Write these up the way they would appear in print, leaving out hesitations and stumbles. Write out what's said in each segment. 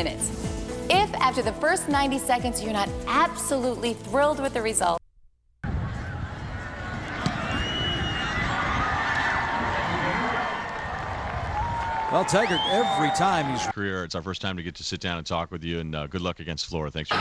minutes. If after the first 90 seconds you're not absolutely thrilled with the result, well, Tiger, every time he's career, it's our first time to get to sit down and talk with you, and good luck against Florida. Thanks for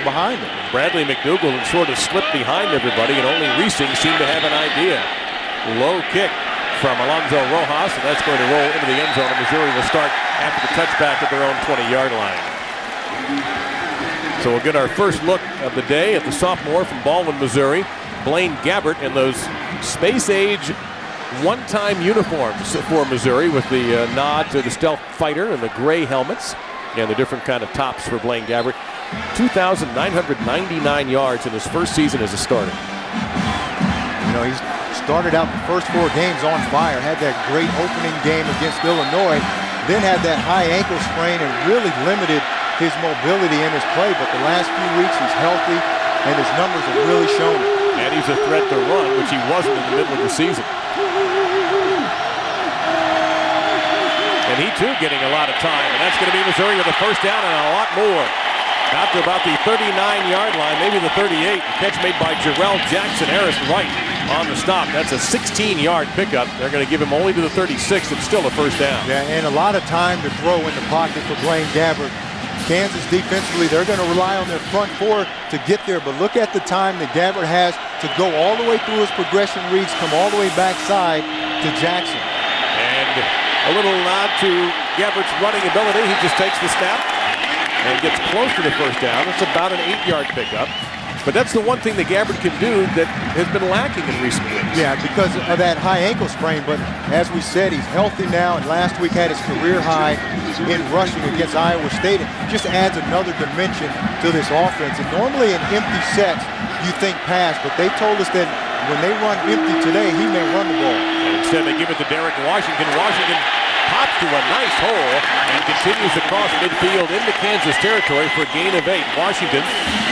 behind him. Bradley McDougal sort of slipped behind everybody, and only Reesing seemed to have an idea. Low kick from Alonzo Rojas, and that's going to roll into the end zone, and Missouri will start after the touchback at their own 20-yard line. So we'll get our first look of the day at the sophomore from Baldwin, Missouri, Blaine Gabbert, in those space-age one-time uniforms for Missouri, with the nod to the stealth fighter and the gray helmets and the different kind of tops for Blaine Gabbert. 2,999 yards in his first season as a starter. You know, he's started out the first 4 games on fire, had that great opening game against Illinois, then had that high ankle sprain and really limited his mobility in his play. But the last few weeks he's healthy and his numbers have really shown it. And he's a threat to run, which he wasn't in the middle of the season. And he too getting a lot of time, and that's going to be Missouri with a first down and a lot more. Out to about the 39-yard line, maybe the 38. Catch made by Jarrell Jackson Harris right on the stop. That's a 16-yard pickup. They're going to give him only to the 36. It's still a first down. Yeah, and a lot of time to throw in the pocket for Blaine Gabbert. Kansas defensively, they're going to rely on their front 4 to get there, but look at the time that Gabbert has to go all the way through his progression reads, come all the way backside to Jackson. And a little nod to Gabbert's running ability. He just takes the snap and gets close to the first down. It's about an 8-yard pickup. But that's the one thing that Gabbert can do that has been lacking in recent weeks. Yeah, because of that high ankle sprain. But as we said, he's healthy now, and last week had his career high in rushing against Iowa State. It just adds another dimension to this offense. And normally in empty sets, you think pass, but they told us that when they run empty today, he may run the ball. And instead they give it to Derek Washington. Washington pops to a nice hole and continues across midfield into Kansas territory for a gain of 8. Washington,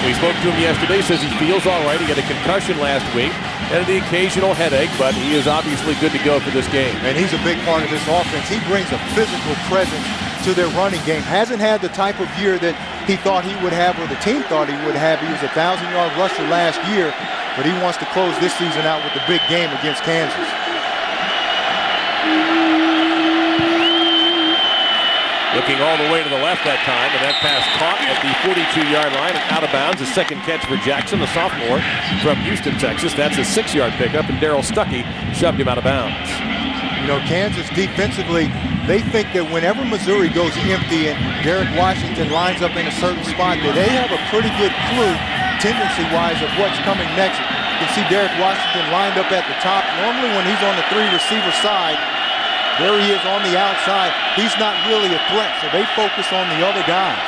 we spoke to him yesterday, says he feels all right. He had a concussion last week and the occasional headache, but he is obviously good to go for this game. And he's a big part of this offense. He brings a physical presence to their running game. Hasn't had the type of year that he thought he would have, or the team thought he would have. He was a 1,000-yard rusher last year, but he wants to close this season out with the big game against Kansas. Looking all the way to the left that time, and that pass caught at the 42-yard line and out of bounds. A second catch for Jackson, the sophomore from Houston, Texas. That's a 6-yard pickup, and Darryl Stuckey shoved him out of bounds. You know, Kansas defensively, they think that whenever Missouri goes empty and Derek Washington lines up in a certain spot, that they have a pretty good clue, tendency-wise, of what's coming next. You can see Derek Washington lined up at the top. Normally when he's on the 3-receiver side, there he is on the outside. He's not really a threat, so they focus on the other guys.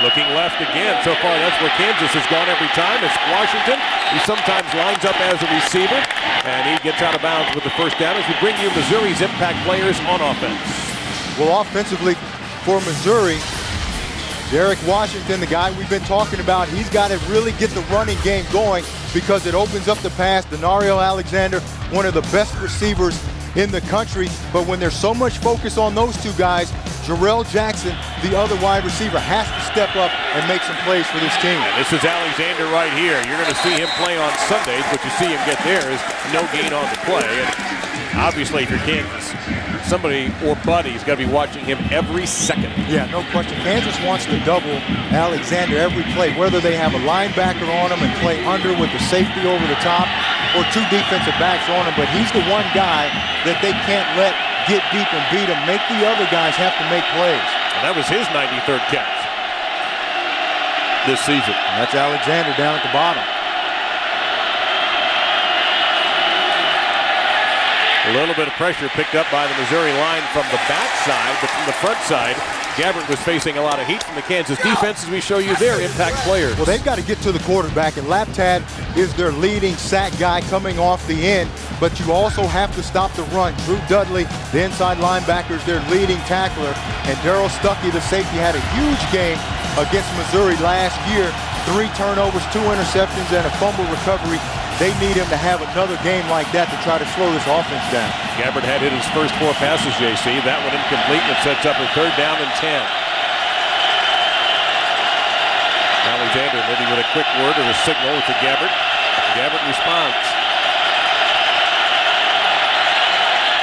Looking left again. So far, that's where Kansas has gone every time. It's Washington. He sometimes lines up as a receiver, and he gets out of bounds with the first down as we bring you Missouri's impact players on offense. Well, offensively for Missouri, Derek Washington, the guy we've been talking about, he's got to really get the running game going because it opens up the pass. Denario Alexander, one of the best receivers in the country, but when there's so much focus on those two guys, Jarrell Jackson, the other wide receiver, has to step up and make some plays for this team. And this is Alexander right here. You're going to see him play on Sundays. What you see him get there is no gain on the play. And obviously, if you're Kansas, somebody or buddy's got to be watching him every second. Yeah, no question. Kansas wants to double Alexander every play, whether they have a linebacker on him and play under with the safety over the top or 2 defensive backs on him, but he's the one guy that they can't let get deep and beat him, make the other guys have to make plays. And that was his 93rd catch this season. And that's Alexander down at the bottom. A little bit of pressure picked up by the Missouri line from the backside, but from the front side, Gabbert was facing a lot of heat from the Kansas defense as we show you their impact players. Well, they've got to get to the quarterback, and Laptad is their leading sack guy coming off the end, but you also have to stop the run. Drew Dudley, the inside linebacker, is their leading tackler, and Darryl Stuckey, the safety, had a huge game against Missouri last year. 3 turnovers, 2 interceptions, and a fumble recovery. They need him to have another game like that to try to slow this offense down. Gabbert had hit his first 4 passes, JC. That one incomplete, and sets up a 3rd down and 10. Alexander maybe with a quick word or a signal to Gabbert. Gabbert responds.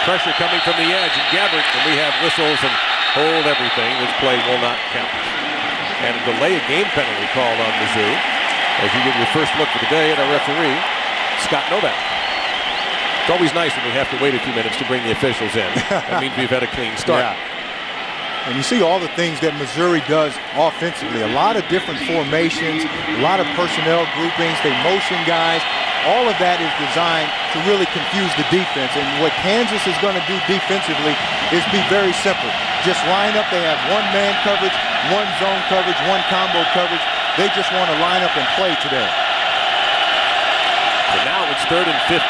Pressure coming from the edge, and Gabbert, and we have whistles and hold everything. This play will not count. and a delay of game penalty called on Mizzou. As you get your first look for the day at our referee, Scott Novak. It's always nice when we have to wait a few minutes to bring the officials in. That means we've had a clean start. Yeah. And you see all the things that Missouri does offensively. A lot of different formations, a lot of personnel groupings, they motion guys. All of that is designed to really confuse the defense. And what Kansas is going to do defensively is be very simple. Just line up. They have one-man coverage, one zone coverage, one combo coverage. They just want to line up and play today. So now it's 3rd and 15.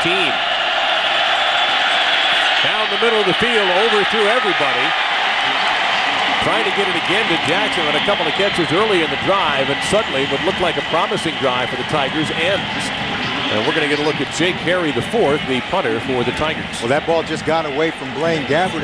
Down the middle of the field, overthrew everybody. Trying to get it again to Jackson with a couple of catches early in the drive, and suddenly what looked like a promising drive for the Tigers ends. And we're going to get a look at Jake Harry IV, the punter for the Tigers. Well, that ball just got away from Blaine Gabbert.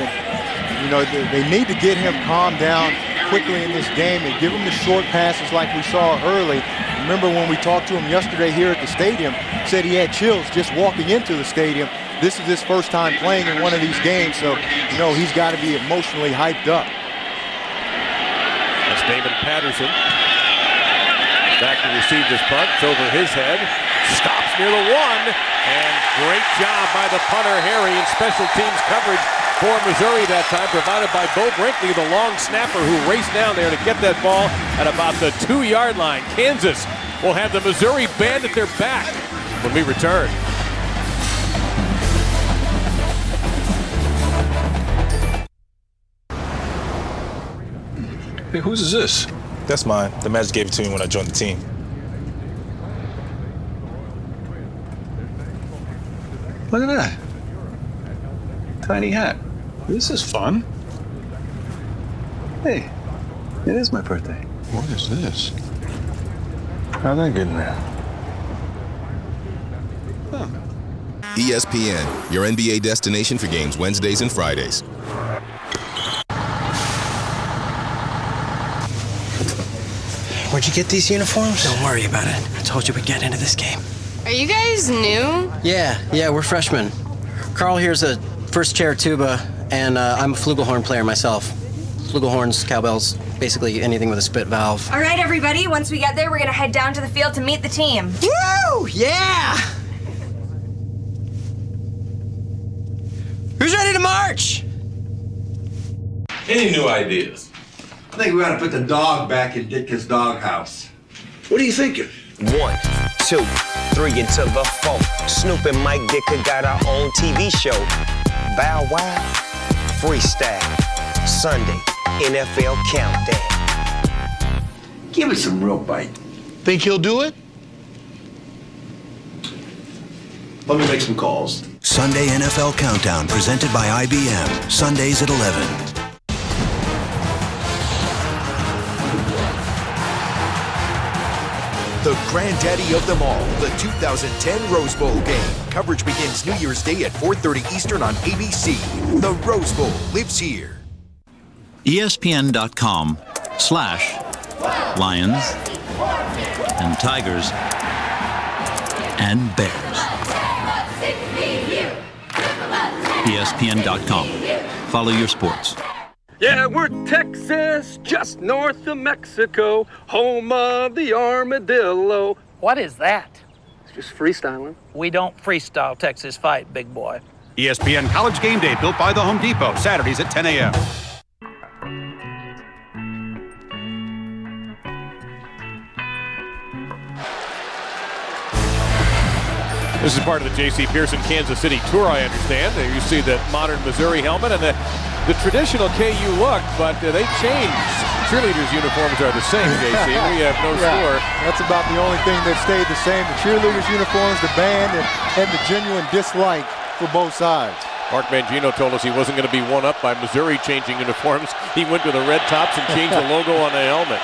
You know, they need to get him calmed down quickly in this game and give him the short passes like we saw early. Remember when we talked to him yesterday here at the stadium, said he had chills just walking into the stadium. This is his first time playing in one of these games, so, you know, he's got to be emotionally hyped up. That's Damon Patterson. Back to receive this punt. It's over his head. Stops near the 1. And great job by the punter, Harry, in special teams coverage for Missouri that time, provided by Bo Brinkley, the long snapper who raced down there to get that ball at about the 2-yard line. Kansas will have the Missouri band at their back when we return. Hey, whose is this? That's mine. The Magic gave it to me when I joined the team. Look at that. Tiny hat. This is fun. Hey, it is my birthday. What is this? How'd that get in there? Huh. ESPN, your NBA destination for games Wednesdays and Fridays. Where'd you get these uniforms? Don't worry about it. I told you we'd get into this game. Are you guys new? Yeah, we're freshmen. Carl here's a first chair tuba, and I'm a flugelhorn player myself. Flugelhorns, cowbells, basically anything with a spit valve. All right, everybody. Once we get there, we're gonna head down to the field to meet the team. Woo! Yeah! Who's ready to march? Any new ideas? I think we ought to put the dog back in Ditka's doghouse. What are you thinking? 1, 2, 3 until the 4. Snoop and Mike Ditka got our own TV show. Bow Wow, Freestyle, Sunday, NFL Countdown. Give it some real bite. Think he'll do it? Let me make some calls. Sunday NFL Countdown, presented by IBM. Sundays at 11. The granddaddy of them all, the 2010 Rose Bowl game. Coverage begins New Year's Day at 4:30 Eastern on ABC. The Rose Bowl lives here. ESPN.com/Lions and Tigers and Bears. ESPN.com. Follow your sports. Yeah, we're Texas, just north of Mexico, home of the armadillo. What is that? It's just freestyling. We don't freestyle Texas fight, big boy. ESPN College Game Day, built by the Home Depot, Saturdays at 10 a.m. This is part of the J.C. Pearson Kansas City tour, I understand. There you see the modern Missouri helmet and the traditional KU look, but they changed. Cheerleaders' uniforms are the same, J.C. We have no score. That's about the only thing that stayed the same. The cheerleaders' uniforms, the band, and the genuine dislike for both sides. Mark Mangino told us he wasn't going to be one up by Missouri changing uniforms. He went to the red tops and changed the logo on the helmet.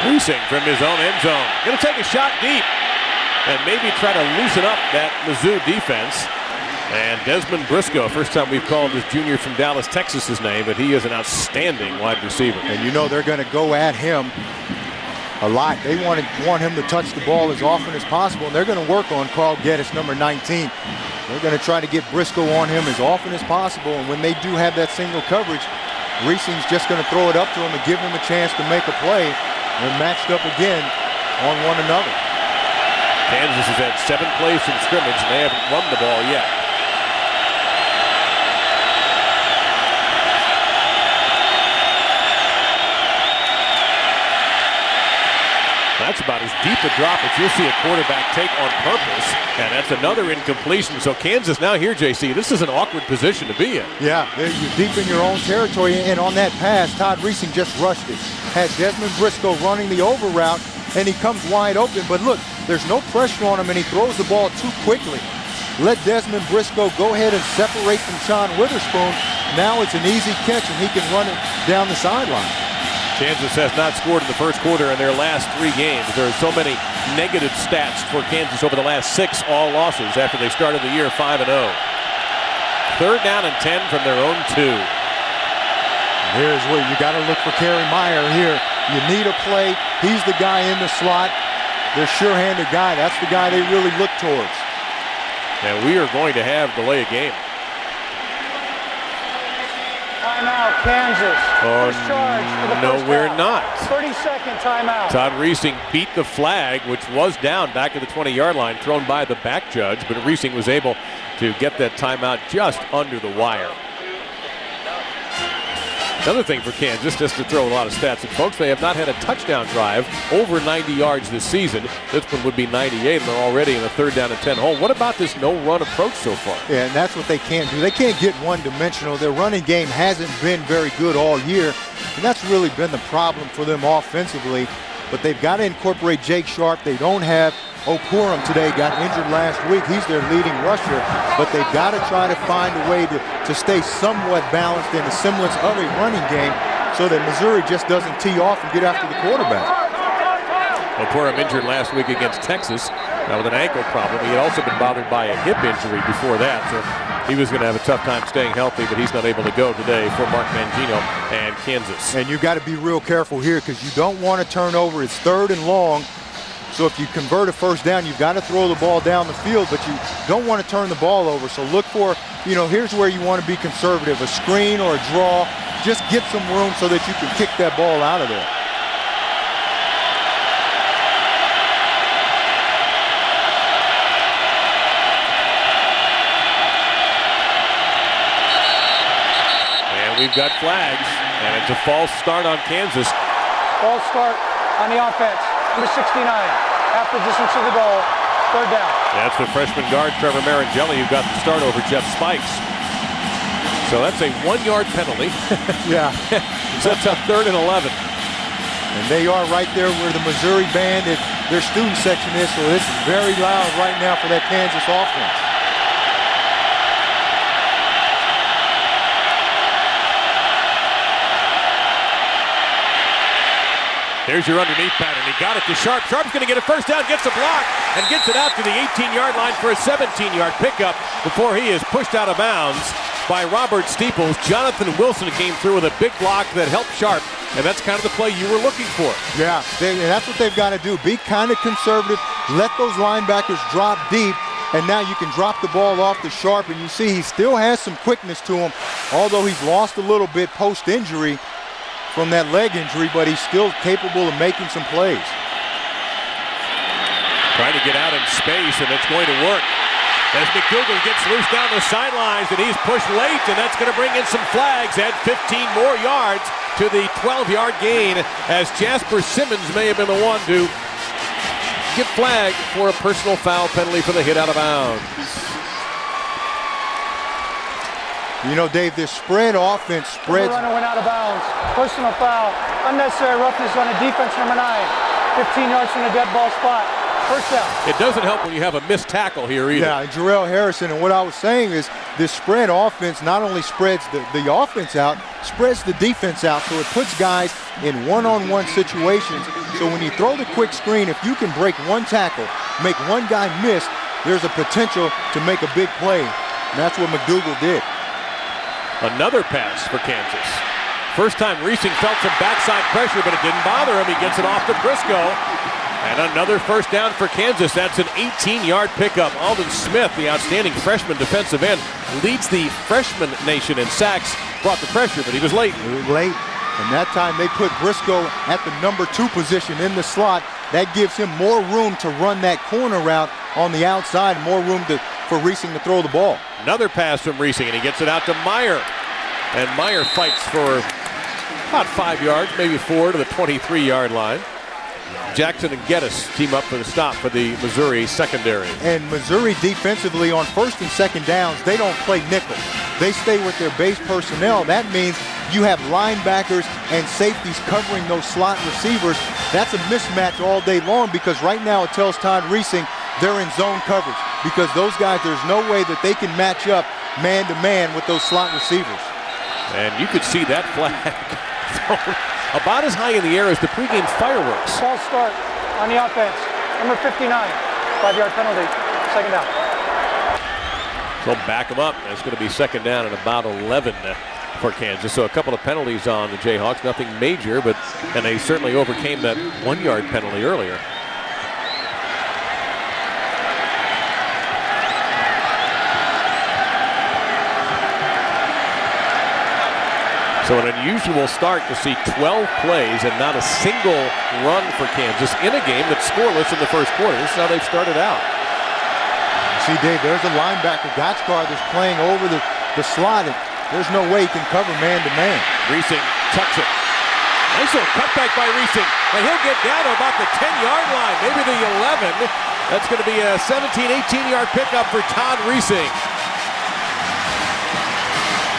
Racing from his own end zone. Going to take a shot deep and maybe try to loosen up that Mizzou defense. And Desmond Briscoe, first time we've called this junior from Dallas, Texas, his name, but he is an outstanding wide receiver. And you know they're going to go at him a lot. They want him to touch the ball as often as possible, and they're going to work on Carl Geddes, number 19. They're going to try to get Briscoe on him as often as possible, and when they do have that single coverage, Reesing's just going to throw it up to him and give him a chance to make a play. They're matched up again on one another. Kansas has had 7 plays from scrimmage, and they haven't run the ball yet. That's about as deep a drop as you'll see a quarterback take on purpose, and that's another incompletion. So Kansas now here, JC, this is an awkward position to be in. Yeah, you're deep in your own territory, and on that pass, Todd Reesing just rushed it. Had Desmond Briscoe running the over route, and he comes wide open, but look, there's no pressure on him, and he throws the ball too quickly. Let Desmond Briscoe go ahead and separate from Sean Witherspoon. Now it's an easy catch, and he can run it down the sideline. Kansas has not scored in the first quarter in their last 3 games. There are so many negative stats for Kansas over the last 6 all losses after they started the year 5-0. 3rd down and 10 from their own 2. Here's where you got to look for Kerry Meyer here. You need a play. He's the guy in the slot. Their sure-handed guy. That's the guy they really look towards. And we are going to have delay a game. Timeout, Kansas. First charge for the No, first we're down. not. 30-second timeout. Todd Reesing beat the flag, which was down back at the 20-yard line, thrown by the back judge, but Reesing was able to get that timeout just under the wire. Another thing for Kansas, just to throw a lot of stats at folks, they have not had a touchdown drive over 90 yards this season. This one would be 98, and they're already in a 3rd down and 10 hole. What about this no-run approach so far? Yeah, and that's what they can't do. They can't get one-dimensional. Their running game hasn't been very good all year, and that's really been the problem for them offensively. But they've got to incorporate Jake Sharp. They don't have Okurum today, got injured last week. He's their leading rusher, but they've got to try to find a way to stay somewhat balanced in the semblance of a running game so that Missouri just doesn't tee off and get after the quarterback. Okurum injured last week against Texas with an ankle problem. He had also been bothered by a hip injury before that, so he was going to have a tough time staying healthy, but he's not able to go today for Mark Mangino and Kansas. And you've got to be real careful here because you don't want to turn over. It's 3rd and long. So if you convert a first down, you've got to throw the ball down the field, but you don't want to turn the ball over. So look for, here's where you want to be conservative, a screen or a draw. Just get some room so that you can kick that ball out of there. And we've got flags, and it's a false start on Kansas. False start on the offense. Number 69, half the distance to the goal, 3rd down. That's the freshman guard, Trevor Marangelli, who got the start over Jeff Spikes. So that's a 1-yard penalty. Yeah. So that's a 3rd and 11. And they are right there where the Missouri band, their student section is, so it's very loud right now for that Kansas offense. There's your underneath pattern. He got it to Sharp. Sharp's going to get a first down, gets a block, and gets it out to the 18-yard line for a 17-yard pickup before he is pushed out of bounds by Robert Steeples. Jonathan Wilson came through with a big block that helped Sharp, and that's kind of the play you were looking for. Yeah, and that's what they've got to do. Be kind of conservative. Let those linebackers drop deep, and now you can drop the ball off to Sharp, and you see he still has some quickness to him, although he's lost a little bit post-injury from that leg injury, but he's still capable of making some plays. Trying to get out in space, and it's going to work. As McDougal gets loose down the sidelines, and he's pushed late, and that's going to bring in some flags. Add 15 more yards to the 12-yard gain, as Jasper Simmons may have been the one to get flagged for a personal foul penalty for the hit out of bounds. Dave, this spread offense spreads. The runner went out of bounds. Personal foul. Unnecessary roughness on a defense, number 9. 15 yards from the dead ball spot. First down. It doesn't help when you have a missed tackle here either. Yeah, and Jarrell Harrison, and what I was saying is this spread offense not only spreads the offense out, spreads the defense out, so it puts guys in one-on-one situations. So when you throw the quick screen, if you can break one tackle, make one guy miss, there's a potential to make a big play. And that's what McDougal did. Another pass for Kansas. First time Reesing felt some backside pressure, but it didn't bother him. He gets it off to Briscoe. And another first down for Kansas. That's an 18-yard pickup. Alden Smith, the outstanding freshman defensive end, leads the freshman nation in sacks brought the pressure, but he was late. Late. And that time they put Briscoe at the number 2 position in the slot. That gives him more room to run that corner route on the outside, more room for Reesing to throw the ball. Another pass from Reesing, and he gets it out to Meyer. And Meyer fights for about 5 yards, maybe 4 to the 23-yard line. Jackson and Geddes team up for the stop for the Missouri secondary. And Missouri defensively on 1st and 2nd downs, they don't play nickel. They stay with their base personnel. That means you have linebackers and safeties covering those slot receivers. That's a mismatch all day long because right now it tells Todd Reesing they're in zone coverage because those guys, there's no way that they can match up man-to-man with those slot receivers. And you could see that flag thrown about as high in the air as the pregame fireworks. False start on the offense. Number 59, 5-yard penalty, 2nd down. So back them up. It's going to be 2nd down and about 11 for Kansas. So a couple of penalties on the Jayhawks, nothing major, and they certainly overcame that 1-yard penalty earlier. So an unusual start to see 12 plays and not a single run for Kansas in a game that's scoreless in the first quarter. This is how they've started out. See, Dave, there's a linebacker, Gotchkar, that's playing over the slot. There's no way he can cover man-to-man. Reesing tucks it. Nice little cutback by Reesing. And he'll get down to about the 10-yard line, maybe the 11. That's going to be a 17, 18-yard pickup for Todd Reesing.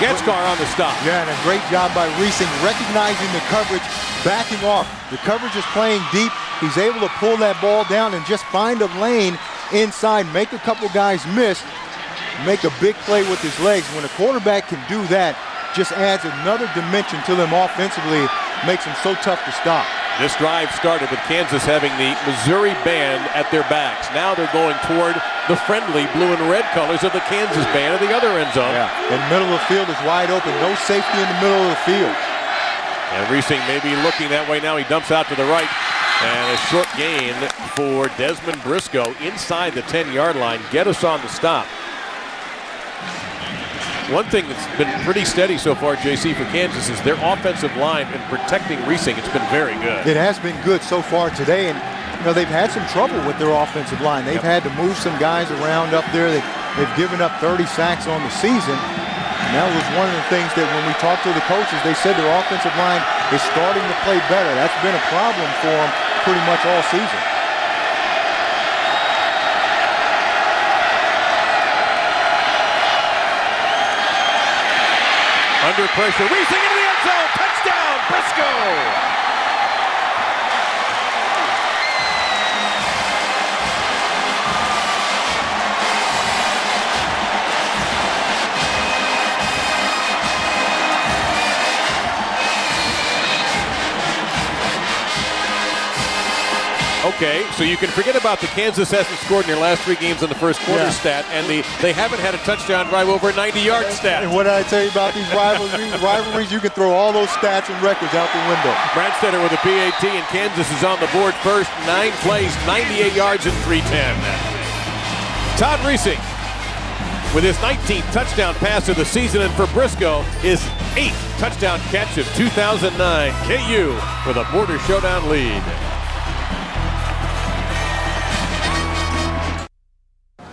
Gotchkar on the stop. Yeah, and a great job by Reesing recognizing the coverage, backing off. The coverage is playing deep. He's able to pull that ball down and just find a lane inside, make a couple guys miss, make a big play with his legs. When a quarterback can do that, just adds another dimension to them offensively, makes them so tough to stop. This drive started with Kansas having the Missouri band at their backs. Now they're going toward the friendly blue and red colors of the Kansas band at the other end zone. Yeah, and the middle of the field is wide open. No safety in the middle of the field. And Reesing may be looking that way now. He dumps out to the right. And a short gain for Desmond Briscoe inside the 10-yard line. Get us on the stop. One thing that's been pretty steady so far, JC, for Kansas is their offensive line and protecting Reesing. It's been very good. It has been good so far today, and they've had some trouble with their offensive line. They've had to move some guys around up there. They've given up 30 sacks on the season, and that was one of the things that when we talked to the coaches, they said their offensive line is starting to play better. That's been a problem for them pretty much all season. Under pressure, Reesing into the end zone, touchdown, Briscoe! Okay, so you can forget about the Kansas hasn't scored in their last 3 games in the first quarter stat, and they haven't had a touchdown drive over a 90-yard stat. And what did I tell you about these rivalries? You can throw all those stats and records out the window. Bradstetter with a PAT, and Kansas is on the board first. 9 plays, 98 yards, and 310. Todd Reesing with his 19th touchdown pass of the season, and for Briscoe, his 8th touchdown catch of 2009. KU with a border showdown lead.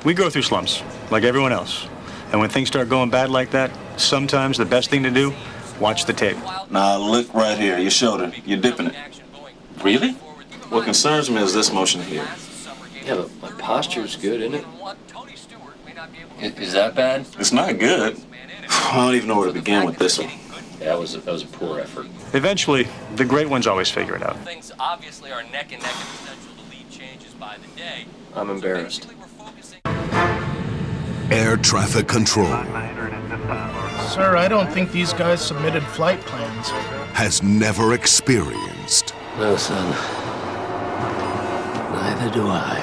We go through slumps, like everyone else. And when things start going bad like that, sometimes the best thing to do, watch the tape. Now look right here, your shoulder, you're dipping it. Really? What concerns me is this motion here. Yeah, but my posture's good, isn't it? Is that bad? It's not good. I don't even know where to begin with this one. Yeah, that was a poor effort. Eventually, the great ones always figure it out. Things obviously are neck and neck, and potential to lead changes by the day. I'm embarrassed. Air traffic control Sir, I don't think these guys submitted flight plans. has never experienced No, son. Neither do I.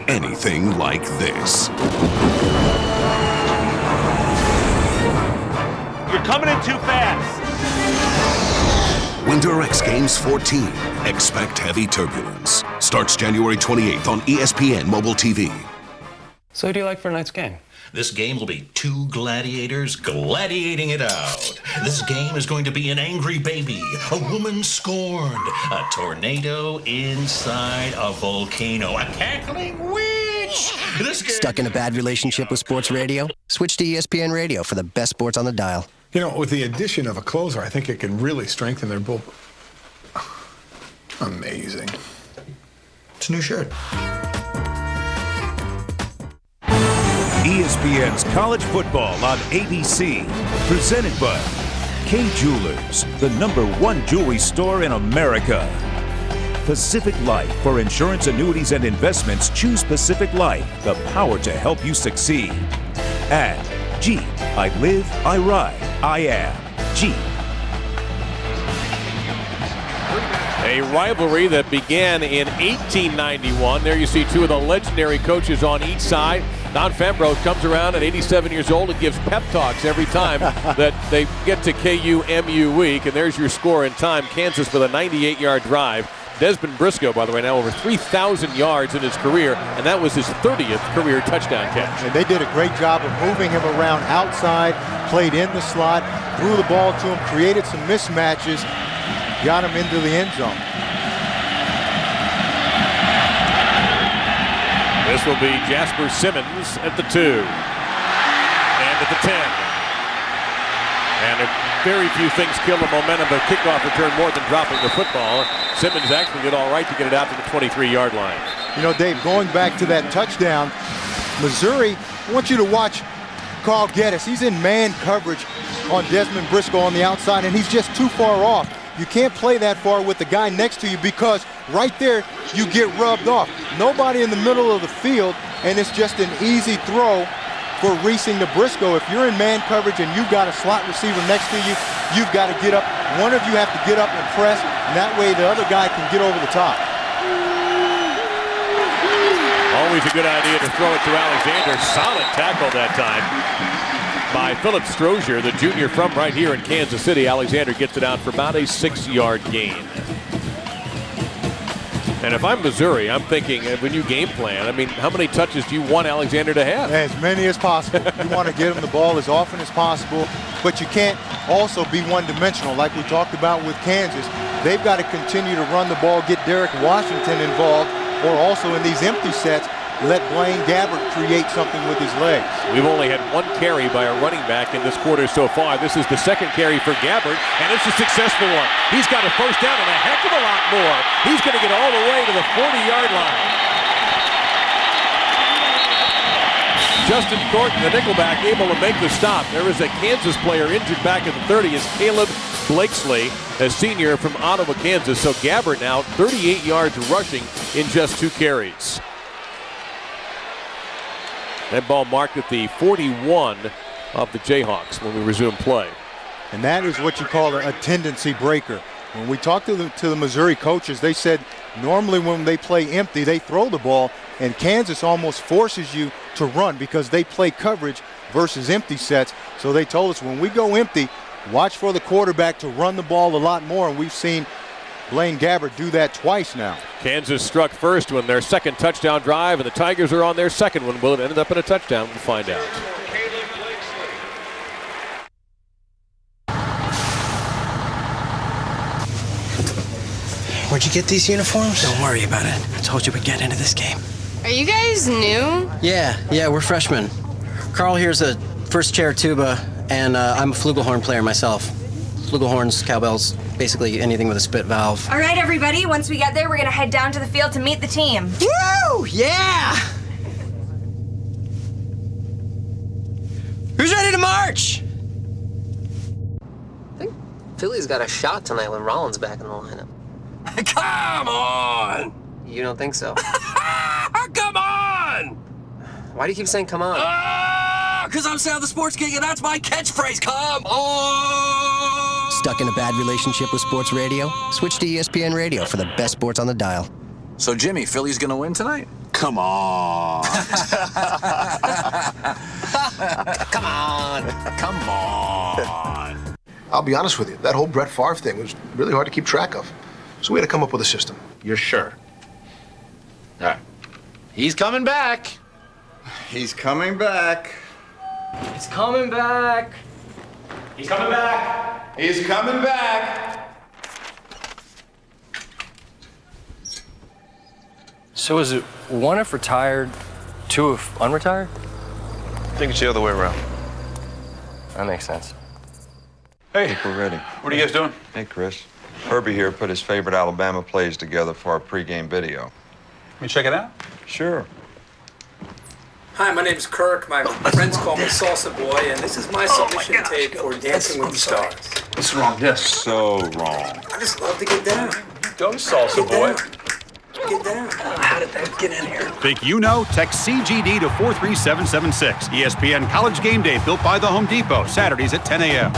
anything like this. You're coming in too fast. Winter X Games 14. Expect heavy turbulence. Starts January 28th on ESPN Mobile TV. So who do you like for tonight's game? This game will be two gladiators gladiating it out. This game is going to be an angry baby, a woman scorned, a tornado inside a volcano, a cackling witch. Stuck in a bad relationship with sports radio? Switch to ESPN Radio for the best sports on the dial. You know, with the addition of a closer, I think it can really strengthen their bullpen. Amazing. It's a new shirt. ESPN's College Football on ABC, presented by K Jewelers, the #1 jewelry store in America. Pacific Life, for insurance, annuities, and investments, choose Pacific Life, the power to help you succeed. And Jeep, I live, I ride, I am Jeep. A rivalry that began in 1891. There you see two of the legendary coaches on each side. Don Fambro comes around at 87 years old and gives pep talks every time that they get to KU-MU week. And there's your score in time. Kansas with a 98-yard drive. Desmond Briscoe, by the way, now over 3,000 yards in his career, and that was his 30th career touchdown catch. And they did a great job of moving him around outside, played in the slot, threw the ball to him, created some mismatches, got him into the end zone. This will be Jasper Simmons at the 2 and at the 10. And very few things kill the momentum of a kickoff return more than dropping the football. Simmons actually did all right to get it out to the 23-yard line. You know, Dave, going back to that touchdown, Missouri, I want you to watch Carl Geddes. He's in man coverage on Desmond Briscoe on the outside, and he's just too far off. You can't play that far with the guy next to you because right there you get rubbed off. Nobody in the middle of the field, and it's just an easy throw for racing to Briscoe. If you're in man coverage and you've got a slot receiver next to you, you've got to get up. One of you have to get up and press, and that way the other guy can get over the top. Always a good idea to throw it to Alexander. Solid tackle that time by Philip Strozier, the junior from right here in Kansas City. Alexander gets it out for about a 6-yard gain. And if I'm Missouri, I'm thinking when you game plan, I mean, how many touches do you want Alexander to have? As many as possible. You want to get him the ball as often as possible, but you can't also be one-dimensional like we talked about with Kansas. They've got to continue to run the ball, get Derek Washington involved, or also in these empty sets, let Blaine Gabbert create something with his legs. We've only had one carry by a running back in this quarter so far. This is the second carry for Gabbert, and it's a successful one. He's got a first down and a heck of a lot more. He's going to get all the way to the 40-yard line. Justin Thornton, the nickelback, able to make the stop. There is a Kansas player injured back at the 30. Is Caleb Blakesley, a senior from Ottawa, Kansas. So Gabbert now 38 yards rushing in just 2 carries. That ball marked at the 41 of the Jayhawks when we resume play. And that is what you call a tendency breaker. When we talked to the Missouri coaches, they said normally when they play empty, they throw the ball, and Kansas almost forces you to run because they play coverage versus empty sets. So they told us when we go empty, watch for the quarterback to run the ball a lot more, and we've seen Blaine Gabbert do that twice now. Kansas struck first when their second touchdown drive, and the Tigers are on their second one. Will it end up in a touchdown? We'll find out. Where'd you get these uniforms? Don't worry about it. I told you we'd get into this game. Are you guys new? Yeah, we're freshmen. Carl here's a first chair tuba, and I'm a flugelhorn player myself. Flugelhorns, cowbells, basically anything with a spit valve. All right, everybody. Once we get there, we're going to head down to the field to meet the team. Woo! Yeah! Who's ready to march? I think Philly's got a shot tonight when Rollins back in the lineup. Come on! You don't think so? Come on! Why do you keep saying come on? Because I'm Sal the Sports King, and that's my catchphrase. Come on! Stuck in a bad relationship with sports radio? Switch to ESPN Radio for the best sports on the dial. So, Jimmy, Philly's going to win tonight? Come on. Come on. Come on. I'll be honest with you, that whole Brett Favre thing was really hard to keep track of. So we had to come up with a system. You're sure? All right. He's coming back. He's coming back. He's coming back. He's coming back. He's coming back. So is it 1 if retired, 2 if unretired? I think it's the other way around. That makes sense. Hey, I think we're ready. What are you guys doing? Hey, Chris. Herbie here put his favorite Alabama plays together for our pregame video. Let me check it out. Sure. Hi, my name's Kirk. My friends call me Salsa Boy, and this is my submission tape for Dancing with the Stars. What's the wrong disc? So wrong. I just love to get down. Go, Salsa Boy. Get down. How did that get in here? Think you know? Text CGD to 43776. ESPN College Game Day built by the Home Depot. Saturdays at 10 a.m.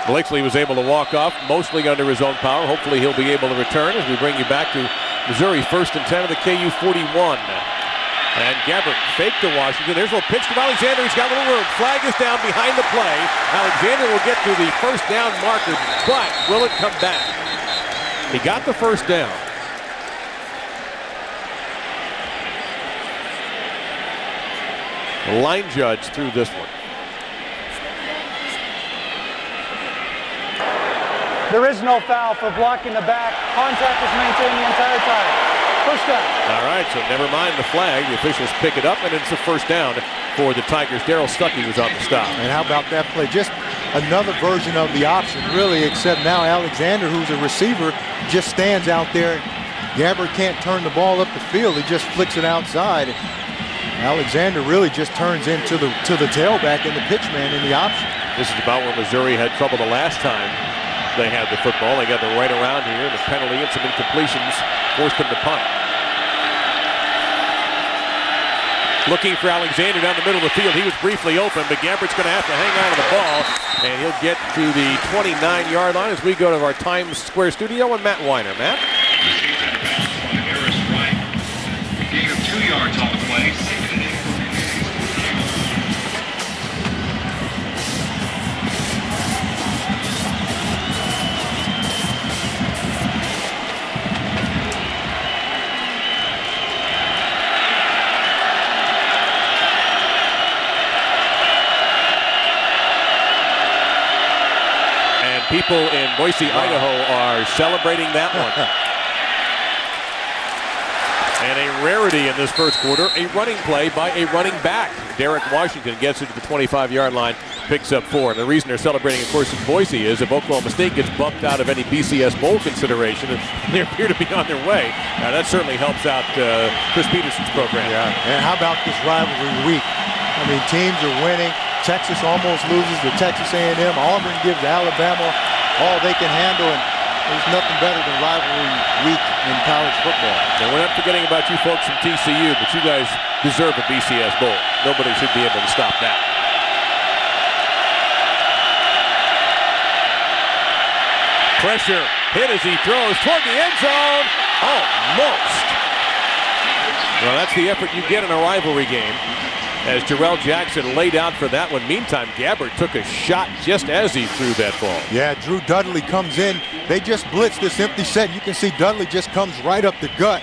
Blakely was able to walk off, mostly under his own power. Hopefully he'll be able to return as we bring you back to Missouri, 1st and 10 of the KU 41. And Gabbert faked to Washington. There's a little pitch to Alexander. He's got a little room. Flag is down behind the play. Alexander will get to the first down marker, but will it come back? He got the first down. The line judge threw this one. There is no foul for blocking the back. Contact is maintained the entire time. First down. All right, so never mind the flag. The officials pick it up, and it's a first down for the Tigers. Darryl Stuckey was on the stop. And how about that play? Just another version of the option, really, except now Alexander, who's a receiver, just stands out there. Gabbert can't turn the ball up the field. He just flicks it outside. Alexander really just turns into the tailback and the pitchman in the option. This is about where Missouri had trouble the last time they had the football. They got the right around here. The penalty and some incompletions forced them to punt. Looking for Alexander down the middle of the field. He was briefly open, but Gambert's going to have to hang on to the ball, and he'll get to the 29-yard line as we go to our Times Square studio and Matt Weiner. Matt? Harris right. Gain of 2 yards on the play. People in Boise, Idaho are celebrating that one. And a rarity in this first quarter, a running play by a running back. Derek Washington gets it to the 25-yard line, picks up 4. And the reason they're celebrating, of course, in Boise is if Oklahoma State gets bumped out of any BCS Bowl consideration, and they appear to be on their way. Now, that certainly helps out Chris Peterson's program. Yeah, and how about this rivalry week? I mean, teams are winning. Texas almost loses to Texas A&M. Auburn gives Alabama all they can handle, and there's nothing better than rivalry week in college football. And we're not forgetting about you folks from TCU, but you guys deserve a BCS Bowl. Nobody should be able to stop that. Pressure, hit as he throws toward the end zone. Almost. Well, that's the effort you get in a rivalry game, as Jarrell Jackson laid out for that one. Meantime, Gabbert took a shot just as he threw that ball. Yeah, Drew Dudley comes in. They just blitz this empty set. You can see Dudley just comes right up the gut,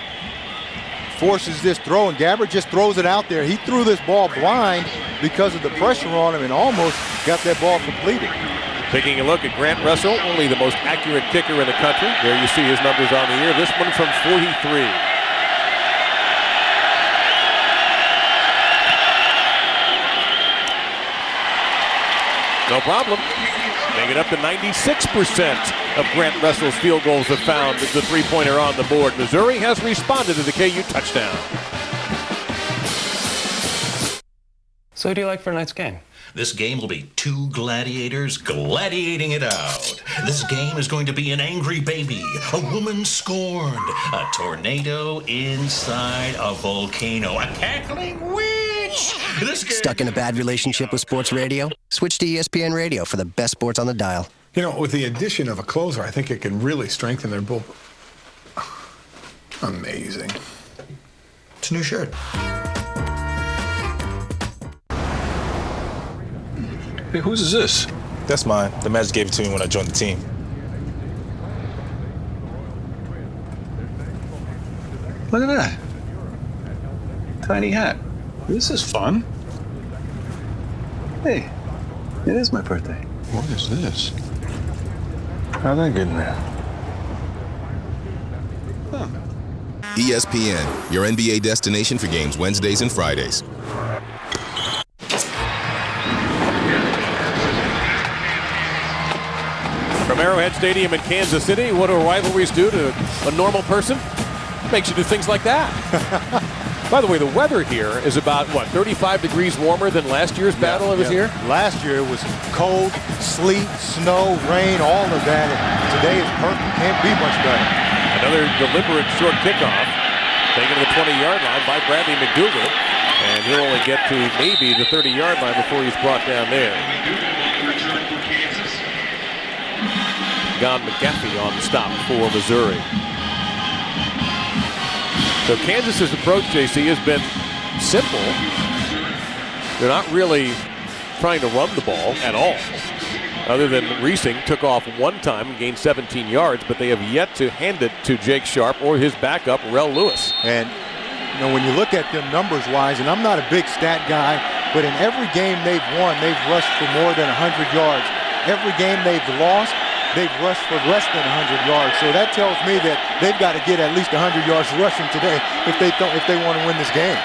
forces this throw, and Gabbert just throws it out there. He threw this ball blind because of the pressure on him and almost got that ball completed. Taking a look at Grant Russell, only the most accurate kicker in the country. There you see his numbers on the year. This one from 43. No problem. Make it up to 96% of Grant Russell's field goals have found the three-pointer on the board. Missouri has responded to the KU touchdown. So who do you like for tonight's game? This game will be two gladiators gladiating it out. This game is going to be an angry baby, a woman scorned, a tornado inside a volcano, a cackling witch. Stuck in a bad relationship with sports radio? Switch to ESPN Radio for the best sports on the dial. You know, with the addition of a closer, I think it can really strengthen their bull. Amazing. It's a new shirt. Hey, whose is this? That's mine. The Magic gave it to me when I joined the team. Look at that. Tiny hat. This is fun. Hey, it is my birthday. What is this? How'd I get in there? Huh. ESPN, your NBA destination for games Wednesdays and Fridays. From Arrowhead Stadium in Kansas City, what do rivalries do to a normal person? Makes you do things like that. By the way, the weather here is about, what, 35 degrees warmer than last year's battle it was here? Last year it was cold, sleet, snow, rain, all of that. And today is perfect. Can't be much better. Another deliberate short kickoff taken to the 20-yard line by Bradley McDougal. And he'll only get to maybe the 30-yard line before he's brought down there. Gon McGaffey on the stop for Missouri. So Kansas's approach, JC, has been simple. They're not really trying to run the ball at all. Other than Reesing took off one time and gained 17 yards, but they have yet to hand it to Jake Sharp or his backup, Rel Lewis. And you know, when you look at them numbers-wise, and I'm not a big stat guy, but in every game they've won, they've rushed for more than 100 yards. Every game they've lost, they've rushed for less than 100 yards. So that tells me that they've got to get at least 100 yards rushing today if they want to win this game.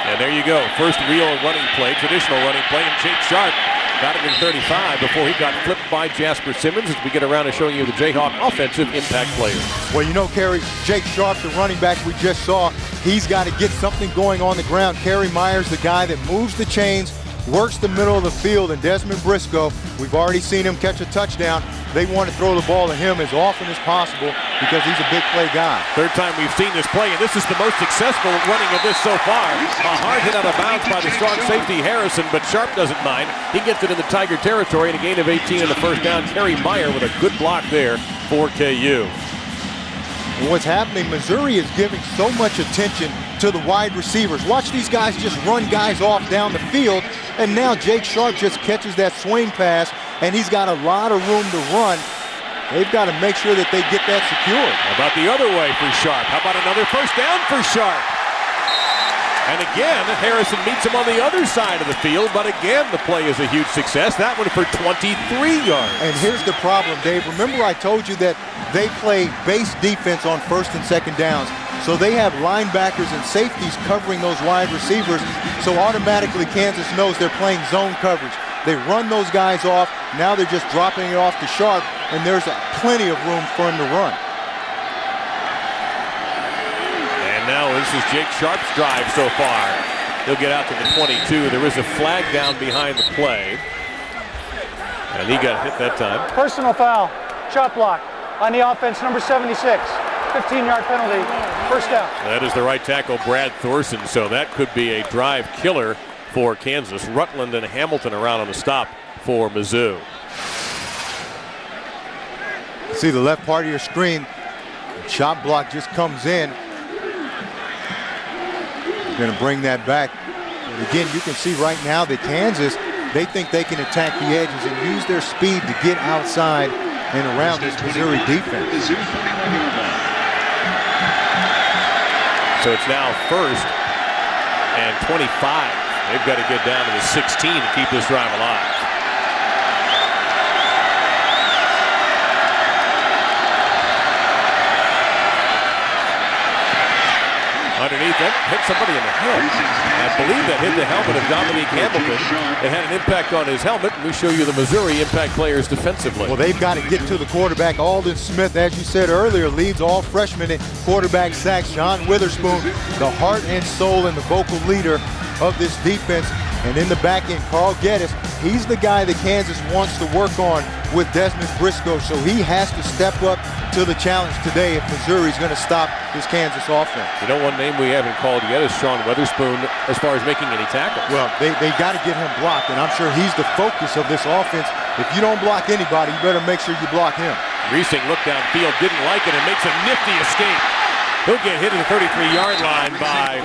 And there you go. First real running play, traditional running play, and Jake Sharp got it in 35 before he got flipped by Jasper Simmons as we get around to showing you the Jayhawk offensive impact players. Well, you know, Kerry, Jake Sharp, the running back we just saw, he's got to get something going on the ground. Kerry Myers, the guy that moves the chains, works the middle of the field, and Desmond Briscoe, we've already seen him catch a touchdown. They want to throw the ball to him as often as possible because he's a big play guy. Third time we've seen this play, and this is the most successful running of this so far. A hard hit out of bounds by the strong safety Harrison, but Sharp doesn't mind. He gets it in the Tiger territory and a gain of 18 in the first down. Kerry Meyer with a good block there for KU. What's happening, Missouri is giving so much attention to the wide receivers. Watch these guys just run guys off down the field, and now Jake Sharp just catches that swing pass, and he's got a lot of room to run. They've got to make sure that they get that secured. How about the other way for Sharp? How about another first down for Sharp? And again, Harrison meets him on the other side of the field, but again, the play is a huge success. That one for 23 yards. And here's the problem, Dave. Remember I told you that they play base defense on first and second downs. So they have linebackers and safeties covering those wide receivers. So automatically Kansas knows they're playing zone coverage. They run those guys off. Now they're just dropping it off to Sharp, and there's plenty of room for him to run. And now this is Jake Sharp's drive so far. He'll get out to the 22. There is a flag down behind the play. And he got hit that time. Personal foul, shot block on the offense, number 76. 15-yard penalty, first down. That is the right tackle, Brad Thorson. So that could be a drive killer for Kansas. Rutland and Hamilton around on the stop for Mizzou. See the left part of your screen. Shot block just comes in. Going to bring that back. But again, you can see right now that Kansas, they think they can attack the edges and use their speed to get outside and around this Missouri defense. So it's now first and 25. They've got to get down to the 16 to keep this drive alive. Underneath it, hit somebody in the head. I believe that hit the helmet of Dominique Hamilton. It had an impact on his helmet, and we show you the Missouri impact players defensively. Well, they've got to get to the quarterback. Alden Smith, as you said earlier, leads all freshmen in quarterback sacks. John Witherspoon, the heart and soul and the vocal leader of this defense. And in the back end, Carl Geddes, he's the guy that Kansas wants to work on with Desmond Briscoe, so he has to step up to the challenge today if Missouri's going to stop this Kansas offense. You know, one name we haven't called yet is Sean Witherspoon as far as making any tackles. Well, they got to get him blocked, and I'm sure he's the focus of this offense. If you don't block anybody, you better make sure you block him. Reesing looked downfield, didn't like it, and makes a nifty escape. He'll get hit at the 33-yard line by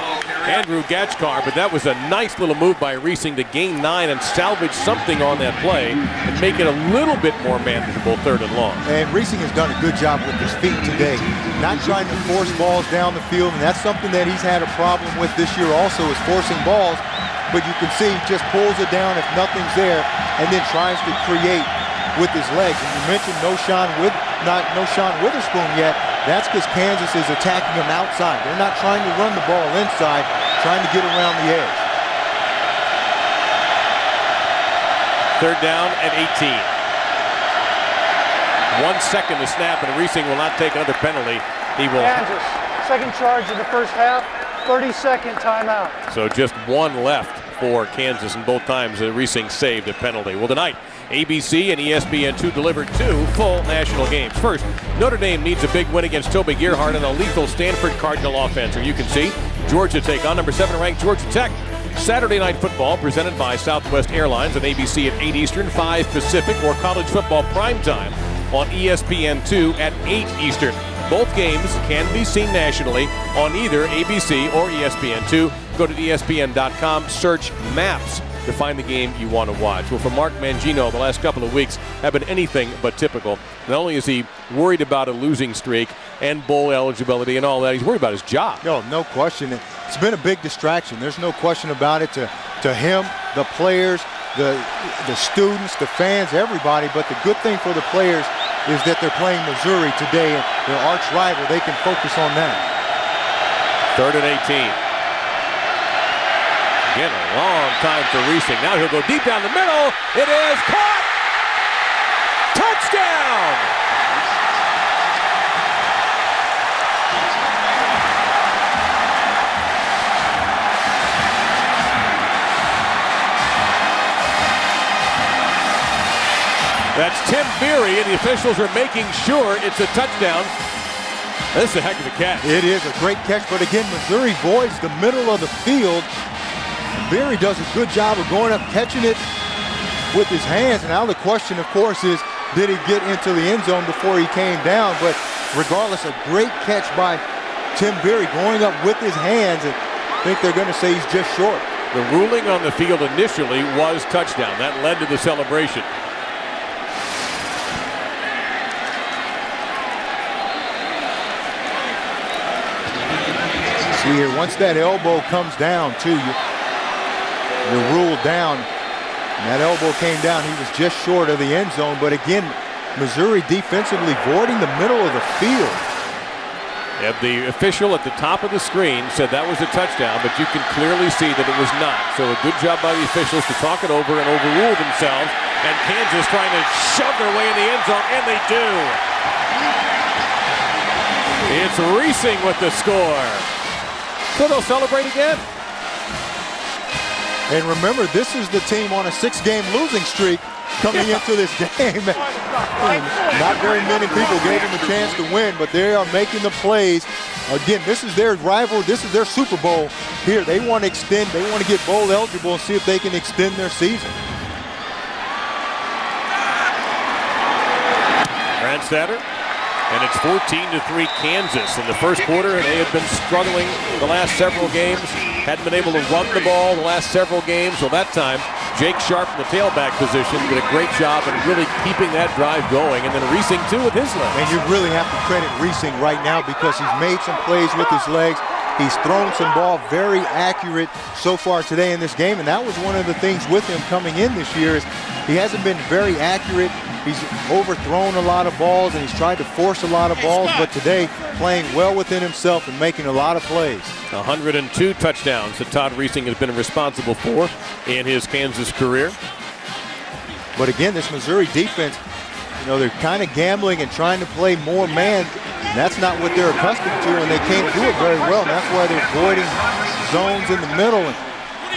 Andrew Gatchkar, but that was a nice little move by Reesing to gain 9 and salvage something on that play and make it a little bit more manageable 3rd and long. And Reesing has done a good job with his feet today, not trying to force balls down the field, and that's something that he's had a problem with this year also, is forcing balls. But you can see he just pulls it down if nothing's there and then tries to create with his legs. And you mentioned no Sean Witherspoon yet. That's because Kansas is attacking him outside. They're not trying to run the ball inside, trying to get around the edge. 3rd down and 18. 1 second to snap, and Reesing will not take another penalty. He will. Kansas, second charge of the first half, 30-second timeout. So just 1 left for Kansas, and both times Reesing saved a penalty. Well, tonight, ABC and ESPN2 delivered 2 full national games. First, Notre Dame needs a big win against Toby Gerhart and a lethal Stanford Cardinal offense. Or you can see Georgia take on number 7 ranked Georgia Tech. Saturday Night Football presented by Southwest Airlines on ABC at 8 Eastern, 5 Pacific, or college football primetime on ESPN2 at 8 Eastern. Both games can be seen nationally on either ABC or ESPN2. Go to ESPN.com, search Maps to find the game you want to watch. Well, for Mark Mangino, the last couple of weeks have been anything but typical. Not only is he worried about a losing streak and bowl eligibility and all that, he's worried about his job. No question. It's been a big distraction. There's no question about it to him, the players, the students, the fans, everybody. But the good thing for the players is that they're playing Missouri today, and their arch rival. They can focus on that. 3rd and 18. Again, a long time for Reesing. Now he'll go deep down the middle. It is caught! Touchdown! That's Tim Beery, and the officials are making sure it's a touchdown. This is a heck of a catch. It is a great catch, but again, Missouri voids the middle of the field. Beery does a good job of going up, catching it with his hands. And now the question, of course, is did he get into the end zone before he came down? But regardless, a great catch by Tim Beery going up with his hands. And I think they're going to say he's just short. The ruling on the field initially was touchdown. That led to the celebration. See here, once that elbow comes down to you, you're ruled down. And that elbow came down. He was just short of the end zone. But again, Missouri defensively voiding the middle of the field. Yeah, the official at the top of the screen said that was a touchdown, but you can clearly see that it was not. So a good job by the officials to talk it over and overrule themselves. And Kansas trying to shove their way in the end zone, and they do. It's Reesing with the score. So they'll celebrate again. And remember, this is the team on a 6-game losing streak coming into this game. Not very many people gave them a chance to win, but they are making the plays. Again, this is their rival. This is their Super Bowl. Here, they want to extend. They want to get bowl eligible and see if they can extend their season. Ranstatter. And it's 14-3 Kansas in the first quarter. They have been struggling the last several games. Hadn't been able to run the ball the last several games. Well, that time, Jake Sharp in the tailback position did a great job in really keeping that drive going. And then Reesing, too, with his legs. And you really have to credit Reesing right now because he's made some plays with his legs. He's thrown some ball very accurate so far today in this game. And that was one of the things with him coming in this year is he hasn't been very accurate. He's overthrown a lot of balls, and he's tried to force a lot of balls, but today playing well within himself and making a lot of plays. 102 touchdowns that Todd Reesing has been responsible for in his Kansas career. But again, this Missouri defense, they're kind of gambling and trying to play more man. And that's not what they're accustomed to, and they can't do it very well. And that's why they're voiding zones in the middle. And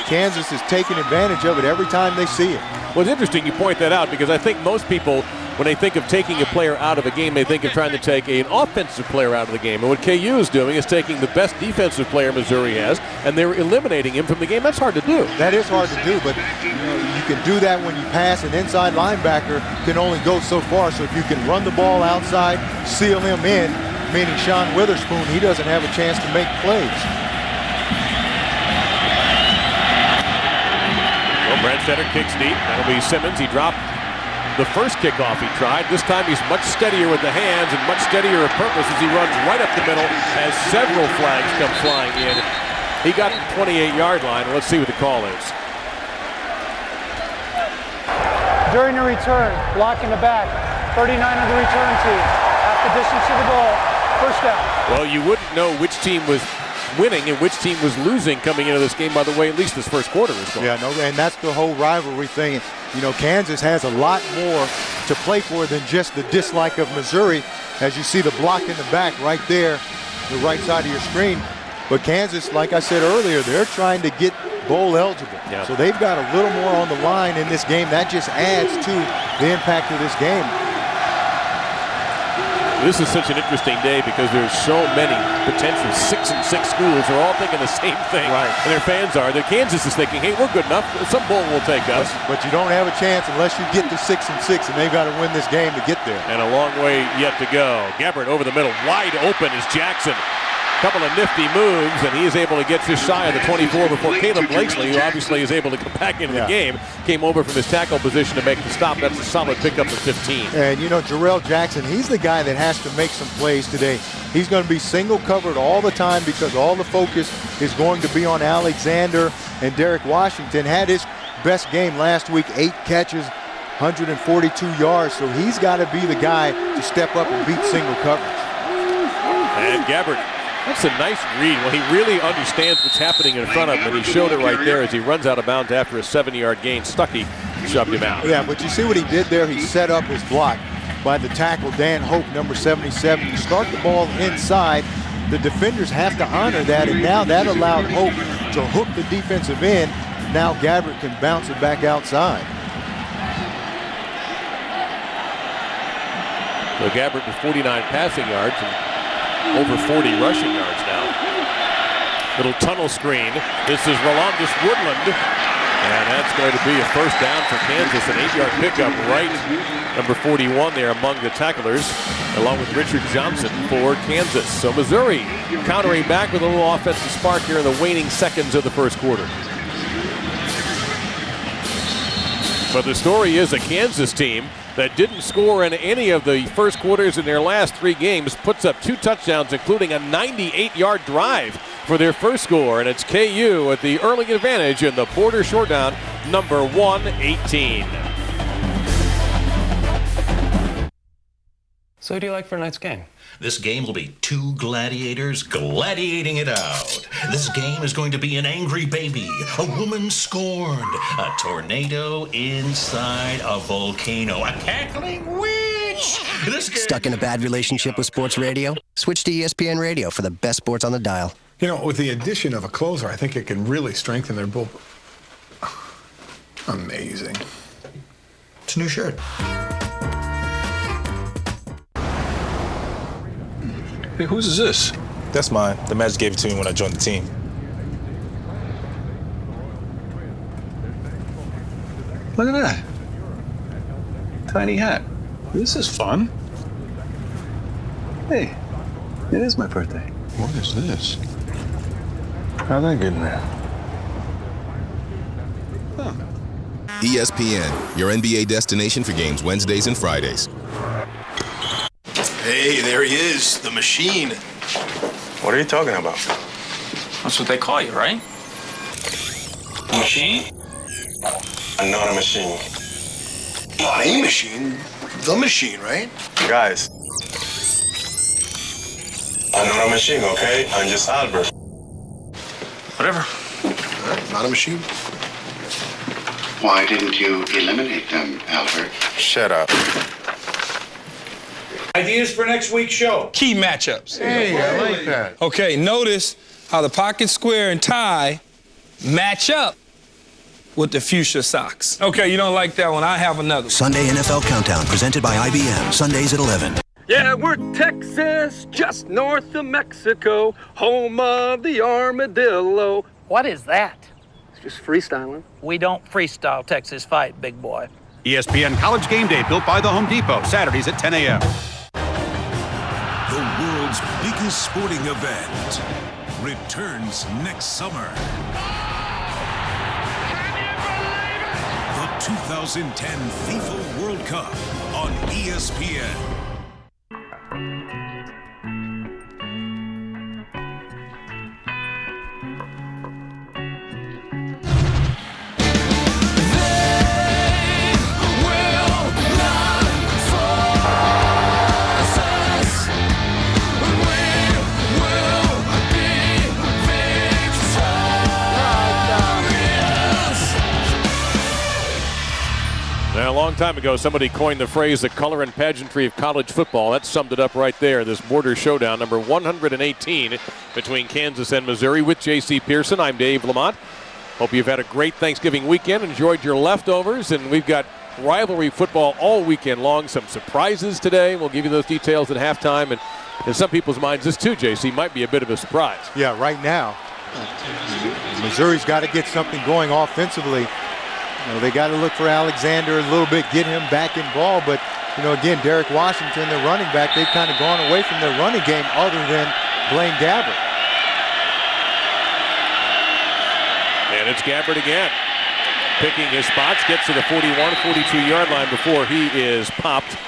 Kansas is taking advantage of it every time they see it. Well, it's interesting you point that out because I think most people, when they think of taking a player out of a game, they think of trying to take an offensive player out of the game. And what KU is doing is taking the best defensive player Missouri has, and they're eliminating him from the game. That's hard to do. That is hard to do, but you can do that when you pass. An inside linebacker can only go so far. So if you can run the ball outside, seal him in, meaning Sean Witherspoon, he doesn't have a chance to make plays. Well, Brad Center kicks deep. That'll be Simmons. He dropped the first kickoff he tried. This time he's much steadier with the hands and much steadier of purpose as he runs right up the middle as several flags come flying in. He got the 28-yard line. Let's see what the call is. During the return, block in the back, 39 of the return team. Half the distance to the goal, first down. Well, you wouldn't know which team was winning and which team was losing coming into this game by the way at least this first quarter is going. Yeah, no, and that's the whole rivalry thing. You know, Kansas has a lot more to play for than just the dislike of Missouri, as you see the block in the back right there, the right side of your screen. But Kansas, like I said earlier, they're trying to get bowl eligible. Yep. So they've got a little more on the line in this game. That just adds to the impact of this game. This is such an interesting day because there's so many potential 6-6 schools who are all thinking the same thing. Right. And their fans are. The Kansas is thinking, hey, we're good enough. Some bowl will take us. But you don't have a chance unless you get to 6-6, and they've got to win this game to get there. And a long way yet to go. Gabbert over the middle, wide open is Jackson. Couple of nifty moves, and he is able to get just shy of the 24 before Caleb Blakesley, who obviously is able to come back into the game, came over from his tackle position to make the stop. That's a solid pickup of 15. And, you know, Jarrell Jackson, he's the guy that has to make some plays today. He's going to be single covered all the time because all the focus is going to be on Alexander, and Derek Washington had his best game last week, 8 catches, 142 yards. So he's got to be the guy to step up and beat single coverage. And Gabbert. That's a nice read. Well, he really understands what's happening in front of him, and he showed it right there as he runs out of bounds after a 7-yard gain. Stuckey shoved him out. Yeah, but you see what he did there? He set up his block by the tackle, Dan Hope, number 77. You start the ball inside. The defenders have to honor that, and now that allowed Hope to hook the defensive end. Now Gabbert can bounce it back outside. So Gabbert with 49 passing yards and over 40 rushing yards now. Little tunnel screen. This is Rolondis Woodland. And that's going to be a first down for Kansas. An 8-yard pickup right. Number 41 there among the tacklers, along with Richard Johnson for Kansas. So Missouri countering back with a little offensive spark here in the waning seconds of the first quarter. But the story is a Kansas team that didn't score in any of the first quarters in their last 3 games puts up 2 touchdowns, including a 98-yard drive for their first score. And it's KU at the early advantage in the Border Showdown, number 118. So who do you like for tonight's game? This game will be 2 gladiators gladiating it out. This game is going to be an angry baby, a woman scorned, a tornado inside a volcano, a cackling witch. Stuck in a bad relationship with sports radio? Switch to ESPN Radio for the best sports on the dial. You know, with the addition of a closer, I think it can really strengthen their bull. Amazing. It's a new shirt. Hey, whose is this? That's mine. The Magic gave it to me when I joined the team. Look at that. Tiny hat. This is fun. Hey, it is my birthday. What is this? How'd that get in there? Huh. ESPN, your NBA destination for games Wednesdays and Fridays. Hey, there he is, the machine. What are you talking about? That's what they call you, right? Machine? I'm not a machine. Not a machine, the machine, right? Guys, I'm not a machine, okay? I'm just Albert. Whatever. Not a machine. Why didn't you eliminate them, Albert? Shut up. Ideas for next week's show. Key matchups. Hey, I like that. Okay, notice how the pocket square and tie match up with the fuchsia socks. Okay, you don't like that one. I have another. Sunday NFL Countdown, presented by IBM. Sundays at 11. Yeah, we're Texas, just north of Mexico, home of the armadillo. What is that? It's just freestyling. We don't freestyle Texas fight, big boy. ESPN College Game Day, built by the Home Depot, Saturdays at 10 a.m. The world's biggest sporting event returns next summer. The 2010 FIFA World Cup on ESPN. Now, a long time ago, somebody coined the phrase the color and pageantry of college football. That summed it up right there. This border showdown, number 118 between Kansas and Missouri with J.C. Pearson. I'm Dave Lamont. Hope you've had a great Thanksgiving weekend, enjoyed your leftovers, and we've got rivalry football all weekend long. Some surprises today. We'll give you those details at halftime. And in some people's minds, this too, J.C., might be a bit of a surprise. Yeah, right now, Missouri's got to get something going offensively. You know, they got to look for Alexander a little bit, get him back involved. But, you know, again, Derek Washington, their running back, they've kind of gone away from their running game other than Blaine Gabbert. And it's Gabbert again. Picking his spots, gets to the 41, 42-yard line before he is popped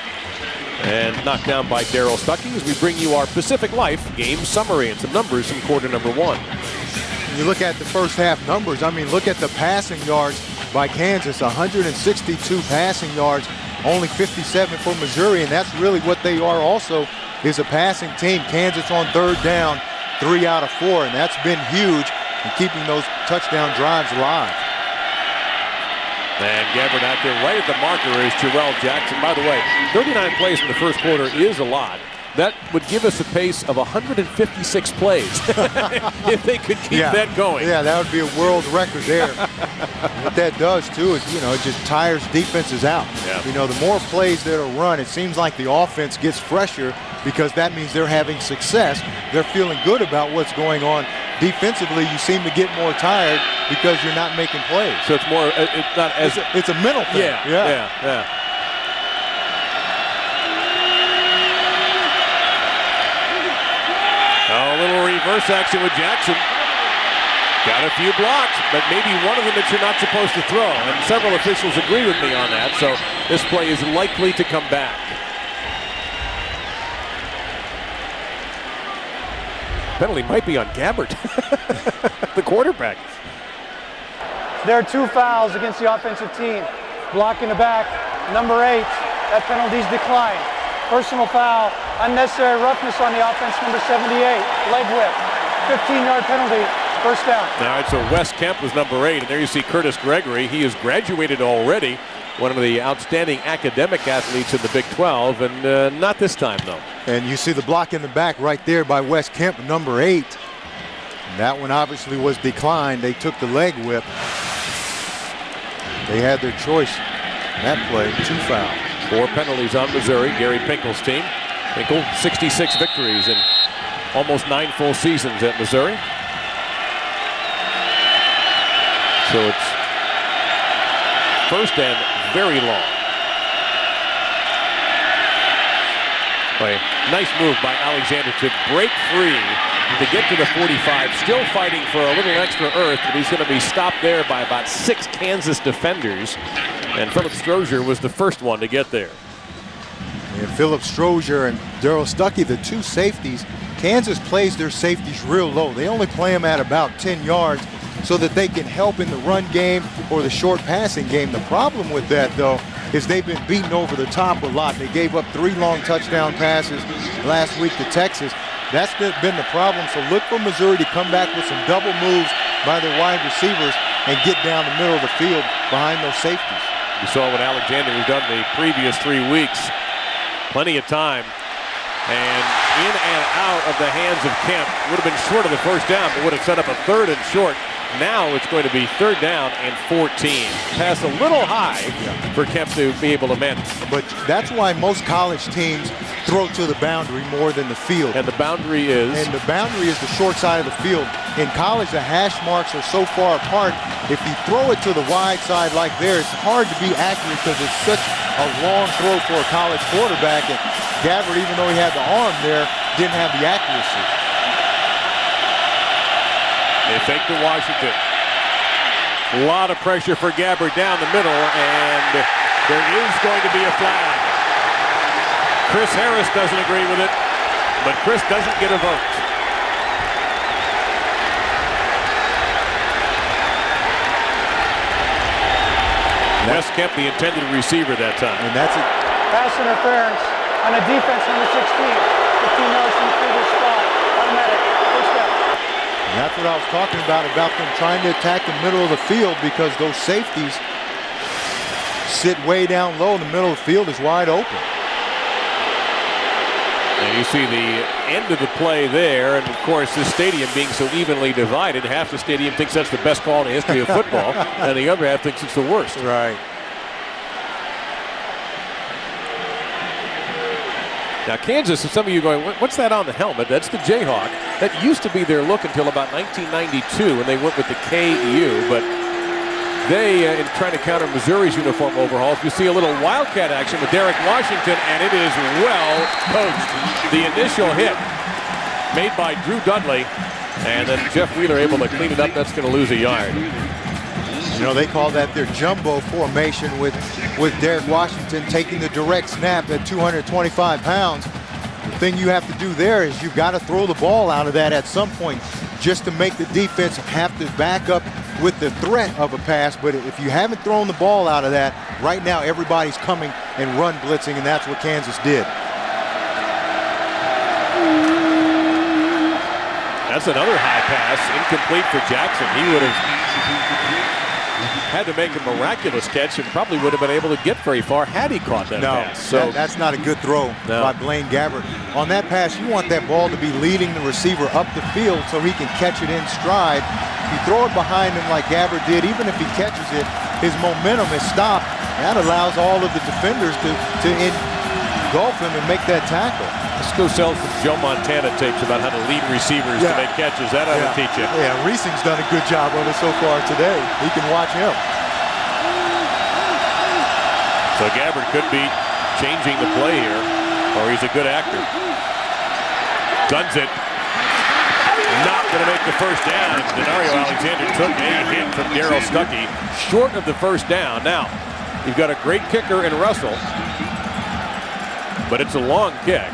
and knocked down by Darryl Stuckey as we bring you our Pacific Life game summary and some numbers from quarter number one. When you look at the first half numbers, I mean, look at the passing yards by Kansas, 162 passing yards, only 57 for Missouri, and that's really what they are also, is a passing team. Kansas on third down, 3 out of 4, and that's been huge in keeping those touchdown drives alive. And Gabbert out there right at the marker is Jarrell Jackson. By the way, 39 plays in the first quarter is a lot. That would give us a pace of 156 plays if they could keep that going. Yeah, that would be a world record there. What that does, too, is, you know, it just tires defenses out. Yeah. You know, the more plays that are run, it seems like the offense gets fresher because that means they're having success. They're feeling good about what's going on. Defensively, you seem to get more tired because you're not making plays. So it's more, it's not as... It's a mental thing. Yeah. A little reverse action with Jackson. Got a few blocks, but maybe one of them that you're not supposed to throw. And several officials agree with me on that, so this play is likely to come back. Penalty might be on Gabbert, the quarterback. There are 2 fouls against the offensive team. Block in the back, number 8. That penalty's declined. Personal foul, unnecessary roughness on the offense, number 78. Leg whip, 15-yard penalty, first down. All right, so Wes Kemp was number 8, and there you see Curtis Gregory. He has graduated already, one of the outstanding academic athletes in the Big 12, and not this time, though. And you see the block in the back right there by Wes Kemp, number 8. And that one obviously was declined. They took the leg whip. They had their choice in that play, 2 fouls. 4 penalties on Missouri, Gary Pinkel's team. Pinkel, 66 victories in almost 9 full seasons at Missouri. So it's first and very long. Nice move by Alexander to break free to get to the 45. Still fighting for a little extra earth, but he's going to be stopped there by about 6 Kansas defenders. And Philip Strozier was the first one to get there. And Philip Strozier and Darryl Stuckey, the 2 safeties. Kansas plays their safeties real low. They only play them at about 10 yards so that they can help in the run game or the short passing game. The problem with that, though, is they've been beaten over the top a lot. They gave up 3 long touchdown passes last week to Texas. That's been the problem. So look for Missouri to come back with some double moves by their wide receivers and get down the middle of the field behind those safeties. You saw what Alexander has done the previous 3 weeks. Plenty of time. And in and out of the hands of Kemp. Would have been short of the first down, but would have set up a 3rd and short. Now it's going to be 3rd down and 14. Pass a little high for Kemp to be able to manage. But that's why most college teams throw to the boundary more than the field. And the boundary is? And the boundary is the short side of the field. In college, the hash marks are so far apart. If you throw it to the wide side like there, it's hard to be accurate because it's such a long throw for a college quarterback. And Gabbert, even though he had the arm there, didn't have the accuracy. They fake to Washington. A lot of pressure for Gabbard down the middle, and there is going to be a flag. Chris Harris doesn't agree with it, but Chris doesn't get a vote. Wes Kemp, the intended receiver that time. And that's it. Pass interference on a defense number 16. 15 yards from the previous spot. Automatic. First down. And that's what I was talking about them trying to attack the middle of the field, because those safeties sit way down low and the middle of the field is wide open. And you see the end of the play there, and of course this stadium being so evenly divided, half the stadium thinks that's the best call in the history of football, and the other half thinks it's the worst. Right. Now Kansas, and some of you going, what's that on the helmet? That's the Jayhawk. That used to be their look until about 1992 when they went with the KU, but they, in trying to counter Missouri's uniform overhauls, we see a little Wildcat action with Derek Washington, and it is well coached. The initial hit made by Drew Dudley, and then Jeff Wheeler able to clean it up. That's going to lose a yard. You know, they call that their jumbo formation with Derek Washington taking the direct snap at 225 pounds. The thing you have to do there is you've got to throw the ball out of that at some point just to make the defense have to back up with the threat of a pass. But if you haven't thrown the ball out of that, right now everybody's coming and run blitzing, and that's what Kansas did. That's another high pass, incomplete for Jackson. He would have had to make a miraculous catch and probably would have been able to get very far had he caught that pass. So that's not a good throw by Blaine Gabbert. On that pass, you want that ball to be leading the receiver up the field so he can catch it in stride. If you throw it behind him like Gabbert did, even if he catches it, his momentum is stopped. That allows all of the defenders to engulf him and make that tackle. Let's go sell some Joe Montana tapes about how to lead receivers to make catches. That ought to teach you. Yeah, Reesing's done a good job of it so far today. He can watch him. So Gabbert could be changing the play here, or he's a good actor. Guns it. Not going to make the first down. Denario Alexander took a hit from Darryl Stuckey, short of the first down. Now, you've got a great kicker in Russell, but it's a long kick.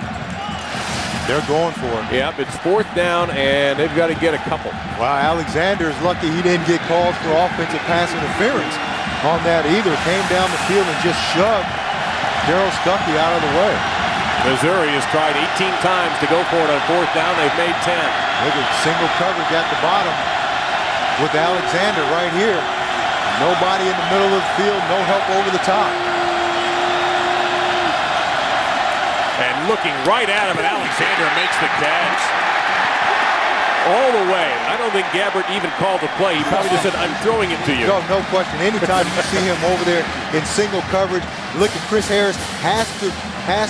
They're going for it. Yep, it's fourth down, and they've got to get a couple. Wow, Alexander's lucky he didn't get called for offensive pass interference on that either. Came down the field and just shoved Darryl Stuckey out of the way. Missouri has tried 18 times to go for it on fourth down. They've made 10. Look at single coverage at the bottom with Alexander right here. Nobody in the middle of the field, no help over the top. And looking right at him, and Alexander makes the catch. All the way. I don't think Gabbert even called the play. He probably just said, I'm throwing it to you. No question. Anytime you see him over there in single coverage, look at Chris Harris has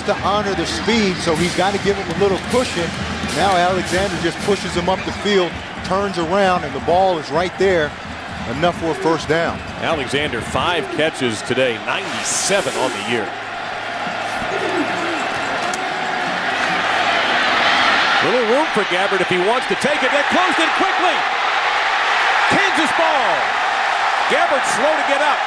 to honor the speed, so he's got to give him a little cushion. Now Alexander just pushes him up the field, turns around, and the ball is right there. Enough for a first down. Alexander, 5 catches today, 97 on the year. Little room for Gabbert if he wants to take it. That closed in quickly. Kansas ball. Gabbert slow to get up.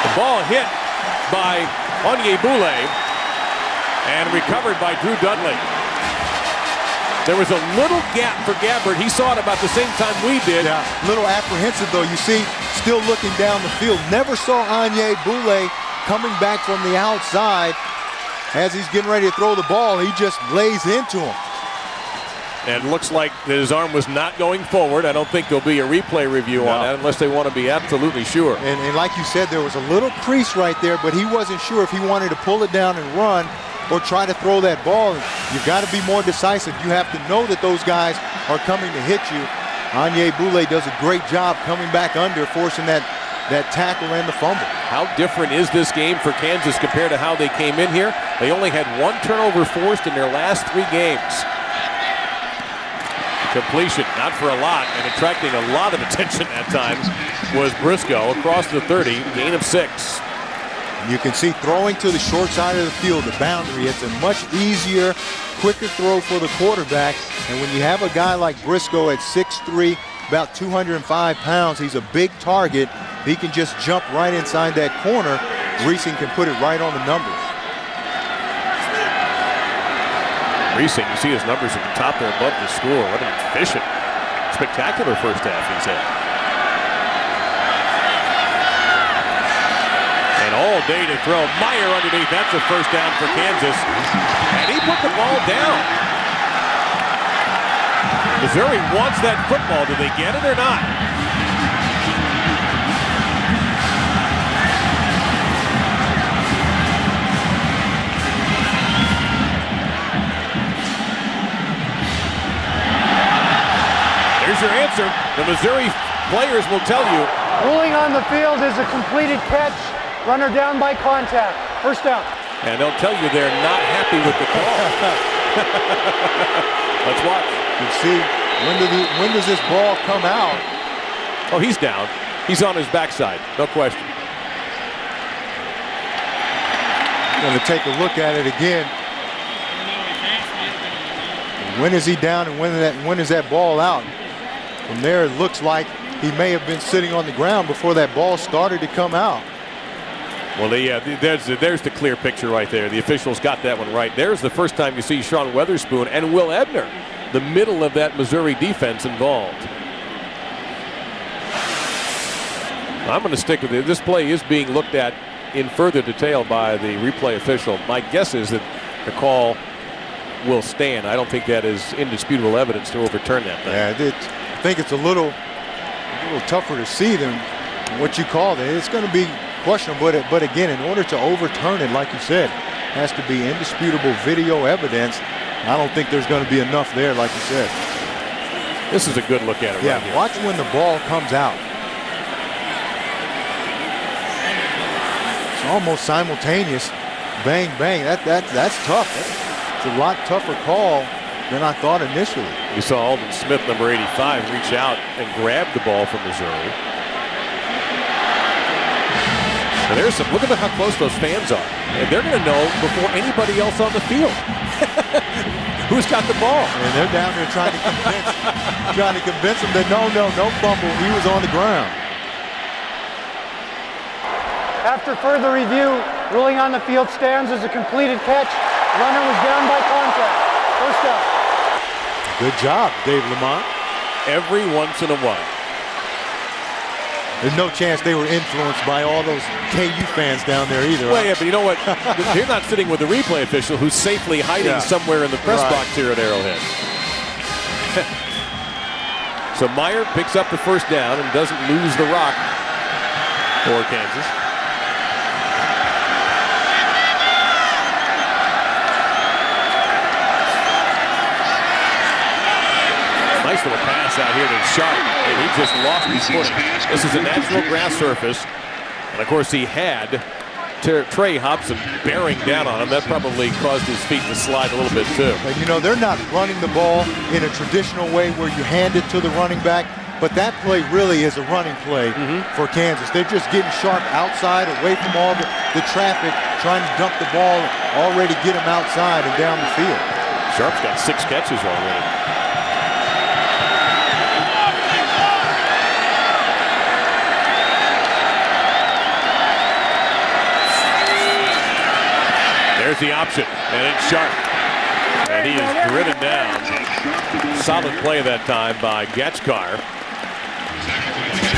The ball hit by Onyebule and recovered by Drew Dudley. There was a little gap for Gabbert. He saw it about the same time we did. Yeah, little apprehensive though. You see, still looking down the field. Never saw Onyebule coming back from the outside. As he's getting ready to throw the ball, he just lays into him. And looks like his arm was not going forward. I don't think there'll be a replay review on that unless they want to be absolutely sure. And like you said, there was a little crease right there, but he wasn't sure if he wanted to pull it down and run or try to throw that ball. You've got to be more decisive. You have to know that those guys are coming to hit you. Onyebule does a great job coming back under, forcing that tackle and the fumble. How different is this game for Kansas compared to how they came in here? They only had 1 turnover forced in their last 3 games. Completion, not for a lot, and attracting a lot of attention at times was Briscoe across the 30, gain of 6. You can see throwing to the short side of the field, the boundary. It's a much easier, quicker throw for the quarterback. And when you have a guy like Briscoe at 6'3", about 205 pounds, he's a big target. He can just jump right inside that corner. Reesing can put it right on the numbers. Reesing, you see his numbers at the top there above the score. What an efficient, spectacular first half he's had. And all day to throw. Meyer underneath. That's a first down for Kansas. And he put the ball down. Missouri wants that football. Do they get it or not? Here's your answer. The Missouri players will tell you. Ruling on the field is a completed catch. Runner down by contact. First down. And they'll tell you they're not happy with the call. Let's watch. You see, when does this ball come out? Oh, he's down. He's on his backside, no question. Going to take a look at it again. When is he down and when is that ball out? From there, it looks like he may have been sitting on the ground before that ball started to come out. Well, yeah, there's the clear picture right there. The officials got that one right. There's the first time you see Sean Weatherspoon and Will Ebner, the middle of that Missouri defense, involved. I'm going to stick with it. This play is being looked at in further detail by the replay official. My guess is that the call will stand. I don't think that is indisputable evidence to overturn that thing. Yeah, I think it's a little tougher to see than what you called it. It's going to be questionable, but again, in order to overturn it, like you said, has to be indisputable video evidence. I don't think there's going to be enough there, like you said. This is a good look at it right here. Watch when the ball comes out. It's almost simultaneous. Bang, bang. That's tough. It's a lot tougher call than I thought initially. You saw Alden Smith, number 85, reach out and grab the ball from Missouri. And there's some, look at how close those fans are. And they're going to know before anybody else on the field who's got the ball. And they're down there trying to convince them that no fumble. He was on the ground. After further review, ruling on the field stands as a completed catch. Runner was down by contact. First down. Good job, Dave Lamont. Every once in a while. There's no chance they were influenced by all those KU fans down there either. Well, yeah, but you know what? They're not sitting with the replay official who's safely hiding somewhere in the press box here at Arrowhead. So Meyer picks up the first down and doesn't lose the rock for Kansas. Nice little pass out here to Sharp, and he just lost his footing. This is a natural grass surface, and of course he had Trey Hobson bearing down on him. That probably caused his feet to slide a little bit too. And you know, they're not running the ball in a traditional way where you hand it to the running back, but that play really is a running play for Kansas. They're just getting Sharp outside, away from all the traffic, trying to dump the ball, already get him outside and down the field. Sharp's got 6 catches already. There's the option, and it's Sharp. And he is driven down. Solid play that time by Gatchkar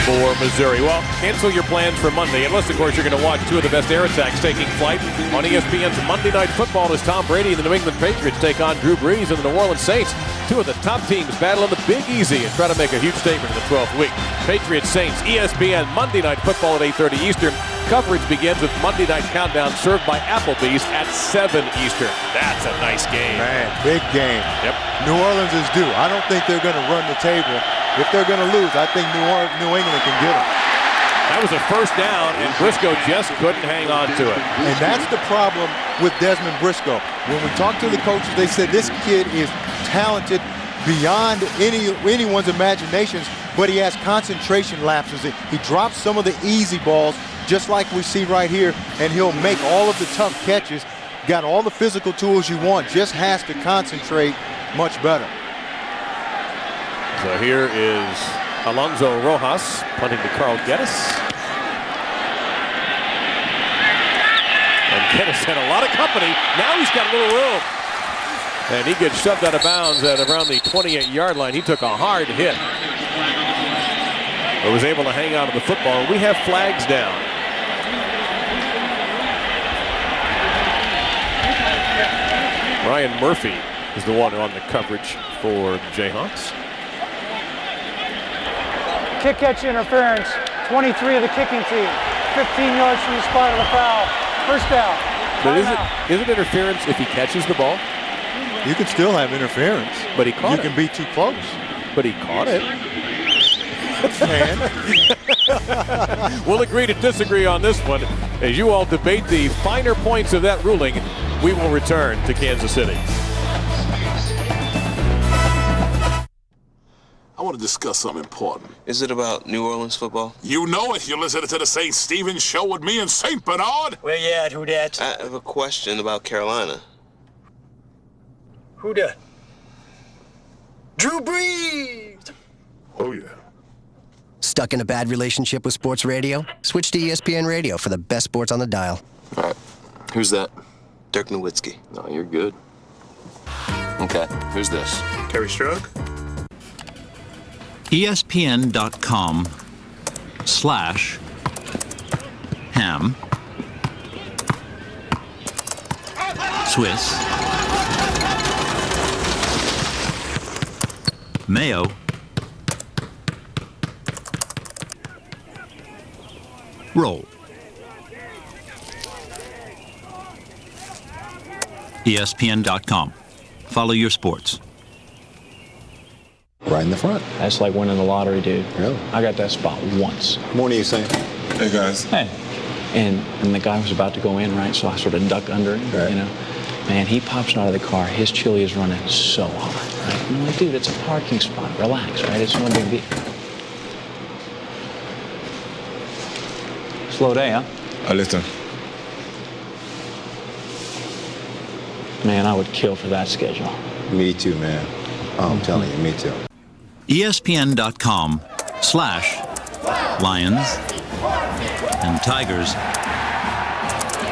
for Missouri. Well, cancel your plans for Monday, unless, of course, you're going to watch 2 of the best air attacks taking flight on ESPN's Monday Night Football as Tom Brady and the New England Patriots take on Drew Brees and the New Orleans Saints. 2 of the top teams battle in the Big Easy and try to make a huge statement in the 12th week. Patriots Saints, ESPN Monday Night Football at 8:30 Eastern. Coverage begins with Monday Night Countdown served by Applebee's at 7 Eastern. That's a nice game. Man, big game. Yep. New Orleans is due. I don't think they're going to run the table. If they're going to lose, I think New England can get them. That was a first down, and Briscoe just couldn't hang on to it. And that's the problem with Desmond Briscoe. When we talked to the coaches, they said this kid is talented. beyond anyone's imaginations, but he has concentration lapses. He drops some of the easy balls, just like we see right here, and he'll make all of the tough catches. Got all the physical tools you want, just has to concentrate much better. So here is Alonso Rojas punting to Carl Geddes. And Geddes had a lot of company. Now he's got a little room. And he gets shoved out of bounds at around the 28-yard line. He took a hard hit, but was able to hang on to the football. We have flags down. Ryan Murphy is the one on the coverage for the Jayhawks. Kick catch interference, 23 of the kicking team, 15 yards from the spot of the foul. First down. But is it interference if he catches the ball? You can still have interference, but he caught it. You can be too close. But he caught it. We'll agree to disagree on this one. As you all debate the finer points of that ruling, we will return to Kansas City. I want to discuss something important. Is it about New Orleans football? You know it. You're listening to the St. Stephen Show with me and St. Bernard. Where you at? Who dat? I have a question about Carolina. Who dat? Drew Brees! Oh, yeah. Stuck in a bad relationship with sports radio? Switch to ESPN Radio for the best sports on the dial. All right. Who's that? Dirk Nowitzki. No, you're good. Okay, who's this? Kerry Strug? ESPN.com/ham Swiss mayo roll. ESPN.com. Follow your sports. Right in the front. That's like winning the lottery, dude. Really? I got that spot once. Morning, you saying? Hey, guys. Hey. And the guy was about to go in, right? So I sort of duck under him, right. You know. Man, he pops out of the car. His chili is running so hot, right? I'm like, dude, it's a parking spot. Relax, right? It's no big deal. Slow day, huh? Listen. Man, I would kill for that schedule. Me too, man. Oh, I'm telling you, me too. ESPN.com/Lions and Tigers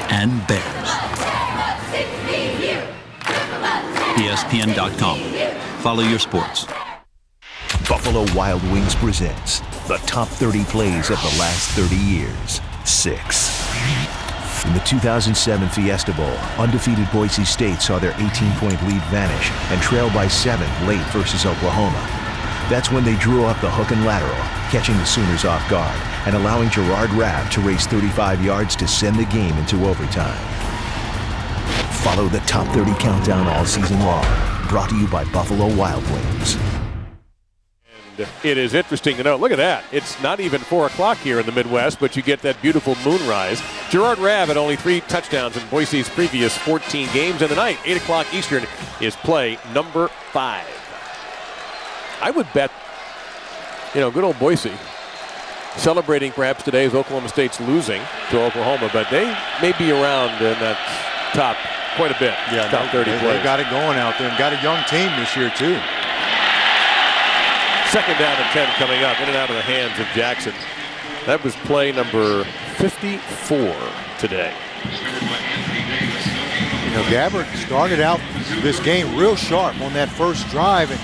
and Bears. ESPN.com. Follow your sports. Buffalo Wild Wings presents the top 30 plays of the last 30 years. 6. In the 2007 Fiesta Bowl, undefeated Boise State saw their 18-point lead vanish and trailed by 7 late versus Oklahoma. That's when they drew up the hook and lateral, catching the Sooners off guard and allowing Gerard Rabb to race 35 yards to send the game into overtime. Follow the top 30 countdown all season long. Brought to you by Buffalo Wild Wings. And it is interesting to note, look at that. It's not even 4 o'clock here in the Midwest, but you get that beautiful moonrise. Gerard Rabb had only 3 touchdowns in Boise's previous 14 games, and tonight, 8 o'clock Eastern, is play number 5. I would bet, good old Boise, celebrating perhaps today as Oklahoma State's losing to Oklahoma, but they may be around in that top quite a bit. Yeah, top 30 plays. They got it going out there and got a young team this year, too. Second down and 10 coming up, in and out of the hands of Jackson. That was play number 54 today. Gabbert started out this game real sharp on that first drive, and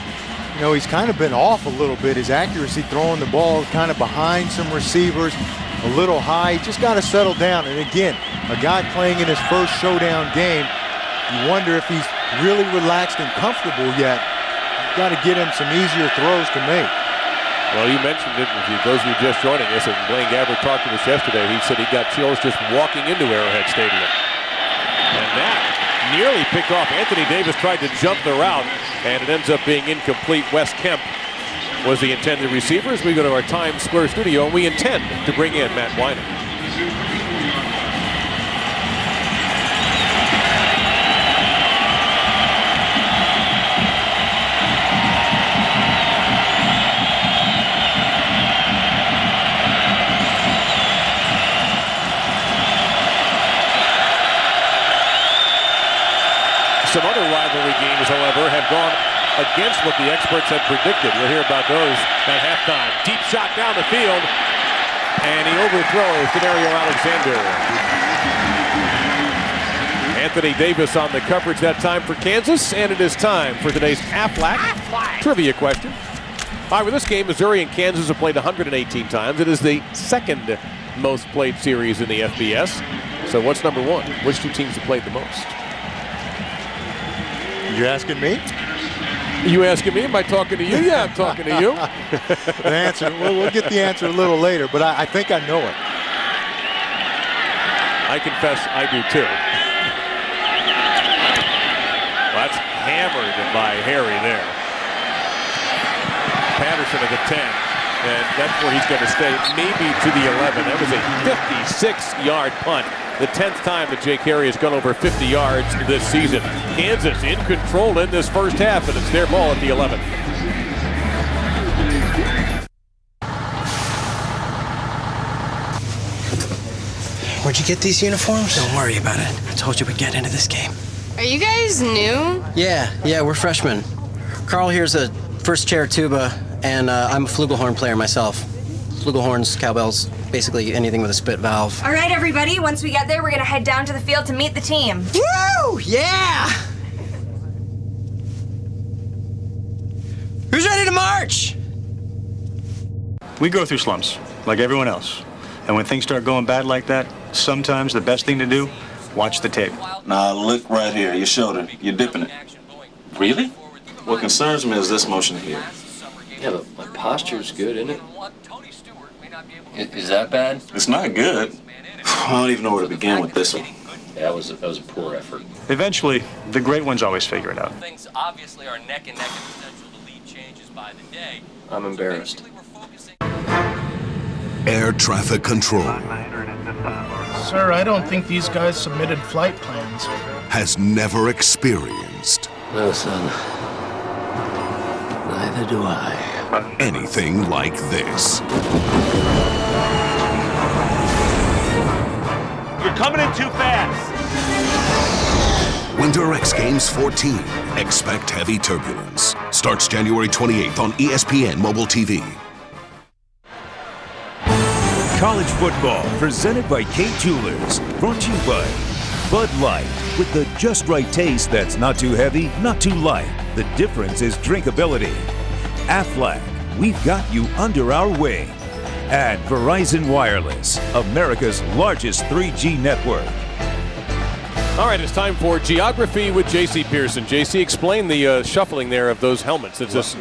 he's kind of been off a little bit. His accuracy throwing the ball kind of behind some receivers, a little high. He just got to settle down. And again, a guy playing in his first showdown game, you wonder if he's really relaxed and comfortable yet. You've got to get him some easier throws to make. Well, you mentioned it, those of you just joining us, and Blaine Gabbert talked to us yesterday. He said he got chills just walking into Arrowhead Stadium. And that nearly picked off. Anthony Davis tried to jump the route, and it ends up being incomplete. Wes Kemp was the intended receiver. As we go to our Times Square studio, and we intend to bring in Matt Weiner. Some other rivalry games, however, have gone against what the experts had predicted. We'll hear about those at halftime. Deep shot down the field, and he overthrows Denario Alexander. Anthony Davis on the coverage that time for Kansas, and it is time for today's Aflac trivia question. All right, with this game, Missouri and Kansas have played 118 times. It is the second most played series in the FBS. So what's number one? Which two teams have played the most? You asking me? You asking me? Am I talking to you? Yeah, I'm talking to you. The answer, we'll get the answer a little later, but I think I know it. I confess I do too. Well, that's hammered by Harry there. Patterson at the 10, and that's where he's going to stay, maybe to the 11. That was a 56-yard punt. The 10th time that Jake Harry has gone over 50 yards this season. Kansas in control in this first half, and it's their ball at the 11. Where'd you get these uniforms? Don't worry about it. I told you we'd get into this game. Are you guys new? Yeah, we're freshmen. Carl here's a first chair tuba, and I'm a flugelhorn player myself. Flugelhorns, cowbells, basically anything with a spit valve. All right, everybody. Once we get there, we're going to head down to the field to meet the team. Woo! Yeah! Who's ready to march? We go through slumps, like everyone else. And when things start going bad like that, sometimes the best thing to do, watch the tape. Now look right here, your shoulder, you're dipping it. Really? What concerns me is this motion here. Yeah, but my posture's good, isn't it? Is that bad? It's not good. I don't even know where to begin with this one. Yeah, that was a poor effort. Eventually, the great ones always figure it out. Things obviously are neck and neck, and potential to lead changes by the day. I'm embarrassed. Air traffic control Sir, I don't think these guys submitted flight plans. has never experienced No, son. Neither do I. anything like this. You're coming in too fast. Winter X Games 14. Expect heavy turbulence. Starts January 28th on ESPN Mobile TV. College football presented by Kate Jewelers. Brought to you by Bud Light. With the just right taste that's not too heavy, not too light. The difference is drinkability. Aflac. We've got you under our wing. And Verizon Wireless, America's largest 3G network. All right, it's time for Geography with J.C. Pearson. J.C., explain the shuffling there of those helmets. It's just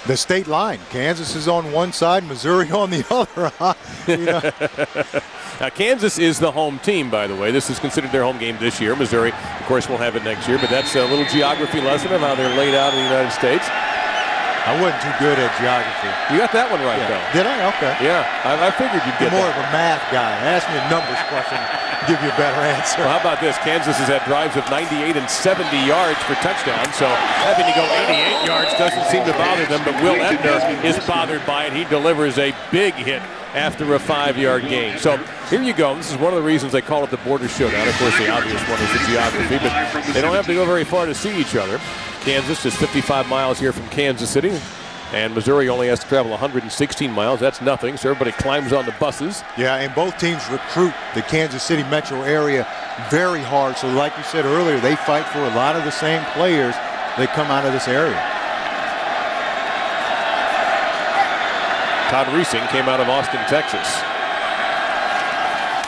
the state line. Kansas is on one side, Missouri on the other. You know. Now, Kansas is the home team, by the way. This is considered their home game this year. Missouri, of course, will have it next year, but that's a little geography lesson of how they're laid out in the United States. I wasn't too good at geography. You got that one right, though. Did I? Okay. Yeah, I figured you'd get more of a math guy. Ask me a numbers question, give you a better answer. Well, how about this? Kansas has had drives of 98 and 70 yards for touchdowns, so having to go 88 yards doesn't seem to bother them, but Will Ebner is bothered by it. He delivers a big hit after a 5-yard gain. So here you go. This is one of the reasons they call it the border showdown. Of course, the obvious one is the geography, but they don't have to go very far to see each other. Kansas is 55 miles here from Kansas City, and Missouri only has to travel 116 miles. That's nothing, so everybody climbs on the buses. Yeah, and both teams recruit the Kansas City metro area very hard. So like you said earlier, they fight for a lot of the same players that come out of this area. Todd Reesing came out of Austin, Texas.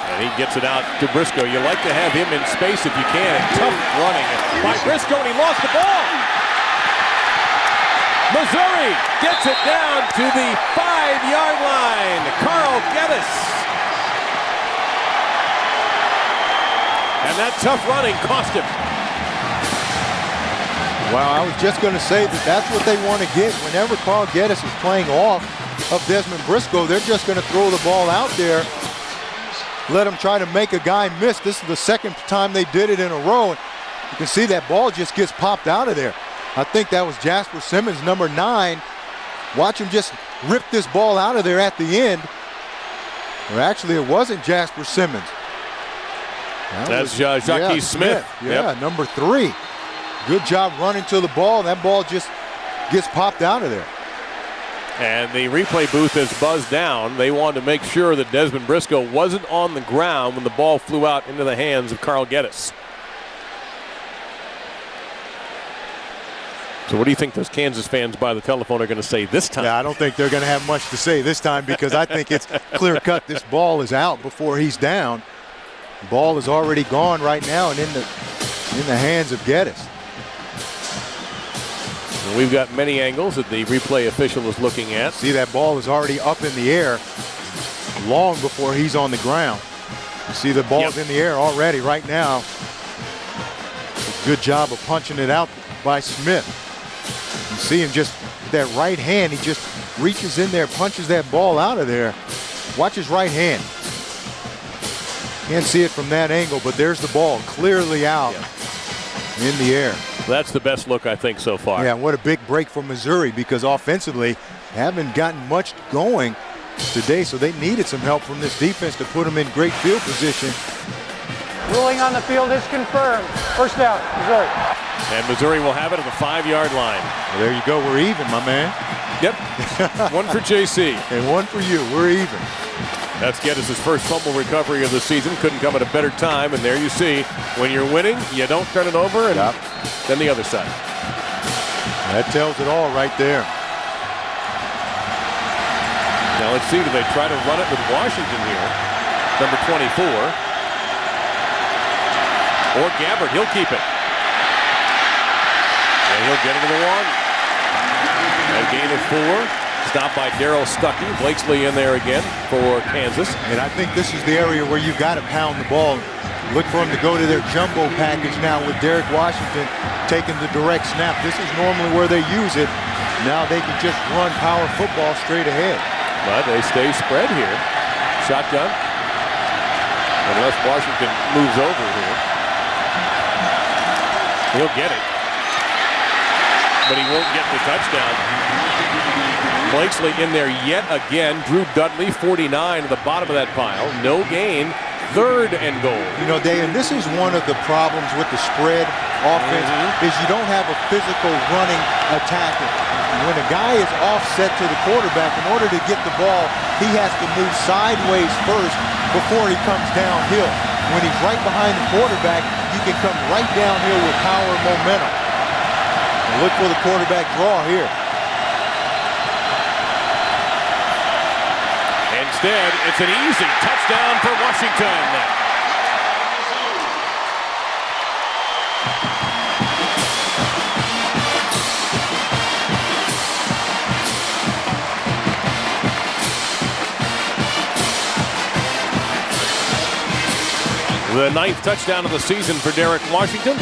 And he gets it out to Briscoe. You like to have him in space if you can. And tough running by Briscoe, and he lost the ball. Missouri gets it down to the 5-yard line. Carl Geddes. And that tough running cost him. Wow, I was just going to say that that's what they want to get. Whenever Carl Geddes is playing off of Desmond Briscoe, they're just going to throw the ball out there, let him try to make a guy miss. This is the second time they did it in a row. You can see that ball just gets popped out of there. I think that was Jasper Simmons, number 9. Watch him just rip this ball out of there at the end. Or actually, it wasn't Jasper Simmons. That's Jacques Smith. Yeah, number 3. Good job running to the ball. That ball just gets popped out of there. And the replay booth has buzzed down. They wanted to make sure that Desmond Briscoe wasn't on the ground when the ball flew out into the hands of Carl Geddes. So what do you think those Kansas fans by the telephone are going to say this time? Yeah, I don't think they're going to have much to say this time because I think it's clear-cut. This ball is out before he's down. The ball is already gone right now and in the hands of Geddes. And we've got many angles that the replay official is looking at. See, that ball is already up in the air long before he's on the ground. You see the ball's in the air already right now. Good job of punching it out by Smith. You see him just, that right hand, he just reaches in there, punches that ball out of there. Watch his right hand. Can't see it from that angle, but there's the ball clearly out in the air. That's the best look, I think, so far. Yeah, what a big break for Missouri because offensively haven't gotten much going today, so they needed some help from this defense to put them in great field position. Ruling on the field is confirmed. First down, Missouri. And Missouri will have it at the 5-yard line. Well, there you go. We're even, my man. Yep. One for JC. And one for you. We're even. That's Geddes' first fumble recovery of the season. Couldn't come at a better time. And there you see, when you're winning, you don't turn it over. And then the other side. That tells it all right there. Now let's see, do they try to run it with Washington here? Number 24. Or Gabbard, he'll keep it. And he'll get it to the 1. A gain of 4. Stopped by Darryl Stuckey. Blakesley in there again for Kansas. And I think this is the area where you got to pound the ball. Look for them to go to their jumbo package now with Derek Washington taking the direct snap. This is normally where they use it. Now they can just run power football straight ahead. But they stay spread here. Shotgun. Unless Washington moves over here. He'll get it. But he won't get the touchdown. Blakesley in there yet again. Drew Dudley, 49 at the bottom of that pile. No gain. 3rd and goal. You know, Dave, and this is one of the problems with the spread offense is you don't have a physical running attacker. When a guy is offset to the quarterback, in order to get the ball, he has to move sideways first before he comes downhill. When he's right behind the quarterback, he can come right downhill with power and momentum. And look for the quarterback draw here. Instead, it's an easy touchdown for Washington. The 9th touchdown of the season for Derek Washington.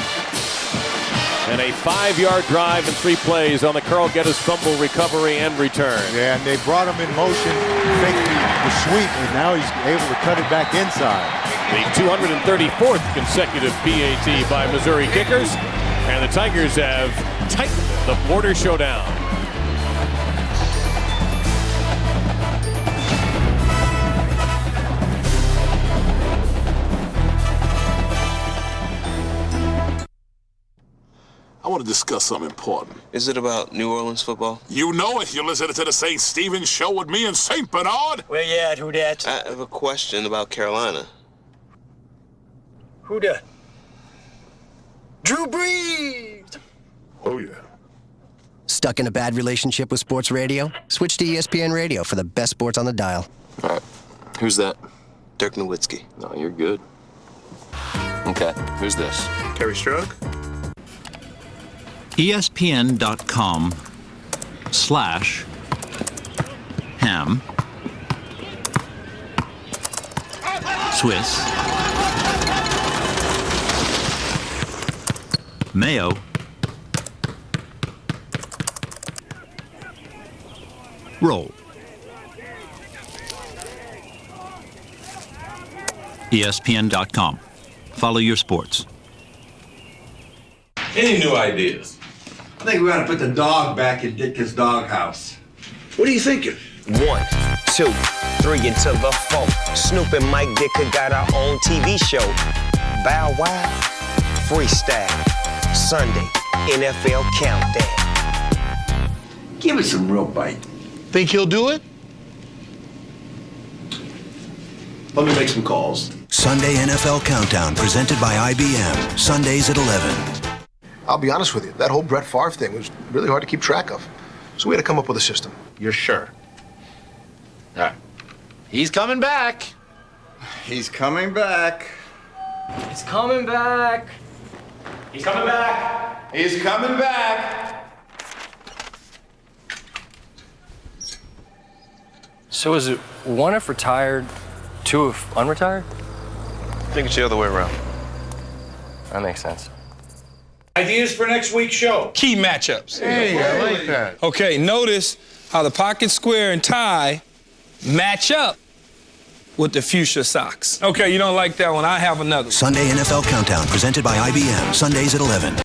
And a 5-yard drive and 3 plays on the Carl Geddes fumble recovery and return. Yeah, and they brought him in motion, faked the sweep, and now he's able to cut it back inside. The 234th consecutive PAT by Missouri kickers. And the Tigers have tightened the border showdown. I want to discuss something important. Is it about New Orleans football? You know it. You're listening to the St. Stephen Show with me and St. Bernard. Where you at? Who dat? I have a question about Carolina. Who dat? Drew Brees! Oh, yeah. Stuck in a bad relationship with sports radio? Switch to ESPN Radio for the best sports on the dial. All right. Who's that? Dirk Nowitzki. No, you're good. Okay. Who's this? Kerry Strug. ESPN.com/ham Swiss mayo roll. ESPN.com. Follow your sports. Any new ideas? I think we ought to put the dog back in Ditka's doghouse. What are you thinking? 1, 2, 3 into the 4. Snoop and Mike Ditka got our own TV show. Bow Wow, Freestyle, Sunday, NFL Countdown. Give it some real bite. Think he'll do it? Let me make some calls. Sunday NFL Countdown, presented by IBM. Sundays at 11. I'll be honest with you, that whole Brett Favre thing was really hard to keep track of. So we had to come up with a system. You're sure? All right. He's coming back. He's coming back. He's coming back. He's coming back. He's coming back. So is it 1 if retired, 2 if unretired? I think it's the other way around. That makes sense. Ideas for next week's show. Key matchups. Hey, I like that. Okay, notice how the pocket square and tie match up with the fuchsia socks. Okay, you don't like that one. I have another. Sunday NFL Countdown, presented by IBM. Sundays at 11.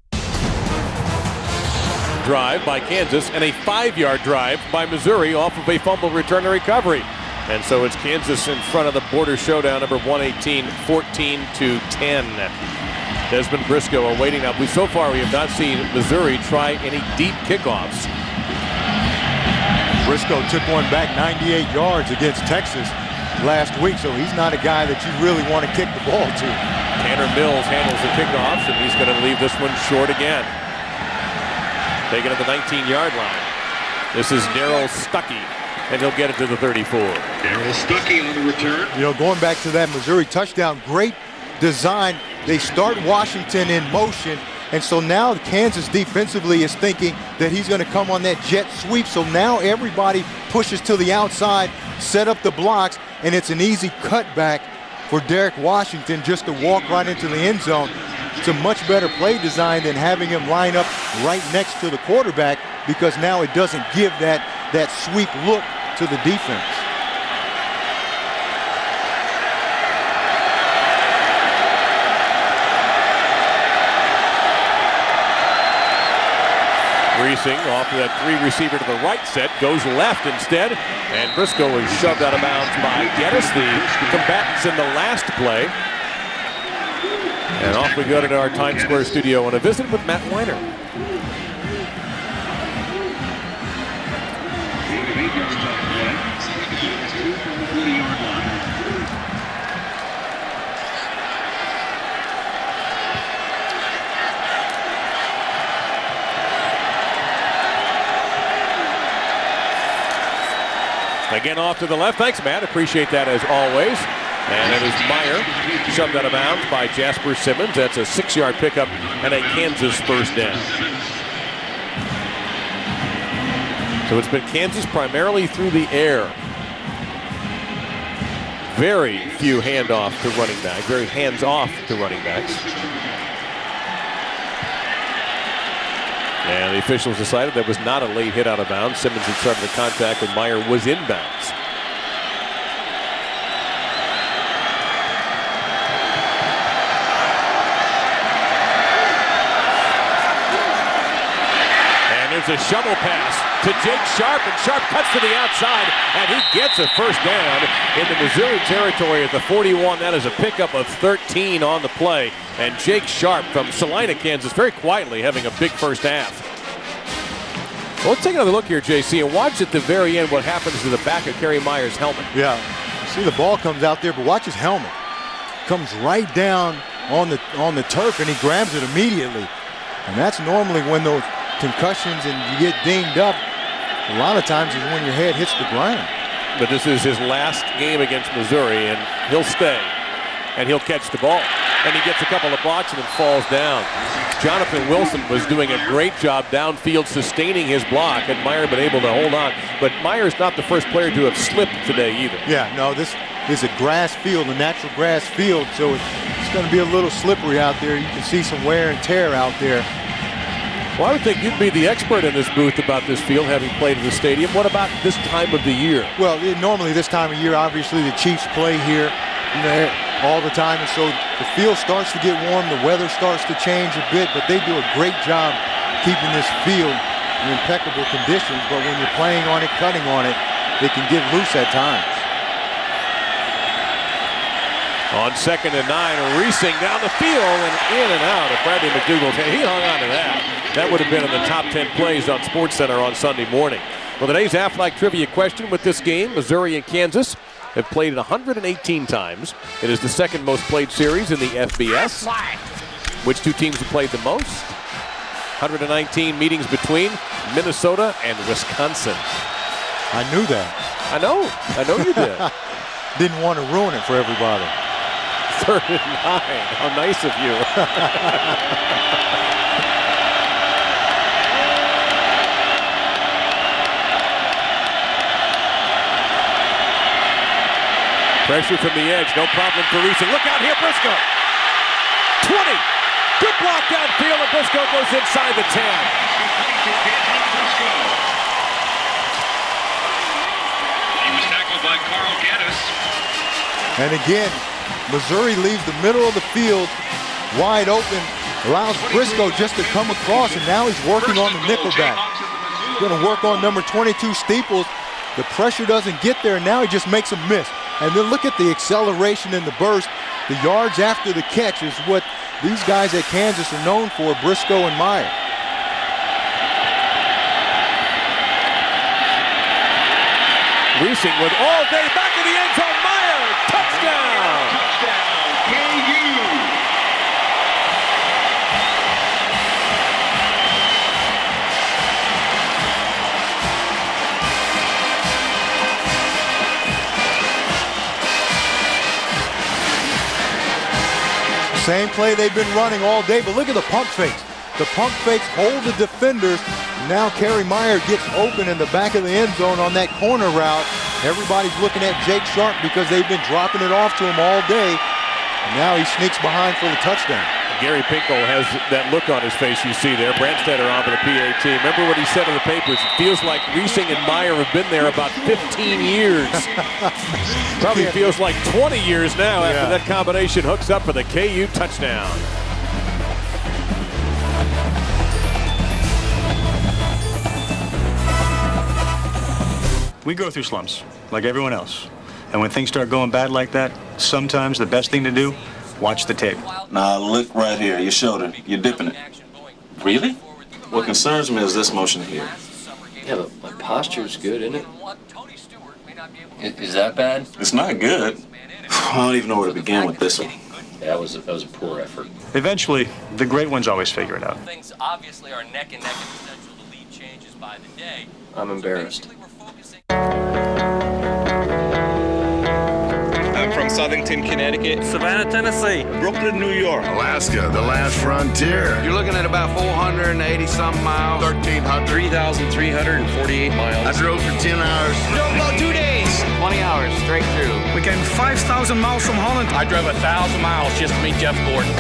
Drive by Kansas and a 5-yard drive by Missouri off of a fumble return and recovery. And so it's Kansas in front of the border showdown, number 118, 14-10. Desmond Briscoe awaiting. Now, so far we have not seen Missouri try any deep kickoffs. Briscoe took one back 98 yards against Texas last week, so he's not a guy that you really want to kick the ball to. Tanner Mills handles the kickoffs, and he's going to leave this one short again. Taken at the 19-yard line. This is Darryl Stuckey, and he'll get it to the 34. Darryl Stuckey on the return. You know, going back to that Missouri touchdown, great design. They start Washington in motion, and so now Kansas defensively is thinking that he's going to come on that jet sweep. So now everybody pushes to the outside, set up the blocks, and it's an easy cutback for Derek Washington just to walk right into the end zone. It's a much better play design than having him line up right next to the quarterback, because now it doesn't give that sweep look to the defense. Reesing off of that 3-receiver to the right set, goes left instead, and Briscoe is shoved out of bounds by Geddes, the combatants in the last play. And off we go to our Times Square studio on a visit with Matt Weiner. Again off to the left. Thanks, Matt. Appreciate that as always. And it is Meyer shoved out of bounds by Jasper Simmons. That's a 6-yard pickup and a Kansas first down. So it's been Kansas primarily through the air. Very few handoff to running back. Very hands-off to running backs. And the officials decided that was not a late hit out of bounds. Simmons had started the contact and Meyer was inbounds. And there's a shovel pass to Jake Sharp, and Sharp cuts to the outside, and he gets a first down in the Missouri territory at the 41. That is a pickup of 13 on the play. And Jake Sharp from Salina, Kansas, very quietly having a big first half. Well, let's take another look here, JC, and watch at the very end what happens to the back of Kerry Meyer's helmet. Yeah, see the ball comes out there, but watch his helmet. Comes right down on the turf, and he grabs it immediately. And that's normally when those concussions and you get dinged up, a lot of times is when your head hits the ground. But this is his last game against Missouri, and he'll stay, and he'll catch the ball. And he gets a couple of blocks and then falls down. Jonathan Wilson was doing a great job downfield sustaining his block, and Meyer been able to hold on. But Meyer's not the first player to have slipped today either. Yeah, no, this is a grass field, a natural grass field, so it's going to be a little slippery out there. You can see some wear and tear out there. Well, I would think you'd be the expert in this booth about this field, having played in the stadium. What about this time of the year? Well, normally this time of year, obviously the Chiefs play here, all the time, and so the field starts to get warm, the weather starts to change a bit, but they do a great job keeping this field in impeccable conditions. But when you're playing on it, cutting on it, they can get loose at times. On 2nd and 9, racing down the field and in and out of Bradley McDougall's head. He hung on to that. That would have been in the top 10 plays on SportsCenter on Sunday morning. Well, today's Aflac trivia question with this game, Missouri and Kansas have played it 118 times. It is the second most played series in the FBS. Which two teams have played the most? 119 meetings between Minnesota and Wisconsin. I knew that. I know you did. Didn't want to ruin it for everybody. 3rd and 9. How nice of you. Pressure from the edge. No problem for Reesing. Look out here, Briscoe. 20. Good block downfield, and Briscoe goes inside the 10. He was tackled by Carl Geddes. And again, Missouri leaves the middle of the field wide open, allows Briscoe just to come across, and now he's working on the nickelback. Going to work on number 22, Steeples. The pressure doesn't get there, and now he just makes a miss. And then look at the acceleration and the burst. The yards after the catch is what these guys at Kansas are known for, Briscoe and Meyer. Reesing with all day back in the end zone. Meyer, touchdown! KU. Same play they've been running all day, but look at the pump fakes. The pump fakes hold the defenders. Now Kerry Meyer gets open in the back of the end zone on that corner route. Everybody's looking at Jake Sharp because they've been dropping it off to him all day. Now he sneaks behind for the touchdown. Gary Pinkel has that look on his face you see there. Brandstetter on for the PAT. Remember what he said in the papers? It feels like Reesing and Meyer have been there about 15 years. Probably feels like 20 years now after that combination hooks up for the KU touchdown. We go through slumps, like everyone else. And when things start going bad like that, sometimes the best thing to do, watch the tape. Now look right here, your shoulder, you're dipping it. Really? What concerns me is this motion here. Yeah, but my posture's good, isn't it? Is that bad? It's not good. I don't even know where to begin with this one. Yeah, that was a poor effort. Eventually, the great ones always figure it out. Things obviously are neck and neck in potential to lead changes by the day. I'm embarrassed. I'm from Southington, Connecticut. Savannah, Tennessee. Brooklyn, New York. Alaska, the last frontier. You're looking at about 480-some miles. 1,300. 3,348 miles. I drove for 10 hours. Drove about 2 days. 20 hours straight through. We came 5,000 miles from Holland. I drove 1,000 miles just to meet Jeff Gordon.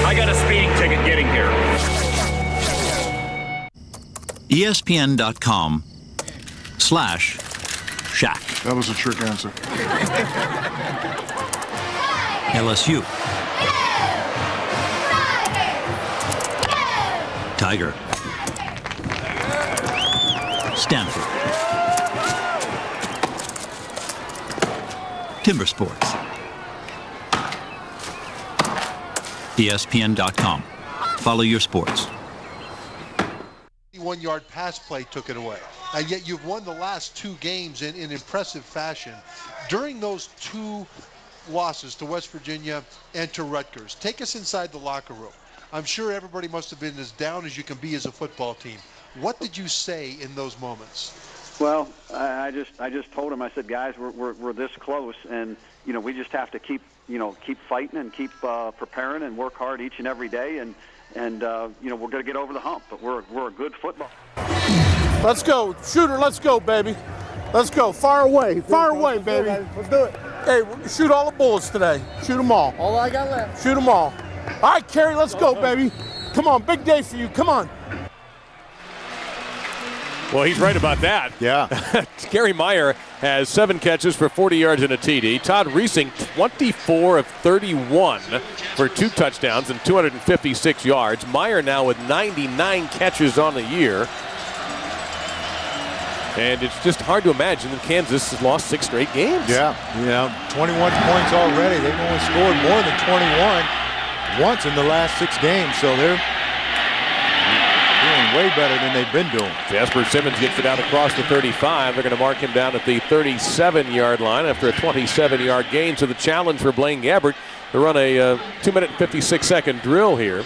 I got a speeding ticket getting here. ESPN.com/Shaq. That was a trick answer. LSU. Tiger. Stanford. Timber Sports. ESPN.com. Follow your sports. 1-yard pass play took it away. And yet you've won the last 2 games in impressive fashion. During those 2 losses to West Virginia and to Rutgers, take us inside the locker room. I'm sure everybody must have been as down as you can be as a football team. What did you say in those moments? Well, I just told him, I said, guys, we're this close, and we just have to keep fighting and keep preparing and work hard each and every day, and we're going to get over the hump. But we're a good football. Let's go, shooter. Let's go, baby. Let's go. Far away, baby. Let's do it. Hey, shoot all the bullets today. Shoot them all. All I got left. Shoot them all. All right, Kerry, let's go, baby. Come on, big day for you. Come on. Well, he's right about that. Yeah. Kerry Meyer has 7 catches for 40 yards and a TD. Todd Reesing, 24 of 31 for 2 touchdowns and 256 yards. Meyer now with 99 catches on the year. And it's just hard to imagine that Kansas has lost 6 straight games. Yeah, 21 points already. They've only scored more than 21 once in the last 6 games, so they're doing way better than they've been doing. Jasper Simmons gets it out across the 35. They're going to mark him down at the 37-yard line after a 27-yard gain. So the challenge for Blaine Gabbert to run a 2-minute and 56-second drill here.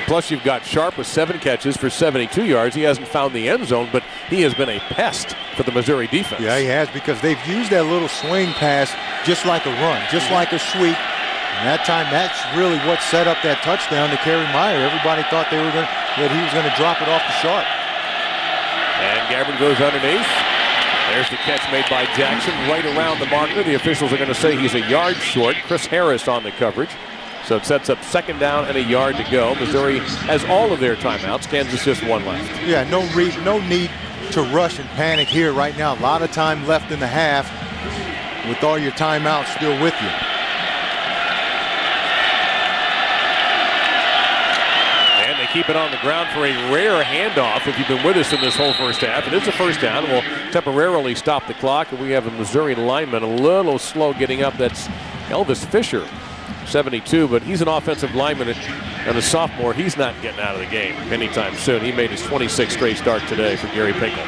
Plus, you've got Sharp with 7 catches for 72 yards. He hasn't found the end zone, but he has been a pest for the Missouri defense. Yeah, he has, because they've used that little swing pass just like a run, just like a sweep. And that time, that's really what set up that touchdown to Kerry Meyer. Everybody thought that he was going to drop it off to Sharp. And Gabbert goes underneath. There's the catch made by Jackson right around the marker. The officials are going to say he's a yard short. Chris Harris on the coverage. So it sets up 2nd down and a yard to go. Missouri has all of their timeouts. Kansas just 1 left. Yeah, no need to rush and panic here right now. A lot of time left in the half with all your timeouts still with you. And they keep it on the ground for a rare handoff. If you've been with us in this whole first half, it is a first down. We'll temporarily stop the clock, and we have a Missouri lineman a little slow getting up. That's Elvis Fisher. 72, but he's an offensive lineman and a sophomore. He's not getting out of the game anytime soon. He made his 26th straight start today for Gary Pinkel.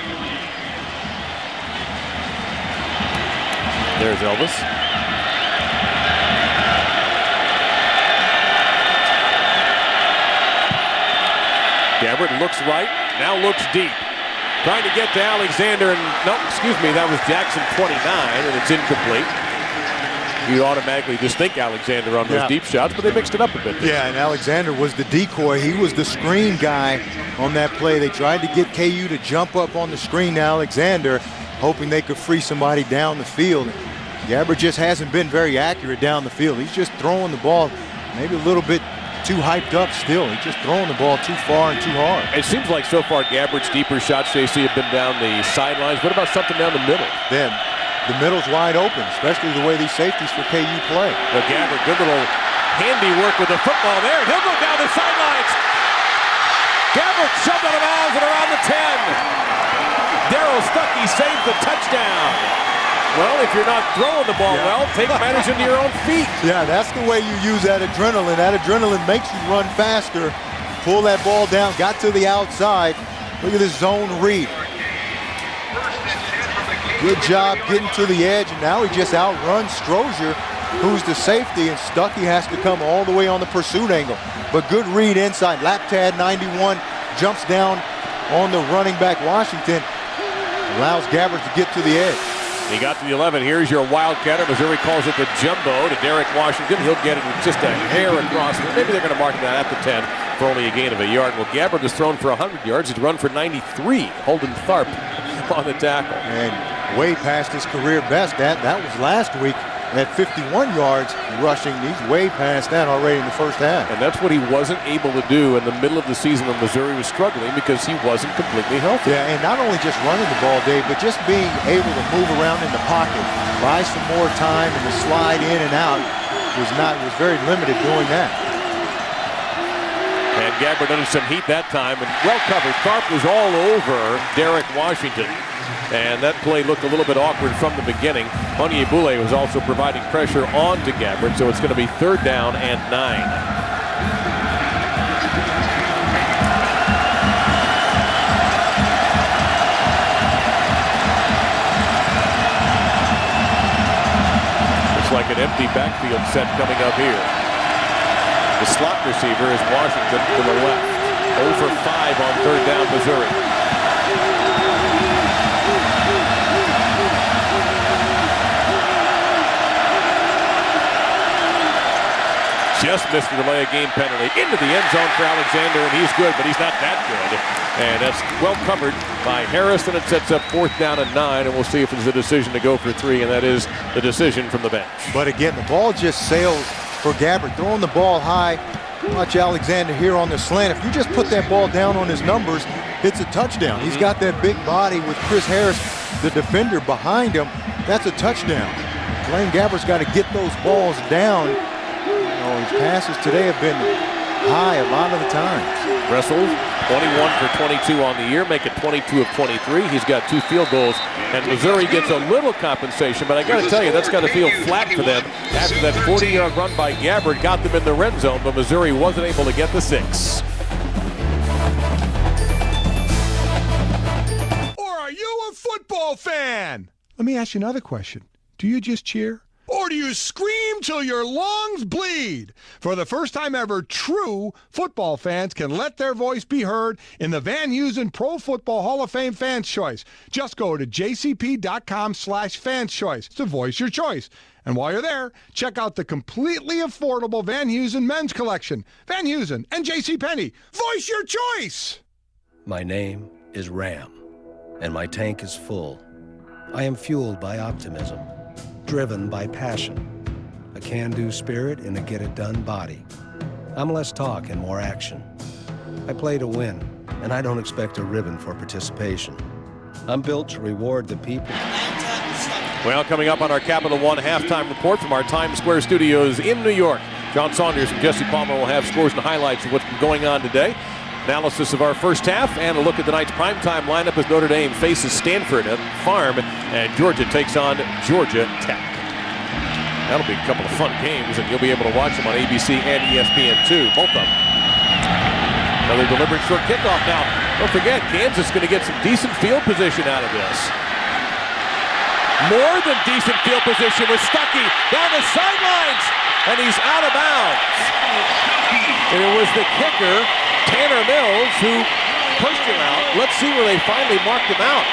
There's Elvis. Gabbert looks right, now looks deep. Trying to get to Alexander, and that was Jackson 29, and it's incomplete. You automatically just think Alexander on those deep shots, but they mixed it up a bit. Yeah, and Alexander was the decoy. He was the screen guy on that play. They tried to get KU to jump up on the screen to Alexander, hoping they could free somebody down the field. Gabbert just hasn't been very accurate down the field. He's just throwing the ball maybe a little bit too hyped up still. He's just throwing the ball too far and too hard. It seems like so far Gabbert's deeper shots, JC, have been down the sidelines. What about something down the middle? Then the middle's wide open, especially the way these safeties for KU play. Well, Gabbert, good little handiwork with the football there. He'll go down the sidelines. Gabbert shoved out of bounds and around the 10. Darryl Stuckey saves the touchdown. Well, if you're not throwing the ball well, take matters into your own feet. Yeah, that's the way you use that adrenaline. That adrenaline makes you run faster. Pull that ball down, got to the outside. Look at this zone read. Good job getting to the edge, and now he just outruns Strozier, who's the safety, and Stuckey has to come all the way on the pursuit angle. But good read inside. Laptad 91 jumps down on the running back Washington. Allows Gabbert to get to the edge. He got to the 11. Here's your Wildcatter. Missouri calls it the jumbo to Derek Washington. He'll get it with just a hair across. Maybe they're going to mark that at the 10 for only a gain of a yard. Well, Gabbert has thrown for 100 yards. He's run for 93. Holden Tharp on the tackle. And way past his career best. That was last week at 51 yards rushing. He's way past that already in the first half. And that's what he wasn't able to do in the middle of the season when Missouri was struggling because he wasn't completely healthy. Yeah, and not only just running the ball, Dave, but just being able to move around in the pocket, buy some more time, and to slide in and out was very limited doing that. And Gabbert under some heat that time, and well covered. Tharp was all over Derek Washington. And that play looked a little bit awkward from the beginning. Onyebule was also providing pressure on to Gabbert, so it's going to be 3rd down and 9. Looks like an empty backfield set coming up here. The slot receiver is Washington to the left. 0 for 5 on 3rd down, Missouri. Just missed the delay of game penalty into the end zone for Alexander, and he's good, but he's not that good. And that's well covered by Harris, and it sets up 4th down and 9, and we'll see if it's a decision to go for 3, and that is the decision from the bench. But again, the ball just sails for Gabbert, throwing the ball high. Watch Alexander here on the slant. If you just put that ball down on his numbers, it's a touchdown. He's got that big body with Chris Harris, the defender, behind him. That's a touchdown. Blaine Gabbert's got to get those balls down. His passes today have been high a lot of the times. Dressel, 21 for 22 on the year, making 22 of 23. He's got 2 field goals, and Missouri gets a little compensation, but I got to tell you, that's got to feel flat for them after that 40-yard run by Gabbard got them in the red zone, but Missouri wasn't able to get the 6. Or are you a football fan? Let me ask you another question. Do you just cheer? Or do you scream till your lungs bleed? For the first time ever, true football fans can let their voice be heard in the Van Heusen Pro Football Hall of Fame Fans Choice. Just go to jcp.com/fans choice to voice your choice. And while you're there, check out the completely affordable Van Heusen men's collection. Van Heusen and JCPenney. Voice your choice! My name is Ram, and my tank is full. I am fueled by optimism, driven by passion, a can-do spirit and a get-it-done body. I'm less talk and more action. I play to win, and I don't expect a ribbon for participation. I'm built to reward the people. Well, coming up on our Capital One halftime report from our Times Square studios in New York, John Saunders and Jesse Palmer will have scores and highlights of what's been going on today. Analysis of our first half and a look at tonight's primetime lineup as Notre Dame faces Stanford at Farm and Georgia takes on Georgia Tech. That'll be a couple of fun games, and you'll be able to watch them on ABC and ESPN2, both of them. Another deliberate short kickoff now. Don't forget, Kansas is going to get some decent field position out of this. More than decent field position with Stuckey down the sidelines, and he's out of bounds. And it was the kicker, Tanner Mills, who pushed him out. Let's see where they finally marked him out.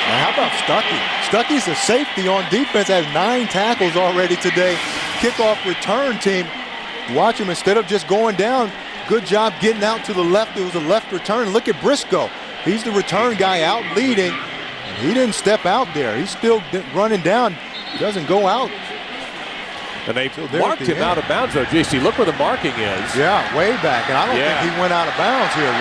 Now, how about Stuckey? Stuckey's a safety on defense, has 9 tackles already today. Kickoff return team. Watch him, instead of just going down, good job getting out to the left. It was a left return. Look at Briscoe. He's the return guy out leading. He didn't step out there. He's still running down. Doesn't go out. And they marked him out of bounds, though. JC, look where the marking is. Yeah, way back. And I don't think he went out of bounds here.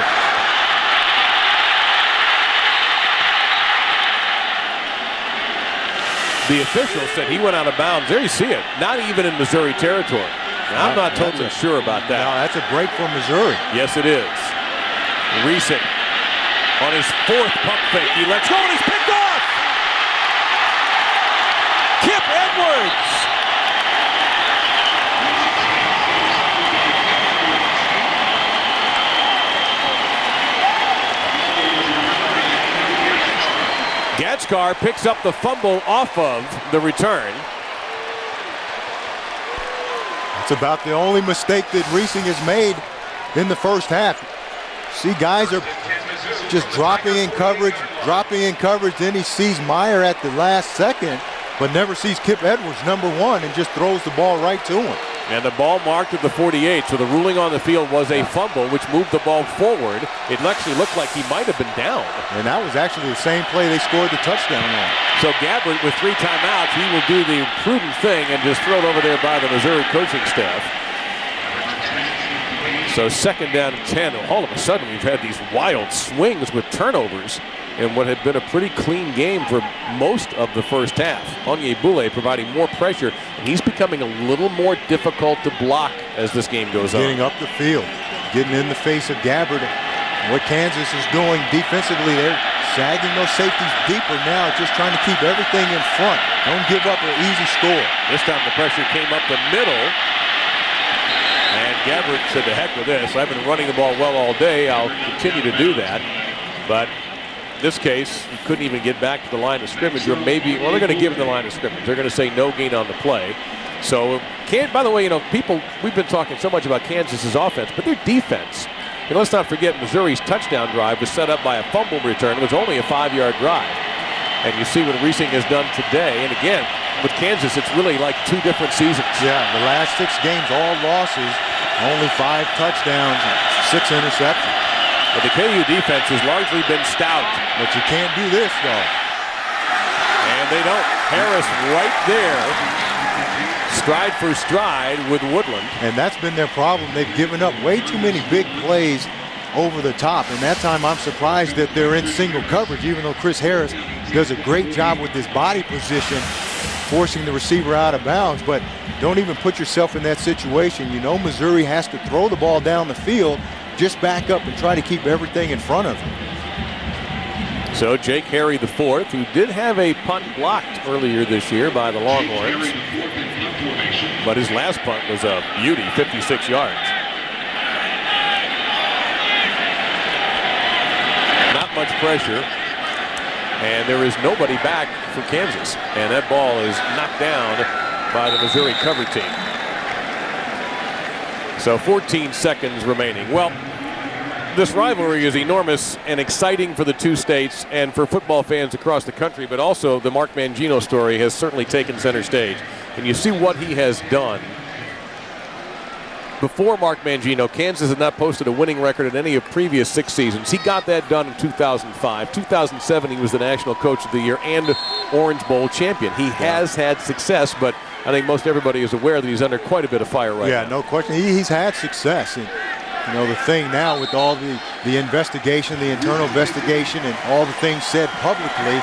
The official said he went out of bounds. There you see it. Not even in Missouri territory. Now, I'm not totally sure about that. No, that's a break for Missouri. Yes, it is. Reesing on his 4th pump fake. He lets go and he's picked off. Kip Edwards. Gatskar picks up the fumble off of the return. It's about the only mistake that Reesing has made in the first half. See, guys are just dropping in coverage. Then he sees Meyer at the last second, but never sees Kip Edwards, number 1, and just throws the ball right to him. And the ball marked at the 48, so the ruling on the field was a fumble, which moved the ball forward. It actually looked like he might have been down. And that was actually the same play they scored the touchdown on. So Gabbard, with 3 timeouts, he will do the prudent thing and just throw it over there by the Missouri coaching staff. So 2nd down and 10. All of a sudden, we've had these wild swings with turnovers in what had been a pretty clean game for most of the first half. Onyebule providing more pressure, and he's becoming a little more difficult to block as this game goes on. Getting up the field, getting in the face of Gabbard. What Kansas is doing defensively, they're sagging those safeties deeper now, just trying to keep everything in front. Don't give up an easy score. This time the pressure came up the middle. And Gabbard said, to heck with this. I've been running the ball well all day. I'll continue to do that. But in this case, he couldn't even get back to the line of scrimmage, or maybe, well, they're going to give him the line of scrimmage. They're going to say no gain on the play. So, by the way, people, we've been talking so much about Kansas's offense, but their defense. And let's not forget, Missouri's touchdown drive was set up by a fumble return. It was only a 5-yard drive. And you see what Reesing has done today. And again, with Kansas, it's really like 2 different seasons. Yeah, the last 6 games, all losses, only 5 touchdowns, 6 interceptions. But the KU defense has largely been stout. But you can't do this, though. And they don't. Harris right there, stride for stride with Woodland. And that's been their problem. They've given up way too many big plays over the top. And that time I'm surprised that they're in single coverage, even though Chris Harris does a great job with his body position, forcing the receiver out of bounds. But don't even put yourself in that situation. You know Missouri has to throw the ball down the field just back up and try to keep everything in front of him. So Jake Harry the fourth, who did have a punt blocked earlier this year by the Longhorns, but his last punt was a beauty, 56 yards. Not much pressure, and there is nobody back for Kansas, and that ball is knocked down by the Missouri cover team. So 14 seconds remaining. Well, this rivalry is enormous and exciting for the two states and for football fans across the country, but also the Mark Mangino story has certainly taken center stage. And you see what he has done. Before Mark Mangino, Kansas had not posted a winning record in any of previous 6 seasons. He got that done in 2005. 2007, he was the National Coach of the Year and Orange Bowl champion. He has had success, but I think most everybody is aware that he's under quite a bit of fire right now. Yeah, no question. He's had success. And, you know, the thing now with all the investigation, the internal investigation, and all the things said publicly,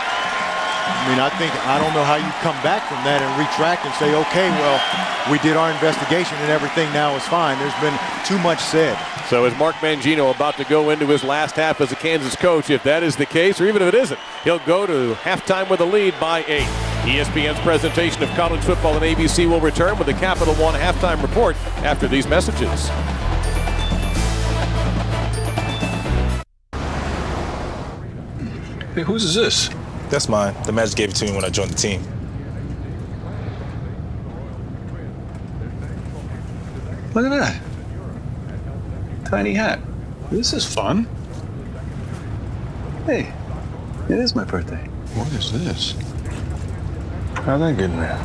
I mean, I don't know how you come back from that and retract and say, okay, well, we did our investigation and everything now is fine. There's been too much said. So is Mark Mangino about to go into his last half as a Kansas coach? If that is the case, or even if it isn't, he'll go to halftime with a lead by 8. ESPN's presentation of college football on ABC will return with a Capital One halftime report after these messages. Hey, whose is this? That's mine. The Magic gave it to me when I joined the team. Look at that. Tiny hat. This is fun. Hey, it is my birthday. What is this? How'd that get in there?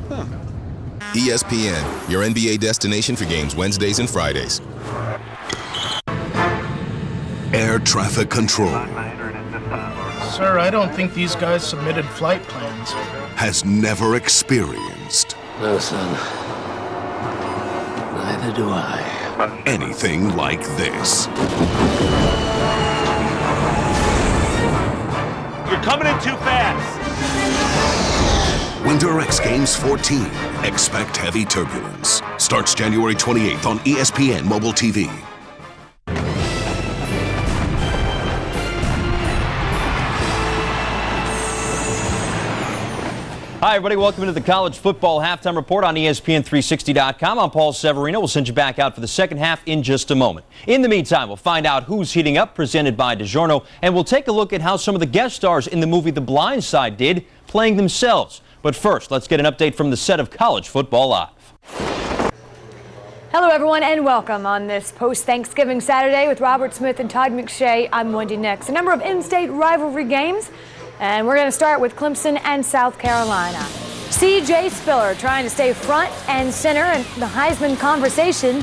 Huh. ESPN, your NBA destination for games Wednesdays and Fridays. Air traffic control Sir, I don't think these guys submitted flight plans. has never experienced No, son. Neither do I. anything like this. You're coming in too fast. Winter X Games 14. Expect heavy turbulence. Starts January 28th on ESPN Mobile TV. Hi, everybody. Welcome to the College Football Halftime Report on ESPN360.com. I'm Paul Severino. We'll send you back out for the second half in just a moment. In the meantime, we'll find out who's heating up, presented by DiGiorno, and we'll take a look at how some of the guest stars in the movie The Blind Side did, playing themselves. But first, let's get an update from the set of College Football Live. Hello, everyone, and welcome on this post-Thanksgiving Saturday with Robert Smith and Todd McShay. I'm Wendy Nix. A number of in-state rivalry games. And we're going to start with Clemson and South Carolina. C.J. Spiller trying to stay front and center in the Heisman conversation.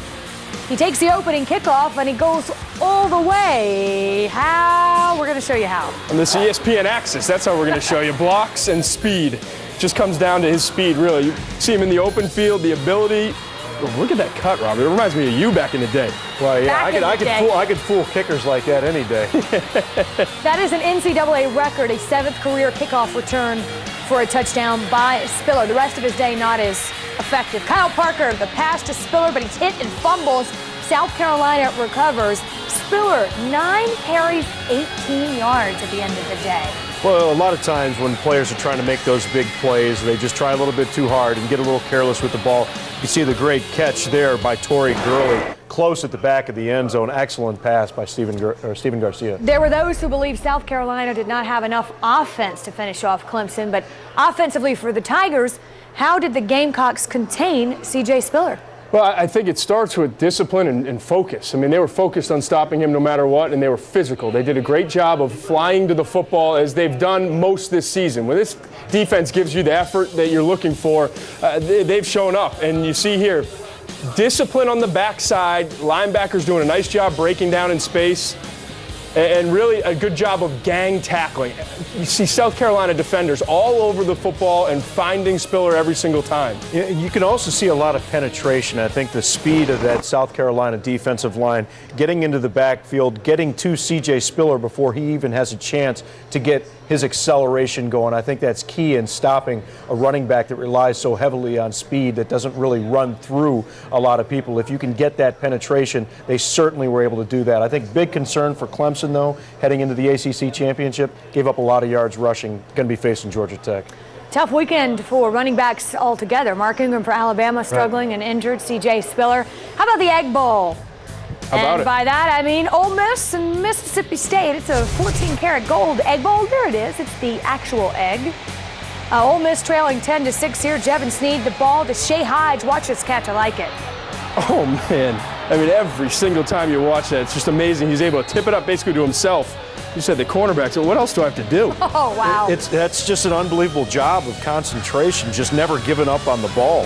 He takes the opening kickoff and he goes all the way. How? We're going to show you how. On this ESPN axis, that's how we're going to show you. Blocks and speed. Just comes down to his speed, really. You see him in the open field, the ability. Oh, look at that cut, Robert. It reminds me of you back in the day. Well, yeah, I could fool kickers like that any day. That is an NCAA record, a 7th career kickoff return for a touchdown by Spiller. The rest of his day not as effective. Kyle Parker, the pass to Spiller, but he's hit and fumbles. South Carolina recovers. Spiller, 9 carries, 18 yards at the end of the day. Well, a lot of times when players are trying to make those big plays, they just try a little bit too hard and get a little careless with the ball. You see the great catch there by Torrey Gurley, close at the back of the end zone. Excellent pass by Stephen Garcia. There were those who believe South Carolina did not have enough offense to finish off Clemson, but offensively for the Tigers, how did the Gamecocks contain C.J. Spiller? Well, I think it starts with discipline and focus. I mean, they were focused on stopping him no matter what, and they were physical. They did a great job of flying to the football, as they've done most this season. When this defense gives you the effort that you're looking for, they've shown up. And you see here, discipline on the backside, linebackers doing a nice job breaking down in space. and really a good job of gang tackling. You see South Carolina defenders all over the football and finding Spiller every single time. You can also see a lot of penetration. I think the speed of that South Carolina defensive line, getting into the backfield, getting to C.J. Spiller before he even has a chance to get his acceleration going. I think that's key in stopping a running back that relies so heavily on speed, that doesn't really run through a lot of people. If you can get that penetration, they certainly were able to do that. I think big concern for Clemson, though, heading into the ACC championship, gave up a lot of yards rushing, going to be facing Georgia Tech. Tough weekend for running backs altogether. Mark Ingram for Alabama struggling and injured. C.J. Spiller. How about the Egg Bowl? And by that, I mean Ole Miss and Mississippi State. It's a 14-karat gold Egg Bowl. There it is. It's the actual egg. Ole Miss trailing 10-6 here. Jevin Sneed, the ball to Shea Hodge. Watch this catch. I like it. Oh, man. I mean, every single time you watch that, it's just amazing. He's able to tip it up basically to himself. You said the cornerback, so what else do I have to do? Oh, wow. That's just an unbelievable job of concentration, just never giving up on the ball.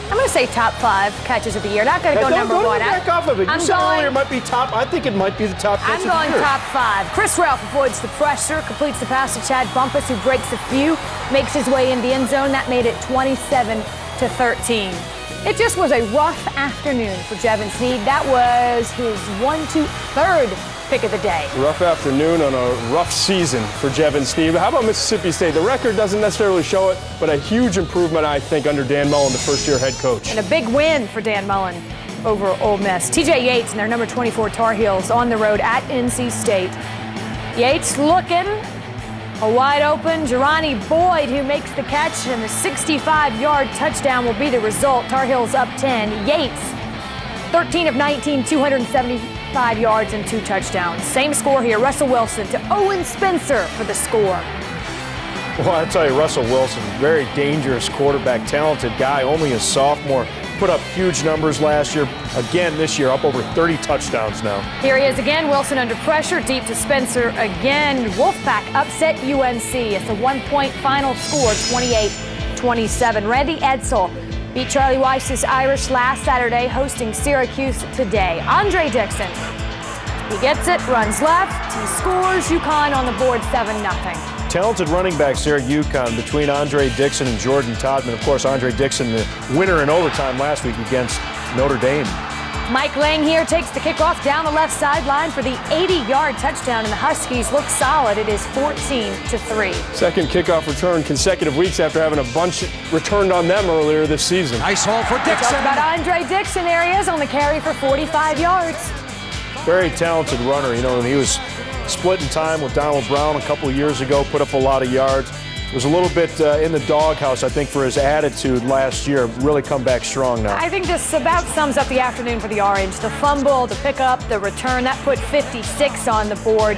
I'm going to say top 5 catches of the year. Not going to go number 1. Don't back off of it. You said earlier it might be top. I think it might be the top catch of the year. I'm going top 5. Chris Ralph avoids the pressure, completes the pass to Chad Bumpus, who breaks a few, makes his way in the end zone. That made it 27-13. It just was a rough afternoon for Jevin Sneed. That was his 3rd pick of the day. Rough afternoon on a rough season for Jevin Sneed. How about Mississippi State? The record doesn't necessarily show it, but a huge improvement, I think, under Dan Mullen, the first-year head coach. And a big win for Dan Mullen over Ole Miss. TJ Yates and their number 24 Tar Heels on the road at NC State. Yates looking. A wide open Jerani Boyd who makes the catch, and a 65-yard touchdown will be the result. Tar Heels up 10. Yates, 13 of 19, 275 yards and 2 touchdowns. Same score here. Russell Wilson to Owen Spencer for the score. Well, I tell you, Russell Wilson, very dangerous quarterback, talented guy, only a sophomore. Put up huge numbers last year. Again this year, up over 30 touchdowns now. Here he is again. Wilson under pressure, deep to Spencer again. Wolfpack upset UNC. It's a 1-point final score, 28-27. Randy Edsall beat Charlie Weiss's Irish last Saturday, hosting Syracuse today. Andre Dixon, he gets it, runs left, he scores. UConn on the board, 7-0. Talented running backs here at UConn between Andre Dixon and Jordan Todman. Of course, Andre Dixon, the winner in overtime last week against Notre Dame. Mike Lang here takes the kickoff down the left sideline for the 80-yard touchdown, and the Huskies look solid. It is 14-3. Second kickoff return consecutive weeks after having a bunch returned on them earlier this season. Nice haul for Dixon. Talk about Andre Dixon. There he is on the carry for 45 yards. Very talented runner. You know, and he was splitting time with Donald Brown a couple of years ago, put up a lot of yards. Was a little bit in the doghouse, I think, for his attitude last year. Really come back strong now. I think this about sums up the afternoon for the Orange. The fumble, the pickup, the return, that put 56 on the board,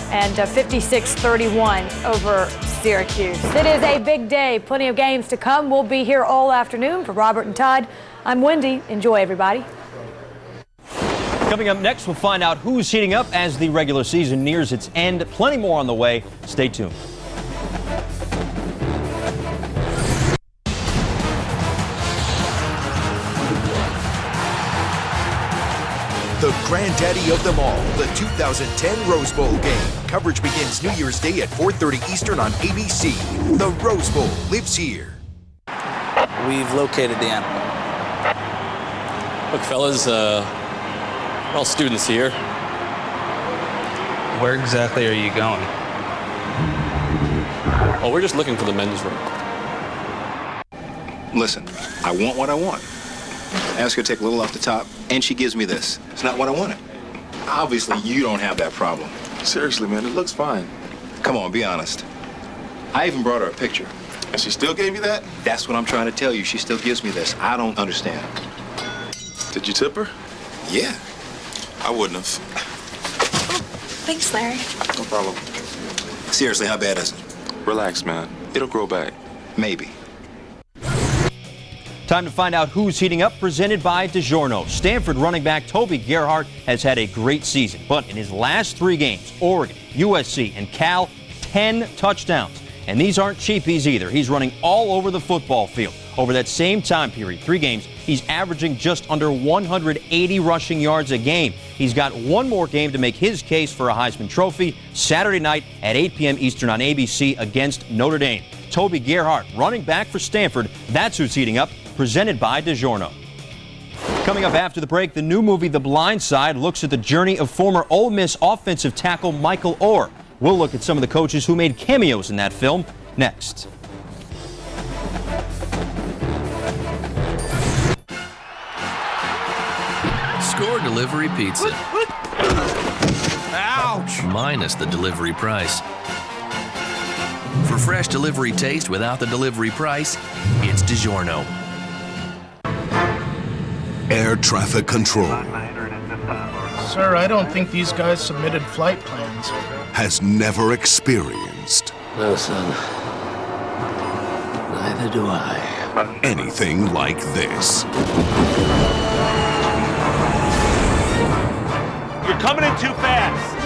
and 56-31 over Syracuse. It is a big day. Plenty of games to come. We'll be here all afternoon. For Robert and Todd, I'm Wendy. Enjoy, everybody. Coming up next, we'll find out who's heating up as the regular season nears its end. Plenty more on the way. Stay tuned. The granddaddy of them all, the 2010 Rose Bowl game. Coverage begins New Year's Day at 4:30 Eastern on ABC. The Rose Bowl lives here. We've located the animal. Look, fellas, we're all students here. Where exactly are you going? Well, we're just looking for the men's room. Listen, I want what I want. I ask her to take a little off the top, and she gives me this. It's not what I wanted. Obviously, you don't have that problem. Seriously, man, it looks fine. Come on, be honest. I even brought her a picture. And she still gave you that? That's what I'm trying to tell you. She still gives me this. I don't understand. Did you tip her? Yeah. I wouldn't have. Thanks, Larry. No problem. Seriously, how bad is it? Relax, man. It'll grow back. Maybe. Time to find out who's heating up, presented by DiGiorno. Stanford running back Toby Gerhart has had a great season, but in his last 3 games, Oregon, USC, and Cal, 10 touchdowns. And these aren't cheapies either. He's running all over the football field. Over that same time period, 3 games, he's averaging just under 180 rushing yards a game. He's got one more game to make his case for a Heisman Trophy Saturday night at 8 p.m. Eastern on ABC against Notre Dame. Toby Gerhart, running back for Stanford. That's who's heating up, presented by DiGiorno. Coming up after the break, the new movie The Blind Side looks at the journey of former Ole Miss offensive tackle Michael Orr. We'll look at some of the coaches who made cameos in that film next. Score Delivery Pizza. Ouch! Minus the delivery price. For fresh delivery taste without the delivery price, it's DiGiorno. Air traffic control Sir, I don't think these guys submitted flight plans. has never experienced No, son. Neither do I. anything like this. You're coming in too fast.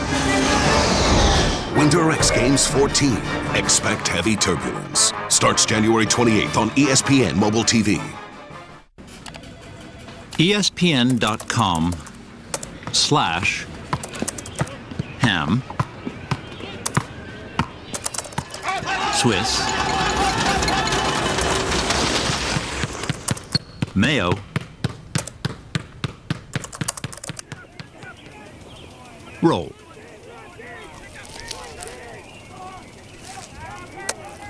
Winter X Games 14. Expect heavy turbulence. Starts January 28th on ESPN Mobile TV. ESPN.com/ham Swiss mayo roll.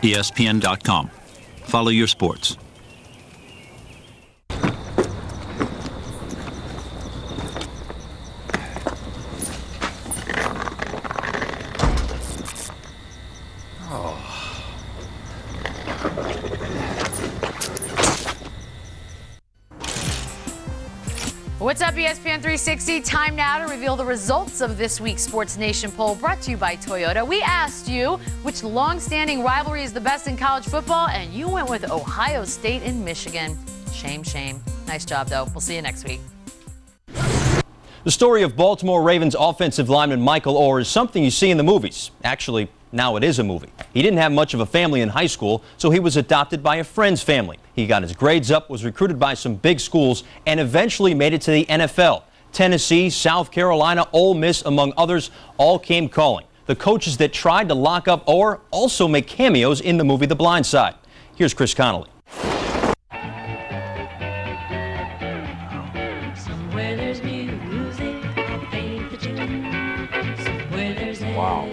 ESPN.com. Follow your sports. What's up, ESPN 360? Time now to reveal the results of this week's Sports Nation poll brought to you by Toyota. We asked you which long-standing rivalry is the best in college football, and you went with Ohio State and Michigan. Shame, shame. Nice job, though. We'll see you next week. The story of Baltimore Ravens offensive lineman Michael Orr is something you see in the movies. Actually, now it is a movie. He didn't have much of a family in high school, so he was adopted by a friend's family. He got his grades up, was recruited by some big schools, and eventually made it to the NFL. Tennessee, South Carolina, Ole Miss, among others, all came calling. The coaches that tried to lock up Orr also make cameos in the movie The Blind Side. Here's Chris Connolly. Wow.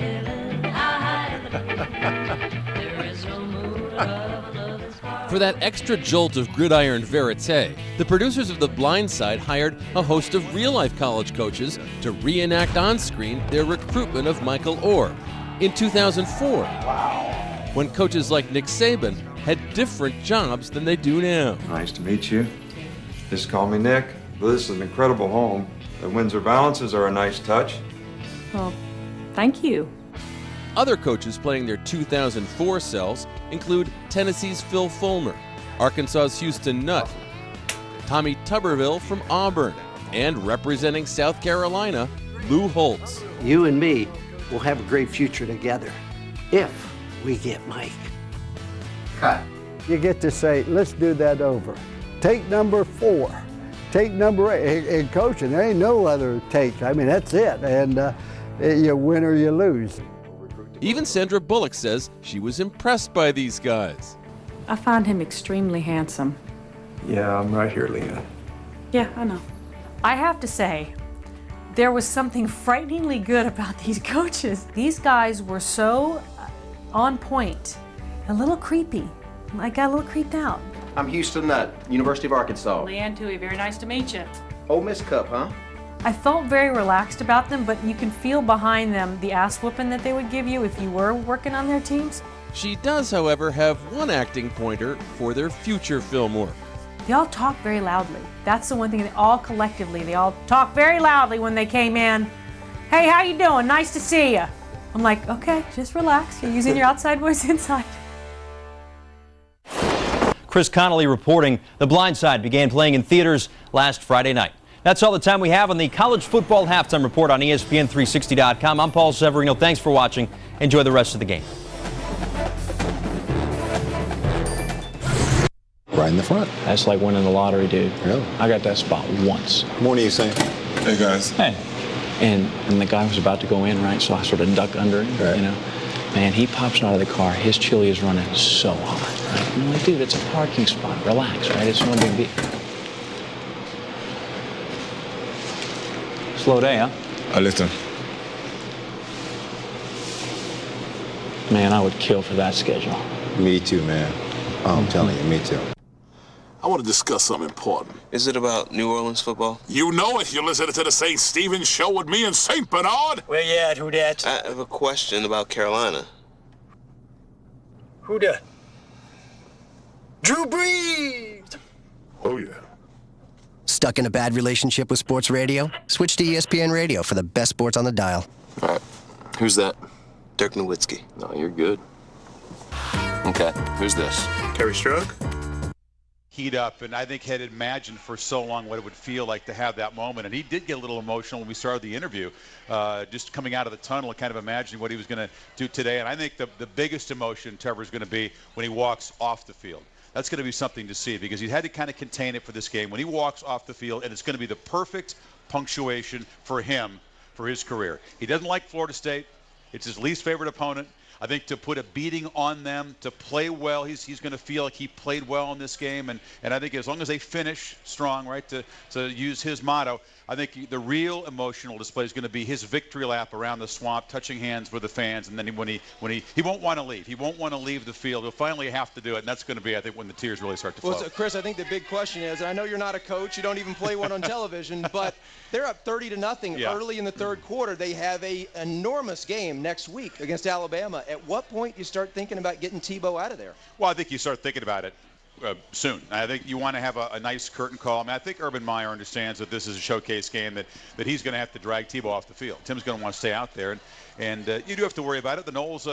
For that extra jolt of gridiron verite, the producers of The Blind Side hired a host of real-life college coaches to reenact on screen their recruitment of Michael Orr in 2004. Wow. When coaches like Nick Saban had different jobs than they do now. Nice to meet you. Just call me Nick. Well, this is an incredible home. The Windsor balances are a nice touch. Well, thank you. Other coaches playing their 2004 selves include Tennessee's Phil Fulmer, Arkansas's Houston Nutt, Tommy Tuberville from Auburn, and representing South Carolina, Lou Holtz. You and me will have a great future together if we get Mike. Cut. You get to say, let's do that over. Take number 4. Take number 8. In coaching, there ain't no other take. I mean, that's it. And you win or you lose. Even Sandra Bullock says she was impressed by these guys. I find him extremely handsome. Yeah, I'm right here, Leah. Yeah, I know. I have to say, there was something frighteningly good about these coaches. These guys were so on point, a little creepy. I got a little creeped out. I'm Houston Nutt, University of Arkansas. Leanne Tui, very nice to meet you. Ole Miss Cup, huh? I felt very relaxed about them, but you can feel behind them the ass whooping that they would give you if you were working on their teams. She does, however, have one acting pointer for their future film work. They all talk very loudly. That's the one thing, they all collectively, they all talk very loudly when they came in. Hey, how you doing? Nice to see you. I'm like, okay, just relax. You're using your outside voice inside. Chris Connolly reporting. The Blind Side began playing in theaters last Friday night. That's all the time we have on the College Football Halftime Report on ESPN360.com. I'm Paul Severino. Thanks for watching. Enjoy the rest of the game. right in the front. That's like winning the lottery, dude. Really? I got that spot once. Morning, you saying? Hey, guys. Hey. And the guy was about to go in, right? So I sort of duck under him, Right. you know. Man, he pops out of the car. His chili is running so hot, right? I'm like, dude, it's a parking spot. Relax, right? It's no big deal. Slow day, huh? Listen. Man, I would kill for that schedule. Me too, man. Oh, I'm telling you, me too. I want to discuss something important. Is it about New Orleans football? You know it. You're listening to the St. Stephen's Show with me and St. Bernard. Where you at? Who dat? I have a question about Carolina. Who dat? Drew Brees! Oh, yeah. Stuck in a bad relationship with sports radio? Switch to ESPN Radio for the best sports on the dial. All right. Who's that? Dirk Nowitzki. No, you're good. Okay. Who's this? Kerry Strug? Heat up, and I think had imagined for so long what it would feel like to have that moment. And he did get a little emotional when we started the interview, just coming out of the tunnel and kind of imagining what he was going to do today. And I think the biggest emotion, Trevor, is going to be when he walks off the field. That's going to be something to see because he had to kind of contain it for this game. When he walks off the field, and it's going to be the perfect punctuation for him for his career. He doesn't like Florida State. It's his least favorite opponent. I think to put a beating on them, to play well, he's going to feel like he played well in this game. And I think as long as they finish strong, right, to use his motto, I think the real emotional display is going to be his victory lap around the swamp, touching hands with the fans. And then when he won't want to leave. He won't want to leave the field. He'll finally have to do it. And that's going to be, I think, when the tears really start to flow. Well, so Chris, I think the big question is, and I know you're not a coach, you don't even play one on television, but they're up 30-0 early in the third quarter. They have an enormous game next week against Alabama. At what point do you start thinking about getting Tebow out of there? Well, I think you start thinking about it soon. I think you want to have a nice curtain call. I mean, I think Urban Meyer understands that this is a showcase game, that he's going to have to drag Tebow off the field. Tim's going to want to stay out there, and you do have to worry about it. The Noles,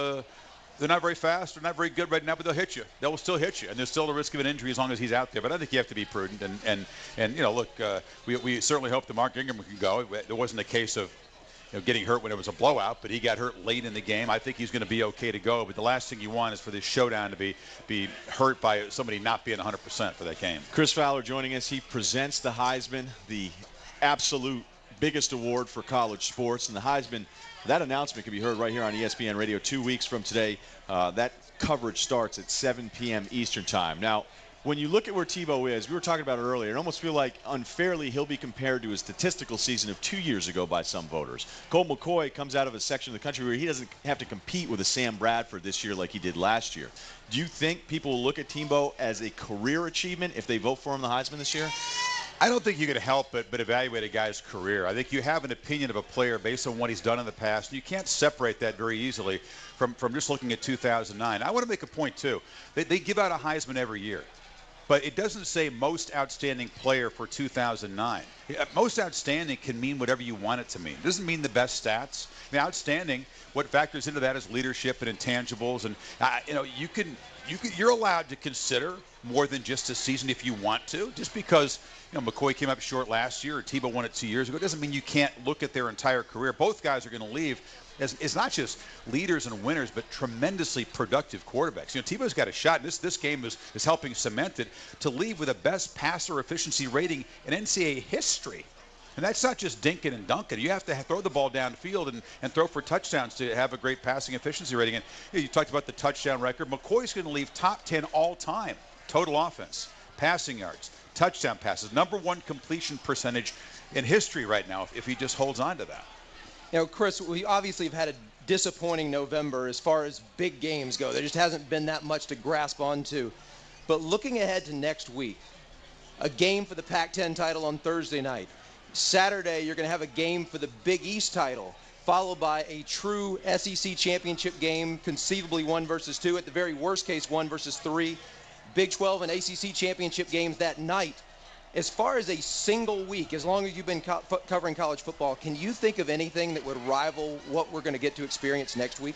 they're not very fast, they're not very good right now, but they'll hit you. They'll still hit you, and there's still the risk of an injury as long as he's out there. But I think you have to be prudent, and you know, look, we certainly hope that Mark Ingram can go. There wasn't a case of getting hurt when it was a blowout, but he got hurt late in the game. I think he's going to be okay to go, but the last thing you want is for this showdown to be hurt by somebody not being 100% for that game. Chris Fowler joining us. He presents the Heisman, the absolute biggest award for college sports. And the Heisman, that announcement can be heard right here on ESPN Radio 2 weeks from today. That coverage starts at 7 p.m. Eastern time. Now, when you look at where Tebow is, we were talking about it earlier, it almost feels like unfairly he'll be compared to his statistical season of 2 years ago by some voters. Colt McCoy comes out of a section of the country where he doesn't have to compete with a Sam Bradford this year like he did last year. Do you think people will look at Tebow as a career achievement if they vote for him the Heisman this year? I don't think you can help but evaluate a guy's career. I think you have an opinion of a player based on what he's done in the past. You can't separate that very easily from just looking at 2009. I want to make a point, too. They give out a Heisman every year. But it doesn't say most outstanding player for 2009. Most outstanding can mean whatever you want it to mean. It doesn't mean the best stats. I mean, outstanding, what factors into that is leadership and intangibles. And, you're allowed to consider more than just a season if you want to. Just because, McCoy came up short last year or Tebow won it 2 years ago, doesn't mean you can't look at their entire career. Both guys are going to leave as not just leaders and winners, but tremendously productive quarterbacks. Tebow's got a shot. This game is helping cement it to leave with the best passer efficiency rating in NCAA history. And that's not just dinking and dunking. You have to throw the ball downfield and throw for touchdowns to have a great passing efficiency rating. And you talked about the touchdown record. McCoy's going to leave top 10 all time, total offense, passing yards, touchdown passes, #1 completion percentage in history right now if he just holds on to that. Chris, we obviously have had a disappointing November as far as big games go. There just hasn't been that much to grasp onto. But looking ahead to next week, a game for the Pac-10 title on Thursday night. Saturday, you're going to have a game for the Big East title, followed by a true SEC championship game, conceivably 1 versus 2, at the very worst case 1 versus 3. Big 12 and ACC championship games that night. As far as a single week, as long as you've been covering college football, can you think of anything that would rival what we're going to get to experience next week?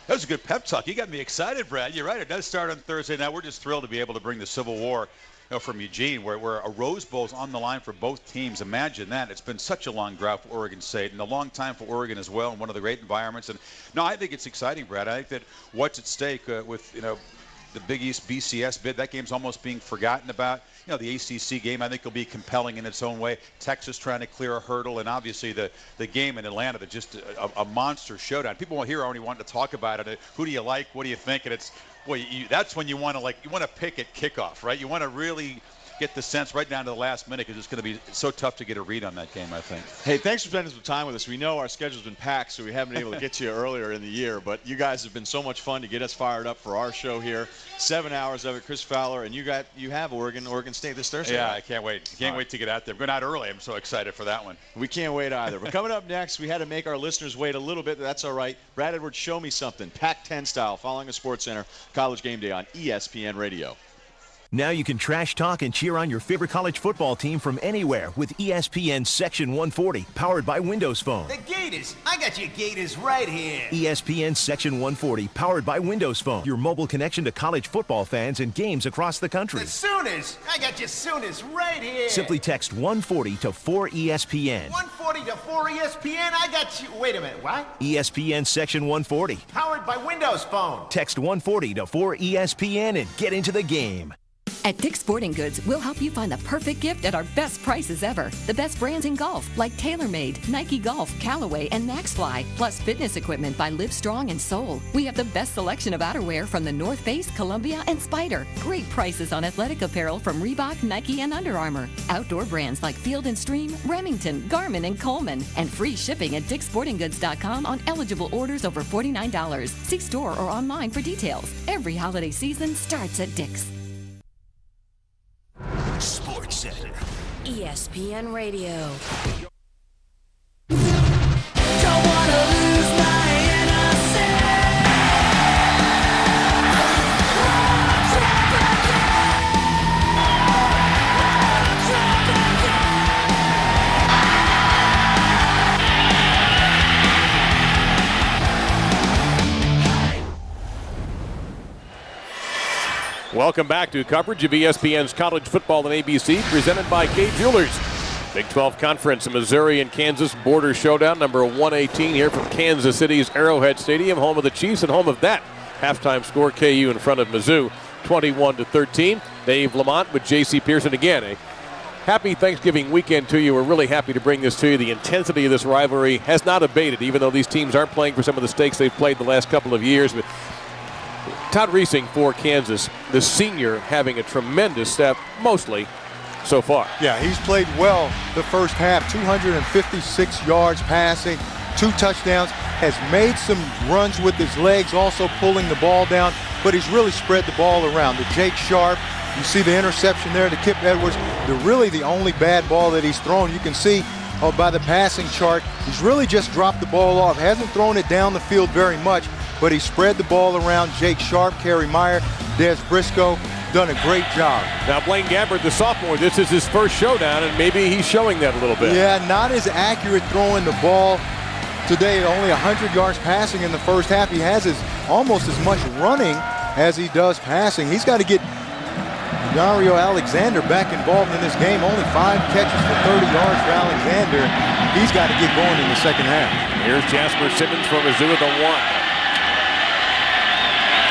That was a good pep talk. You got me excited, Brad. You're right. It does start on Thursday night. We're just thrilled to be able to bring the Civil War from Eugene, where a Rose Bowl's on the line for both teams. Imagine that. It's been such a long drought for Oregon State and a long time for Oregon as well, and one of the great environments. And no, I think it's exciting, Brad. I think that what's at stake with the Big East BCS bid. That game's almost being forgotten about. You know, the ACC game, I think, will be compelling in its own way. Texas trying to clear a hurdle, and obviously the game in Atlanta, that's just a monster showdown. People here only want to talk about it. Who do you like? What do you think? And it's, boy, that's when you want to pick at kickoff, right? You want to really get the sense right down to the last minute, because it's going to be so tough to get a read on that game, I think. Hey, thanks for spending some time with us. We know our schedule's been packed, so we haven't been able to get to you earlier in the year, but you guys have been so much fun to get us fired up for our show here. 7 hours of it, Chris Fowler, and you have Oregon State this Thursday. Yeah, I can't wait. Can't wait to get out there. I'm going out early. I'm so excited for that one. We can't wait either. But coming up next, we had to make our listeners wait a little bit. That's all right. Brad Edwards, Show Me Something, Pac-10 style, following a Sports Center College Game Day on ESPN Radio. Now you can trash talk and cheer on your favorite college football team from anywhere with ESPN Section 140, powered by Windows Phone. The Gators! I got your Gators right here! ESPN Section 140, powered by Windows Phone, your mobile connection to college football fans and games across the country. The Sooners! I got your Sooners right here! Simply text 140 to 4ESPN. 140 to 4ESPN? I got you... Wait a minute, what? ESPN Section 140. Powered by Windows Phone. Text 140 to 4ESPN and get into the game. At Dick's Sporting Goods, we'll help you find the perfect gift at our best prices ever. The best brands in golf, like TaylorMade, Nike Golf, Callaway, and MaxFly, plus fitness equipment by Livestrong and Soul. We have the best selection of outerwear from the North Face, Columbia, and Spyder. Great prices on athletic apparel from Reebok, Nike, and Under Armour. Outdoor brands like Field & Stream, Remington, Garmin, and Coleman. And free shipping at dicksportinggoods.com on eligible orders over $49. See store or online for details. Every holiday season starts at Dick's. Sports Center. ESPN Radio. Welcome back to coverage of ESPN's College Football and ABC, presented by Kay Jewelers. Big 12 Conference, Missouri and Kansas border showdown, number 118 here from Kansas City's Arrowhead Stadium, home of the Chiefs and home of that halftime score. KU in front of Mizzou, 21-13. Dave Lamont with J.C. Pearson again. A happy Thanksgiving weekend to you. We're really happy to bring this to you. The intensity of this rivalry has not abated, even though these teams aren't playing for some of the stakes they've played the last couple of years. But Todd Reesing for Kansas, the senior, having a tremendous step, mostly so far. Yeah, he's played well the first half. 256 yards passing, 2 touchdowns, has made some runs with his legs, also pulling the ball down, but he's really spread the ball around. The Jake Sharp, you see the interception there to Kip Edwards. Really the only bad ball that he's thrown. You can see by the passing chart, he's really just dropped the ball off. Hasn't thrown it down the field very much, but he spread the ball around. Jake Sharp, Kerry Meyer, Des Briscoe, done a great job. Now Blaine Gabbert, the sophomore, this is his first showdown, and maybe he's showing that a little bit. Yeah, not as accurate throwing the ball today. Only 100 yards passing in the first half. He has almost as much running as he does passing. He's got to get Dario Alexander back involved in this game. Only 5 catches for 30 yards for Alexander. He's got to get going in the second half. Here's Jasper Simmons for Mizzou at the 1.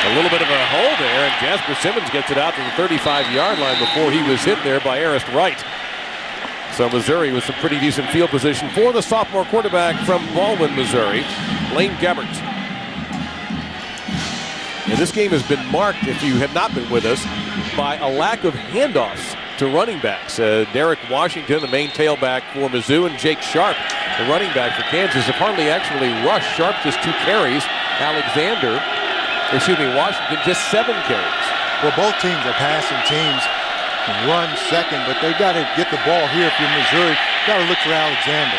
A little bit of a hole there, and Jasper Simmons gets it out to the 35-yard line before he was hit there by Arrest Wright. So Missouri with some pretty decent field position for the sophomore quarterback from Baldwin, Missouri, Blaine Gabbert. And this game has been marked, if you have not been with us, by a lack of handoffs to running backs. Derek Washington, the main tailback for Mizzou, and Jake Sharp, the running back for Kansas, have hardly actually rushed. Sharp just 2 carries. Washington just 7 carries. Well, both teams are passing teams. Run second, but they got to get the ball here. If you're Missouri, got to look for Alexander.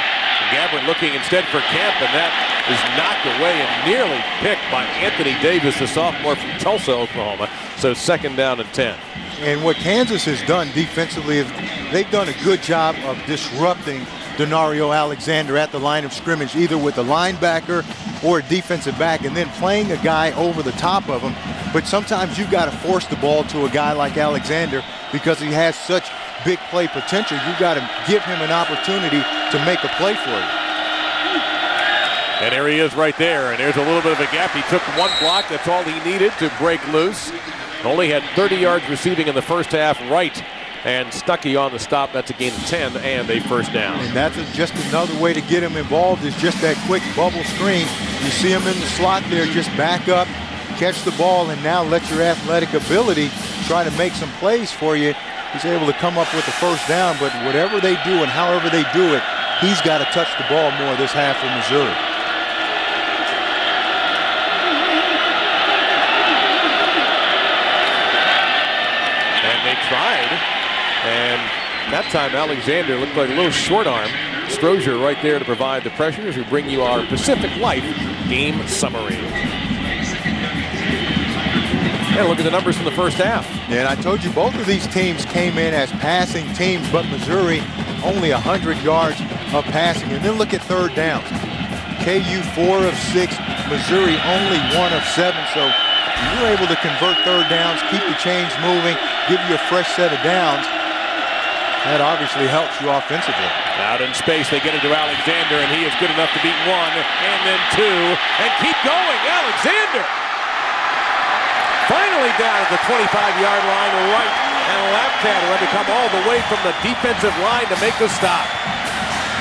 Gabbert looking instead for Kemp, and that is knocked away and nearly picked by Anthony Davis, the sophomore from Tulsa, Oklahoma. So 2nd down and 10. And what Kansas has done defensively is they've done a good job of disrupting Denario Alexander at the line of scrimmage, either with a linebacker or a defensive back, and then playing a guy over the top of him. But sometimes you've got to force the ball to a guy like Alexander because he has such big play potential. You've got to give him an opportunity to make a play for you. And there he is right there, and there's a little bit of a gap. He took 1 block. That's all he needed to break loose. Only had 30 yards receiving in the first half, right. And Stuckey on the stop. That's a gain of 10 and a first down. And that's just another way to get him involved is just that quick bubble screen. You see him in the slot there, just back up, catch the ball, and now let your athletic ability try to make some plays for you. He's able to come up with the first down, but whatever they do and however they do it, he's got to touch the ball more this half for Missouri. And they tried, and that time Alexander looked like a little short arm. Strozier right there to provide the pressure as we bring you our Pacific Life game summary. And look at the numbers from the first half. Yeah, and I told you both of these teams came in as passing teams, but Missouri only 100 yards of passing. And then look at third downs. KU 4 of 6, Missouri only 1 of 7. So you're able to convert third downs, keep the chains moving, give you a fresh set of downs. That obviously helps you offensively. Out in space, they get it to Alexander, and he is good enough to beat 1, and then 2, and keep going. Alexander! Finally down at the 25-yard line, right, and Laptad had to come all the way from the defensive line to make the stop.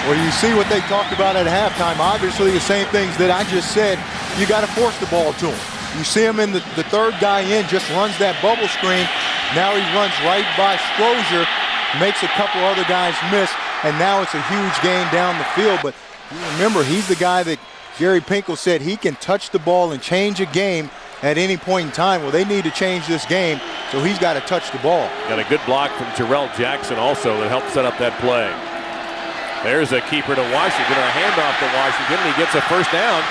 Well, you see what they talked about at halftime. Obviously, the same things that I just said. You got to force the ball to him. You see him in the third guy in, just runs that bubble screen. Now he runs right by Strozier, makes a couple other guys miss, and now it's a huge gain down the field. But you remember, he's the guy that Gary Pinkel said he can touch the ball and change a game at any point in time. Well, they need to change this game, so he's got to touch the ball. Got a good block from Jarrell Jackson also that helped set up that play. There's a keeper to Washington, a handoff to Washington, and he gets a first down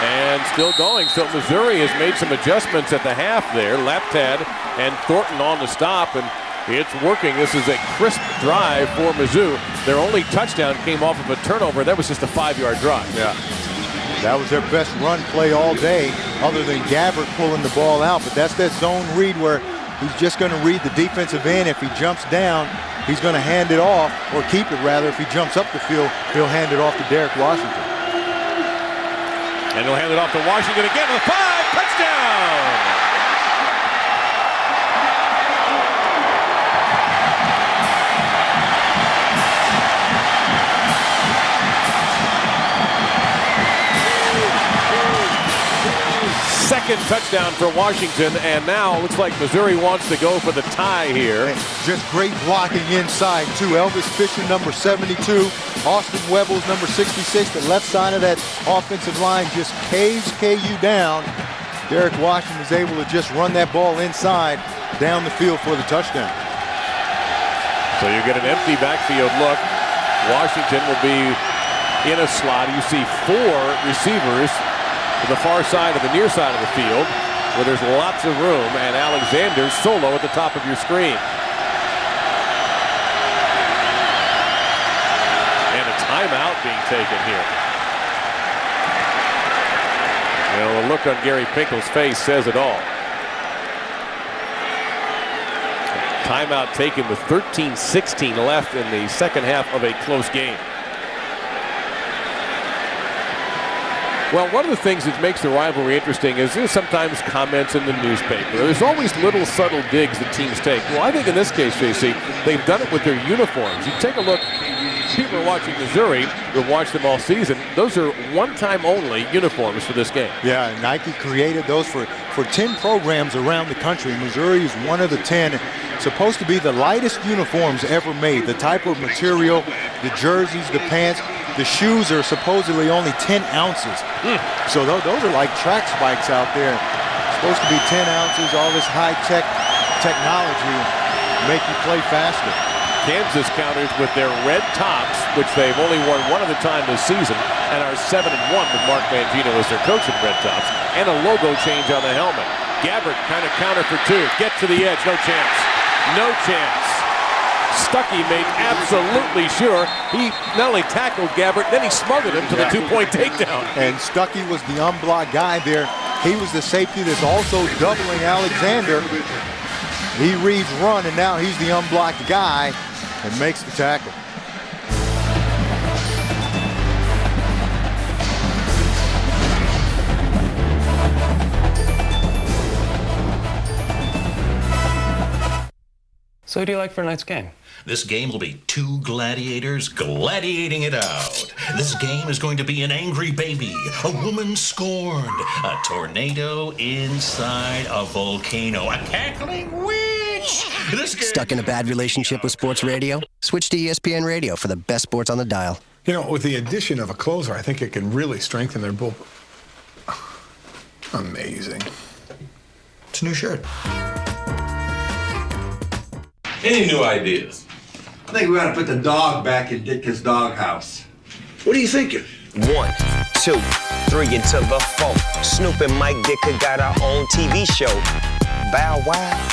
and still going. So Missouri has made some adjustments at the half there. Laptad and Thornton on the stop, and it's working. This is a crisp drive for Mizzou. Their only touchdown came off of a turnover. That was just a 5-yard drive. Yeah. That was their best run play all day, other than Gabbert pulling the ball out. But that's that zone read where he's just going to read the defensive end. If he jumps down, he's going to hand it off, or keep it rather. If he jumps up the field, he'll hand it off to Derek Washington. And he'll hand it off to Washington again with 5, touchdown! Second touchdown for Washington, and now it looks like Missouri wants to go for the tie here. Just great blocking inside, too. Elvis Fisher, number 72. Austin Webbles, number 66. The left side of that offensive line just caves KU down. Derek Washington is able to just run that ball inside down the field for the touchdown. So you get an empty backfield look. Washington will be in a slot. You see 4 receivers to the far side of the near side of the field where there's lots of room, and Alexander solo at the top of your screen. And a timeout being taken here. Well, the look on Gary Pinkel's face says it all. Timeout taken with 13:16 left in the second half of a close game. Well, one of the things that makes the rivalry interesting is there's sometimes comments in the newspaper. There's always little subtle digs that teams take. Well, I think in this case, JC, they've done it with their uniforms. You take a look, people are watching Missouri, who've watched them all season. Those are one-time only uniforms for this game. Yeah, Nike created those for 10 programs around the country. Missouri is one of the 10. Supposed to be the lightest uniforms ever made. The type of material, the jerseys, the pants, the shoes are supposedly only 10 ounces. So those are like track spikes out there. Supposed to be 10 ounces, all this high-tech technology make you play faster. Kansas counters with their red tops, which they've only worn one at a time this season, and are 7-1 with Mark Mangino as their coach in red tops, and a logo change on the helmet. Gabbert kind of counter for 2. Get to the edge, no chance. No chance. Stuckey made absolutely sure he not only tackled Gabbert, then he smothered him to the 2-point takedown. And Stuckey was the unblocked guy there. He was the safety that's also doubling Alexander. He reads run, and now he's the unblocked guy and makes the tackle. So who do you like for tonight's game? This game will be two gladiators gladiating it out. This game is going to be an angry baby, a woman scorned, a tornado inside a volcano, a cackling witch. Stuck in a bad relationship with sports radio? Switch to ESPN Radio for the best sports on the dial. You know, with the addition of a closer, I think it can really strengthen their bull. Amazing. It's a new shirt. Any new ideas? I think we ought to put the dog back in Ditka's doghouse. What are you thinking? 1, 2, 3 until the 4. Snoop and Mike Ditka got our own TV show. Bow Wow,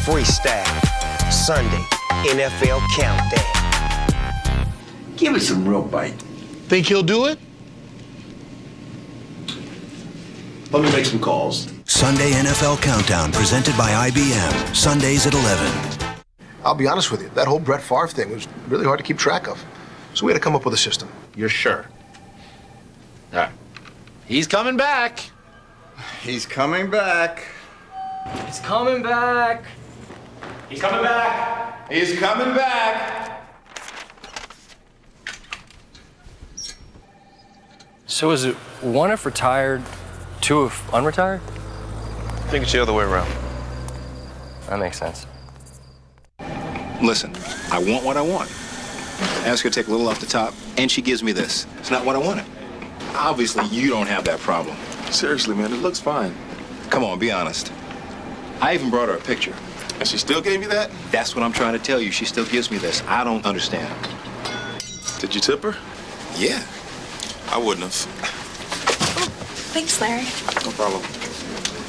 Freestyle, Sunday, NFL Countdown. Give it some real bite. Think he'll do it? Let me make some calls. Sunday NFL Countdown, presented by IBM. Sundays at 11. I'll be honest with you, that whole Brett Favre thing was really hard to keep track of. So we had to come up with a system. You're sure? All right. He's coming back. He's coming back. He's coming back. He's coming back. He's coming back. So is it 1 if retired, 2 if unretired? I think it's the other way around. That makes sense. Listen, I want what I want. Ask her to take a little off the top, and she gives me this. It's not what I wanted. Obviously, you don't have that problem. Seriously, man, it looks fine. Come on, be honest. I even brought her a picture. And she still gave you that? That's what I'm trying to tell you. She still gives me this. I don't understand. Did you tip her? Yeah. I wouldn't have. Thanks, Larry. No problem.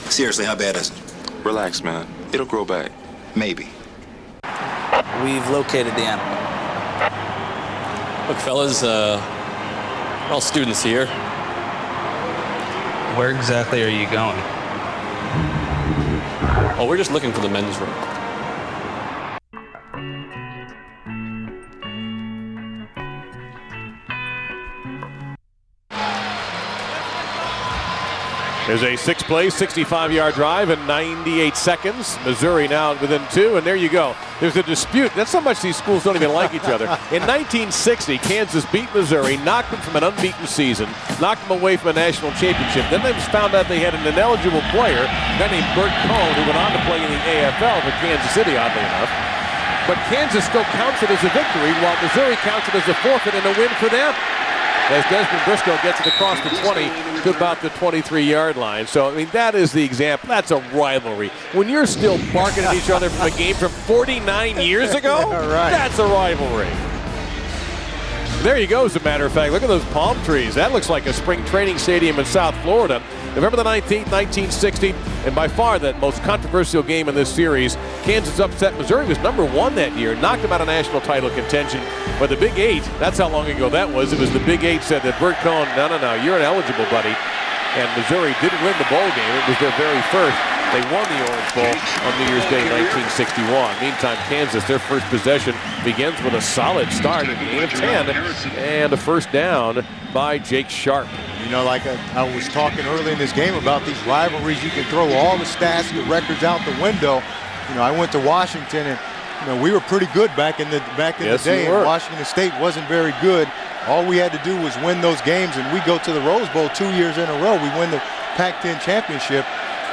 Seriously, how bad is it? Relax, man. It'll grow back. Maybe. We've located the animal. Look, fellas, we're all students here. Where exactly are you going? Oh, we're just looking for the men's room. There's a 6-play, 65-yard drive in 98 seconds. Missouri now within 2, and there you go. There's a dispute. That's how much these schools don't even like each other. In 1960, Kansas beat Missouri, knocked them from an unbeaten season, knocked them away from a national championship. Then they found out they had an ineligible player, a guy named Bert Cohn, who went on to play in the AFL for Kansas City, oddly enough. But Kansas still counts it as a victory, while Missouri counts it as a forfeit and a win for them, as Desmond Briscoe gets it across the 20 to about the 23-yard line. So, I mean, that is the example. That's a rivalry. When you're still barking at each other from a game from 49 years ago, right. That's a rivalry. There you go, as a matter of fact. Look at those palm trees. That looks like a spring training stadium in South Florida. November the 19th, 1960, and by far the most controversial game in this series. Kansas upset Missouri, was number 1 that year, knocked them out of national title contention. But the Big 8, that's how long ago that was. It was the Big 8 said that Bert Cohn, no, you're ineligible, buddy. And Missouri didn't win the bowl game. It was their very first. They won the Orange Bowl on New Year's Day 1961. Meantime, Kansas, their first possession begins with a solid start, a gain of 10, and a first down by Jake Sharp. You know, like I was talking early in this game about these rivalries, you can throw all the stats, the records out the window. You know, I went to Washington, and you know we were pretty good back in the day. And Washington State wasn't very good. All we had to do was win those games, and we go to the Rose Bowl 2 years in a row. We win the Pac-10 championship,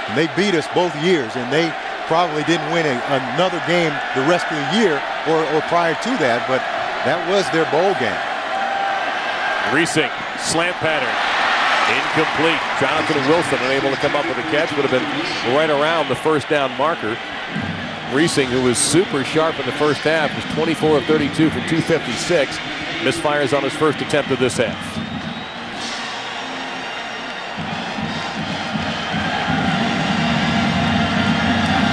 and they beat us both years, and they probably didn't win another game the rest of the year or prior to that, but that was their bowl game. Reesing, slant pattern, incomplete. Jonathan Wilson unable to come up with a catch, would have been right around the first down marker. Reesing, who was super sharp in the first half, was 24 of 32 for 256. Misfires on his first attempt of this half.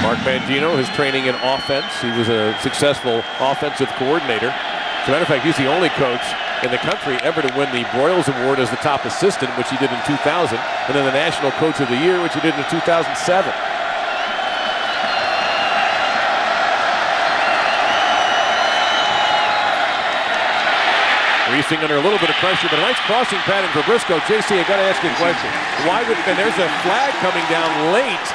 Mark Mangino is training in offense. He was a successful offensive coordinator. As a matter of fact, he's the only coach in the country ever to win the Broyles Award as the top assistant, which he did in 2000, and then the National Coach of the Year, which he did in 2007. Reesing under a little bit of pressure, but a nice crossing pattern for Briscoe. JC, I got to ask you a question. Why would, and there's a flag coming down late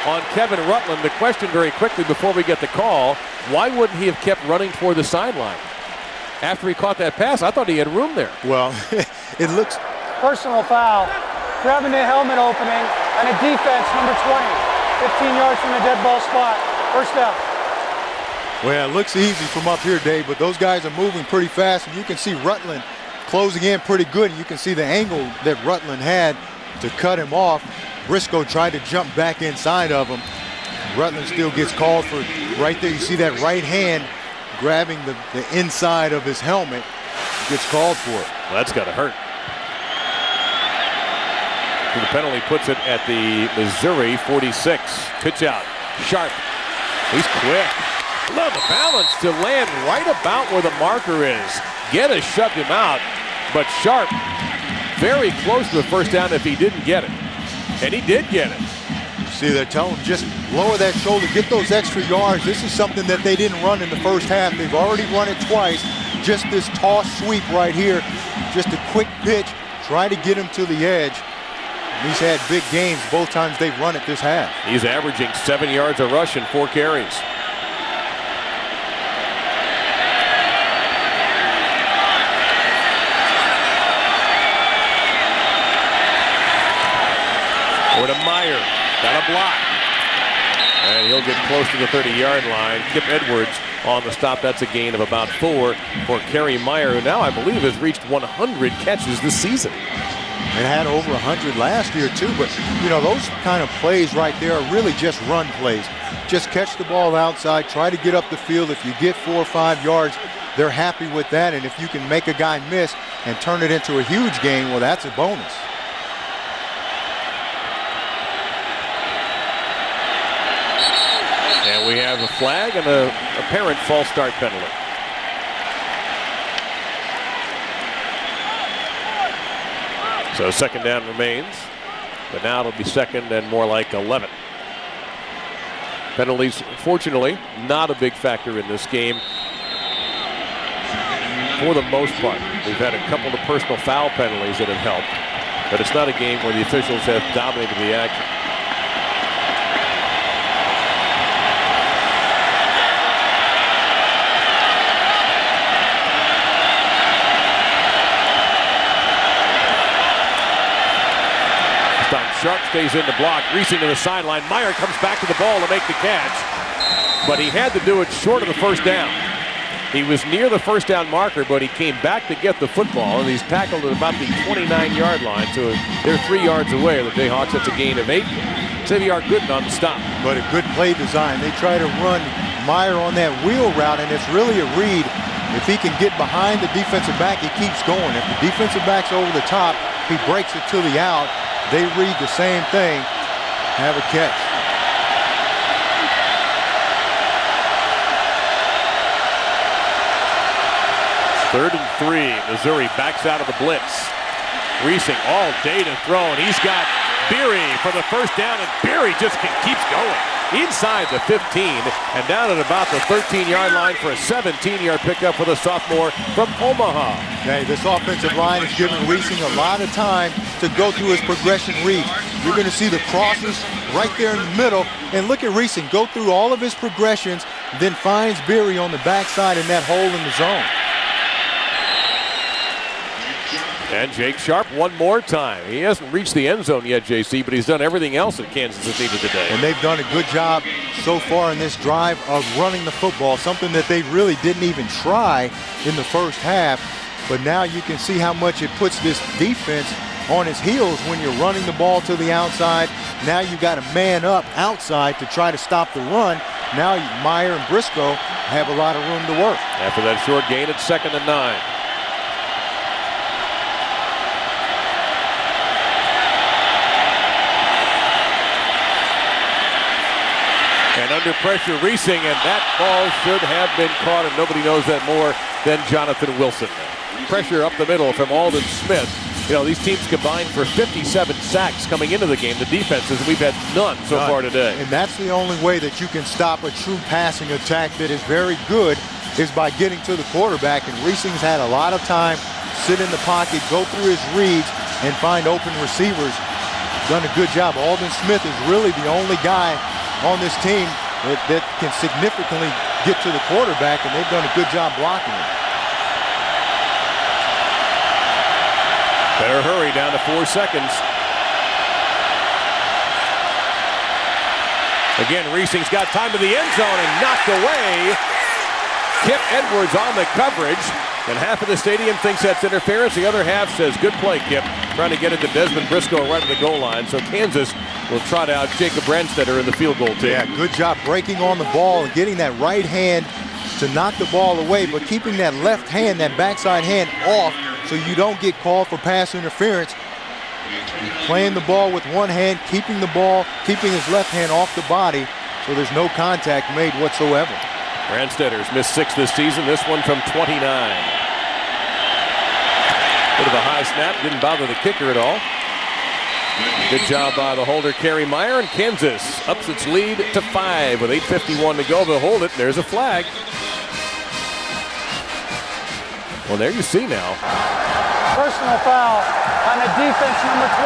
on Kevin Rutland. The question very quickly before we get the call, Why wouldn't he have kept running toward the sideline? After he caught that pass, I thought he had room there. Well, it looks... Personal foul. Grabbing the helmet opening and a defense, number 20. 15 yards from the dead ball spot. First down. Well, it looks easy from up here, Dave, but those guys are moving pretty fast, and you can see Rutland closing in pretty good. You can see the angle that Rutland had to cut him off. Briscoe tried to jump back inside of him. Rutland still gets called for right there. You see that right hand grabbing the inside of his helmet. Gets called for it. Well, that's got to hurt. The penalty puts it at the Missouri 46. Pitch out. Sharp. He's quick. Love the balance to land right about where the marker is. Geddes shoved him out, but Sharp very close to the first down if he didn't get it. And he did get it. You see, they're telling him just lower that shoulder, get those extra yards. This is something that they didn't run in the first half. They've already run it twice. Just this toss sweep right here. Just a quick pitch. Try to get him to the edge. He's had big games both times they've run it this half. He's averaging 7 yards a rush and 4 carries. Over to Meyer. Got a block. And he'll get close to the 30-yard line. Kip Edwards on the stop. That's a gain of about 4 for Kerry Meyer, who now I believe has reached 100 catches this season. And had over 100 last year too, but you know, those kind of plays right there are really just run plays. Just catch the ball outside, try to get up the field. If you get 4 or 5 yards, they're happy with that. And if you can make a guy miss and turn it into a huge gain, well, that's a bonus. And we have a flag and a apparent false start penalty. So second down remains, but now it'll be second and more like 11. Penalties, fortunately, not a big factor in this game for the most part. We've had a couple of personal foul penalties that have helped, but it's not a game where the officials have dominated the action. Sharp stays in the block. Reesing to the sideline. Meyer comes back to the ball to make the catch, but he had to do it short of the first down. He was near the first down marker, but he came back to get the football, and he's tackled at about the 29-yard line, so they're 3 yards away. The Jayhawks, that's a gain of 8. Xavier Gooden on the stop. But a good play design. They try to run Meyer on that wheel route, and it's really a read. If he can get behind the defensive back, he keeps going. If the defensive back's over the top, he breaks it to the out. They read the same thing, have a catch. Third and 3. Missouri backs out of the blitz. Reesing all day to throw, and he's got Beery for the first down, and Beery just keeps going. Inside the 15 and down at about the 13-yard line for a 17-yard pickup for the sophomore from Omaha. Okay, this offensive line is giving Reesing a lot of time to go through his progression read. You're going to see the crosses right there in the middle, and look at Reesing go through all of his progressions, then finds Beery on the backside in that hole in the zone. And Jake Sharp one more time. He hasn't reached the end zone yet, JC, but he's done everything else that Kansas has needed today. And they've done a good job so far in this drive of running the football, something that they really didn't even try in the first half. But now you can see how much it puts this defense on his heels when you're running the ball to the outside. Now you got to man up outside to try to stop the run. Now Meyer and Briscoe have a lot of room to work. After that short gain, it's 2nd and 9. And under pressure, Reesing, and that ball should have been caught, and nobody knows that more than Jonathan Wilson. Pressure up the middle from Alden Smith. You know, these teams combined for 57 sacks coming into the game. The defenses, we've had none so far today. And that's the only way that you can stop a true passing attack that is very good is by getting to the quarterback. And Reesing's had a lot of time, sit in the pocket, go through his reads, and find open receivers. Done a good job. Alden Smith is really the only guy on this team that can significantly get to the quarterback, and they've done a good job blocking it. Better hurry, down to 4 seconds. Again, Reesing's got time to the end zone and knocked away. Kip Edwards on the coverage. And half of the stadium thinks that's interference. The other half says, good play, Kip. Trying to get it to Desmond Briscoe right at the goal line. So Kansas will trot out Jacob Brandstetter in the field goal team. Yeah, good job breaking on the ball and getting that right hand to knock the ball away, but keeping that left hand, that backside hand off so you don't get called for pass interference. Playing the ball with one hand, keeping the ball, keeping his left hand off the body so there's no contact made whatsoever. Brandstedter's missed 6 this season, this one from 29. Bit of a high snap, didn't bother the kicker at all. Good job by the holder, Kerry Meyer, and Kansas ups its lead to 5 with 8:51 to go. They'll hold it, there's a flag. Well, there you see now. Personal foul on the defense, number 12.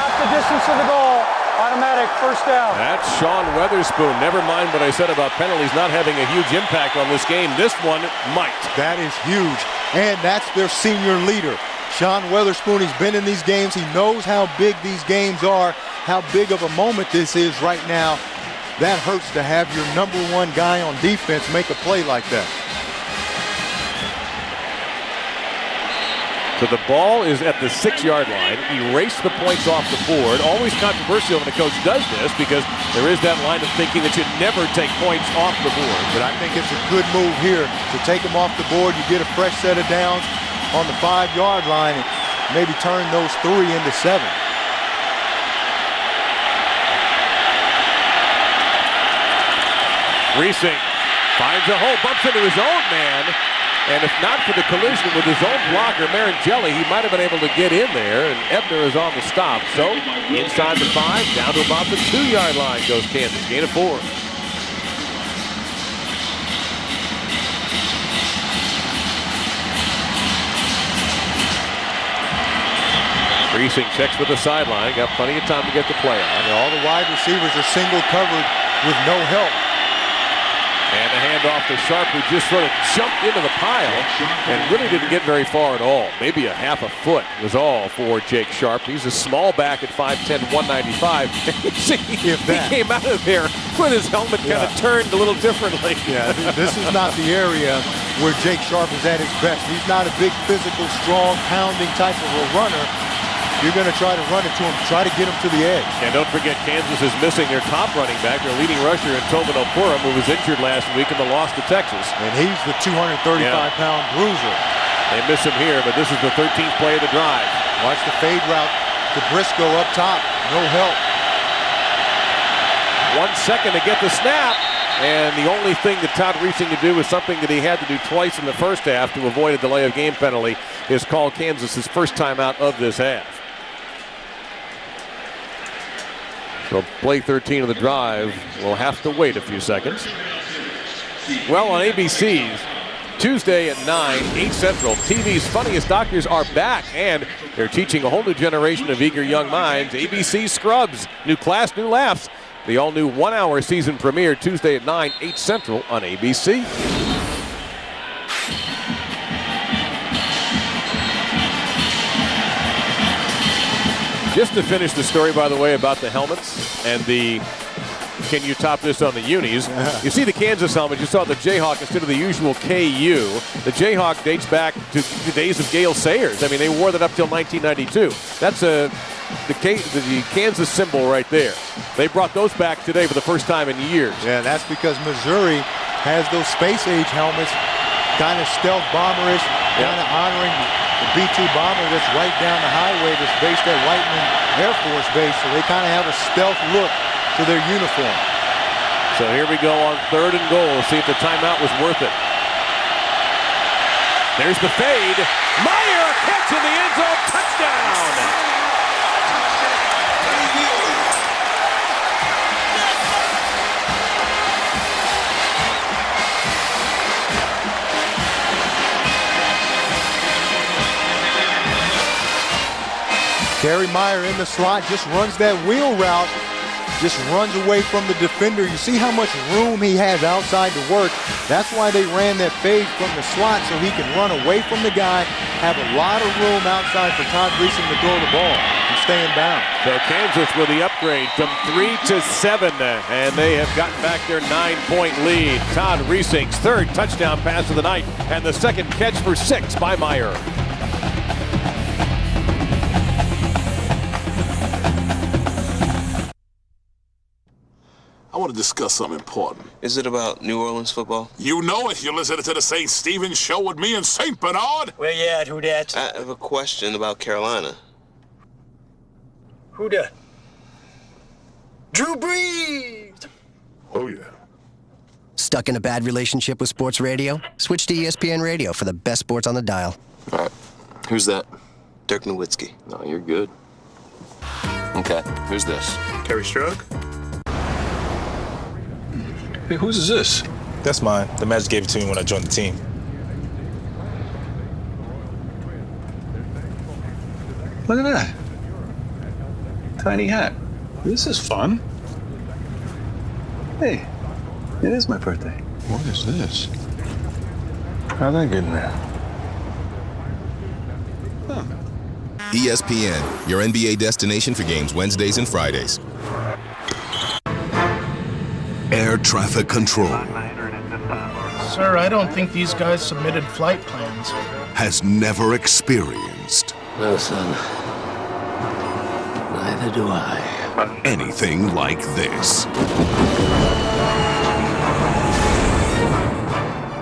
Half the distance of the goal. Automatic first down. That's Sean Weatherspoon. Never mind what I said about penalties not having a huge impact on this game. This one might. That is huge. And that's their senior leader. Sean Weatherspoon has been in these games. He knows how big these games are, how big of a moment this is right now. That hurts to have your number one guy on defense make a play like that. So the ball is at the 6-yard line. Erase the points off the board. Always controversial when a coach does this because there is that line of thinking that you never take points off the board. But I think it's a good move here to take them off the board. You get a fresh set of downs on the 5-yard line and maybe turn those 3 into 7. Reesing finds a hole, bumps into his own man. And if not for the collision with his own blocker, Maringelli, he might have been able to get in there, and Ebner is on the stop. So, inside the 5, down to about the 2-yard line goes Kansas. Gain of 4. Reesing checks with the sideline. Got plenty of time to get the play on. And all the wide receivers are single covered with no help. And a handoff to Sharp, who just sort of jumped into the pile and really didn't get very far at all. Maybe a half a foot was all for Jake Sharp. He's a small back at 5'10", 195. See, he came out of there with his helmet kind of turned a little differently. Yeah, this is not the area where Jake Sharp is at his best. He's not a big, physical, strong, pounding type of a runner. You're going to try to run it to him, try to get him to the edge. And don't forget, Kansas is missing their top running back, their leading rusher in Tobin Opurum, who was injured last week in the loss to Texas. And he's the 235-pound bruiser. They miss him here, but this is the 13th play of the drive. Watch the fade route to Briscoe up top. No help. 1 second to get the snap. And the only thing that Todd Reesing to do was something that he had to do twice in the first half to avoid a delay of game penalty, is call Kansas' first time out of this half. So play 13 of the drive will have to wait a few seconds. Well, on ABC's Tuesday at 9, 8 Central, TV's Funniest Doctors are back, and they're teaching a whole new generation of eager young minds. ABC Scrubs, new class, new laughs. The all-new 1-hour season premiere Tuesday at 9, 8 Central on ABC. Just to finish the story, by the way, about the helmets and the can you top this on the unis. You see the Kansas helmet, you saw the Jayhawk instead of the usual KU. The Jayhawk dates back to the days of Gale Sayers. I mean, they wore that up till 1992. That's the Kansas symbol right there. They brought those back today for the first time in years. Yeah, that's because Missouri has those space-age helmets, kind of stealth bomberish, kind of honoring the B-2 bomber that's right down the highway that's based at Whiteman Air Force Base. So they kind of have a stealth look to their uniform. So here we go on 3rd and goal. See if the timeout was worth it. There's the fade. Meyer, catch in the end zone, touchdown! Kerry Meyer in the slot, just runs that wheel route just runs away from the defender. You see how much room he has outside to work. That's why they ran that fade from the slot, so he can run away from the guy, have a lot of room outside for Todd Reesing to throw the ball and stay in bounds. So Kansas with the upgrade from 3 to 7, and they have gotten back their 9-point lead. Todd Reesing's third touchdown pass of the night, and the second catch for 6 by Meyer. I want to discuss something important. Is it about New Orleans football? You know it. You're listening to the St. Stephen's show with me and St. Bernard. Where you at? Who dat? I have a question about Carolina. Who dat? Drew Brees! Oh, yeah. Stuck in a bad relationship with sports radio? Switch to ESPN Radio for the best sports on the dial. All right. Who's that? Dirk Nowitzki. No, you're good. Okay. Who's this? Kerry Strug? Hey, whose is this? That's mine. The Magic gave it to me when I joined the team. Look at that. Tiny hat. This is fun. Hey, it is my birthday. What is this? How'd that get in there? Huh. ESPN, your NBA destination for games Wednesdays and Fridays. Air traffic control Sir, I don't think these guys submitted flight plans. has never experienced. No, son. Neither do I. Anything like this.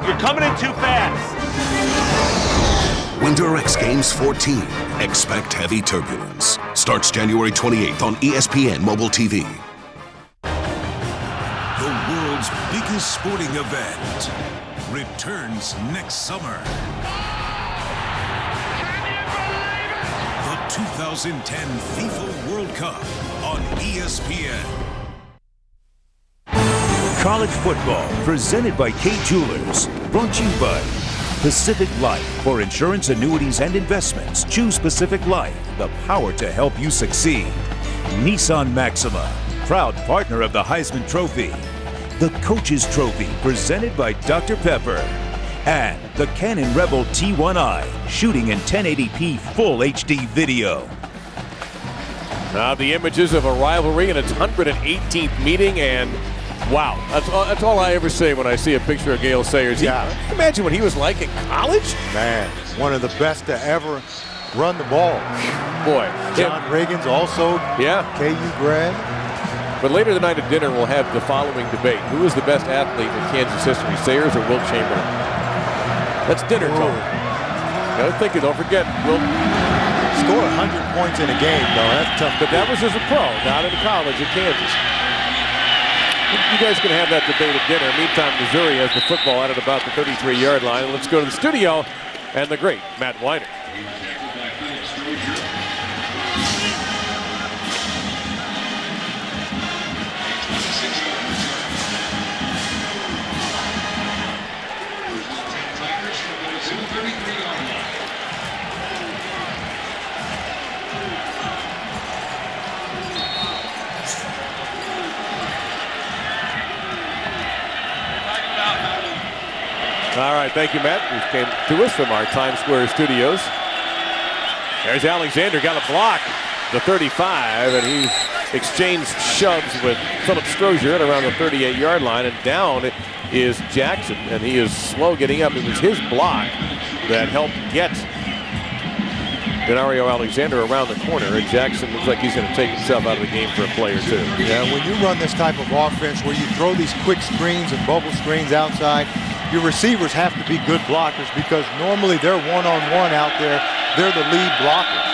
You're coming in too fast. Winter X Games 14. Expect heavy turbulence. Starts January 28th on ESPN Mobile TV. The world's biggest sporting event returns next summer. The 2010 FIFA World Cup on ESPN. College football presented by K Jewelers. Brought to you by Pacific Life. For insurance, annuities, and investments, choose Pacific Life, the power to help you succeed. Nissan Maxima, proud partner of the Heisman Trophy. The Coach's Trophy, presented by Dr. Pepper. And the Canon Rebel T1i, shooting in 1080p full HD video. Now the images of a rivalry in its 118th meeting, and wow, that's all I ever say when I see a picture of Gale Sayers. Yeah. Imagine what he was like in college. Man, one of the best to ever run the ball. Boy. John Riggins also, KU grad. But later tonight at dinner, we'll have the following debate. Who is the best athlete in Kansas history, Sayers or Wilt Chamberlain? That's dinner talk. Gotta think it, don't forget, Wilt score 100 points in a game, though. That's tough. But that was as a pro, not in college at Kansas. You guys can have that debate at dinner. Meantime, Missouri has the football out at about the 33-yard line. Let's go to the studio and the great Matt Weiner. All right, thank you, Matt. Who came to us from our Times Square studios. There's Alexander, got a block, the 35, and he exchanged shoves with Philip Strozier at around the 38-yard line, and down is Jackson, and he is slow getting up. It was his block that helped get Denario Alexander around the corner, and Jackson looks like he's going to take himself out of the game for a play or two. Yeah, when you run this type of offense where you throw these quick screens and bubble screens outside, your receivers have to be good blockers because normally they're one-on-one out there. They're the lead blockers.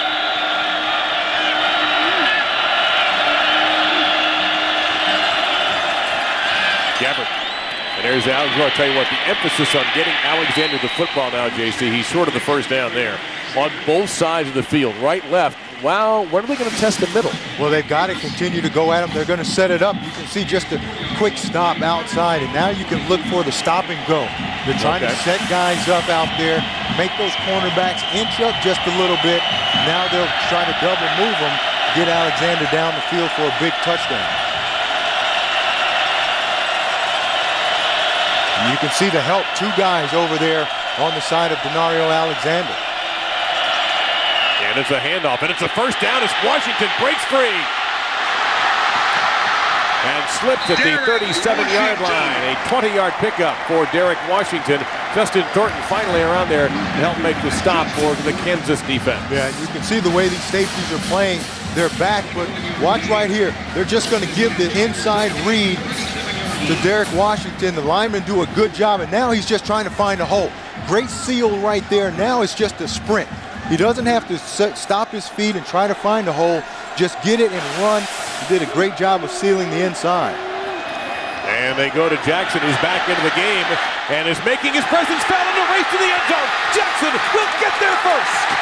Gabbard. And there's Alexander. I'll tell you what, the emphasis on getting Alexander the football now, JC. He's short of the first down there. On both sides of the field, right, left. Wow, when are they going to test the middle? Well, they've got to continue to go at them. They're going to set it up. You can see just a quick stop outside, and now you can look for the stop and go. They're trying to set guys up out there, make those cornerbacks inch up just a little bit. Now they'll try to double move them, get Alexander down the field for a big touchdown. And you can see the help, 2 guys over there on the side of Denario Alexander. And it's a handoff, and it's a first down as Washington breaks free. And slips at the 37-yard line. A 20-yard pickup for Derek Washington. Justin Thornton finally around there to help make the stop for the Kansas defense. Yeah, you can see the way these safeties are playing. They're back, but watch right here. They're just going to give the inside read to Derek Washington. The linemen do a good job, and now he's just trying to find a hole. Great seal right there. Now it's just a sprint. He doesn't have to stop his feet and try to find a hole. Just get it and run. He did a great job of sealing the inside. And they go to Jackson, who's back into the game and is making his presence felt in the race to the end zone. Jackson will get there first.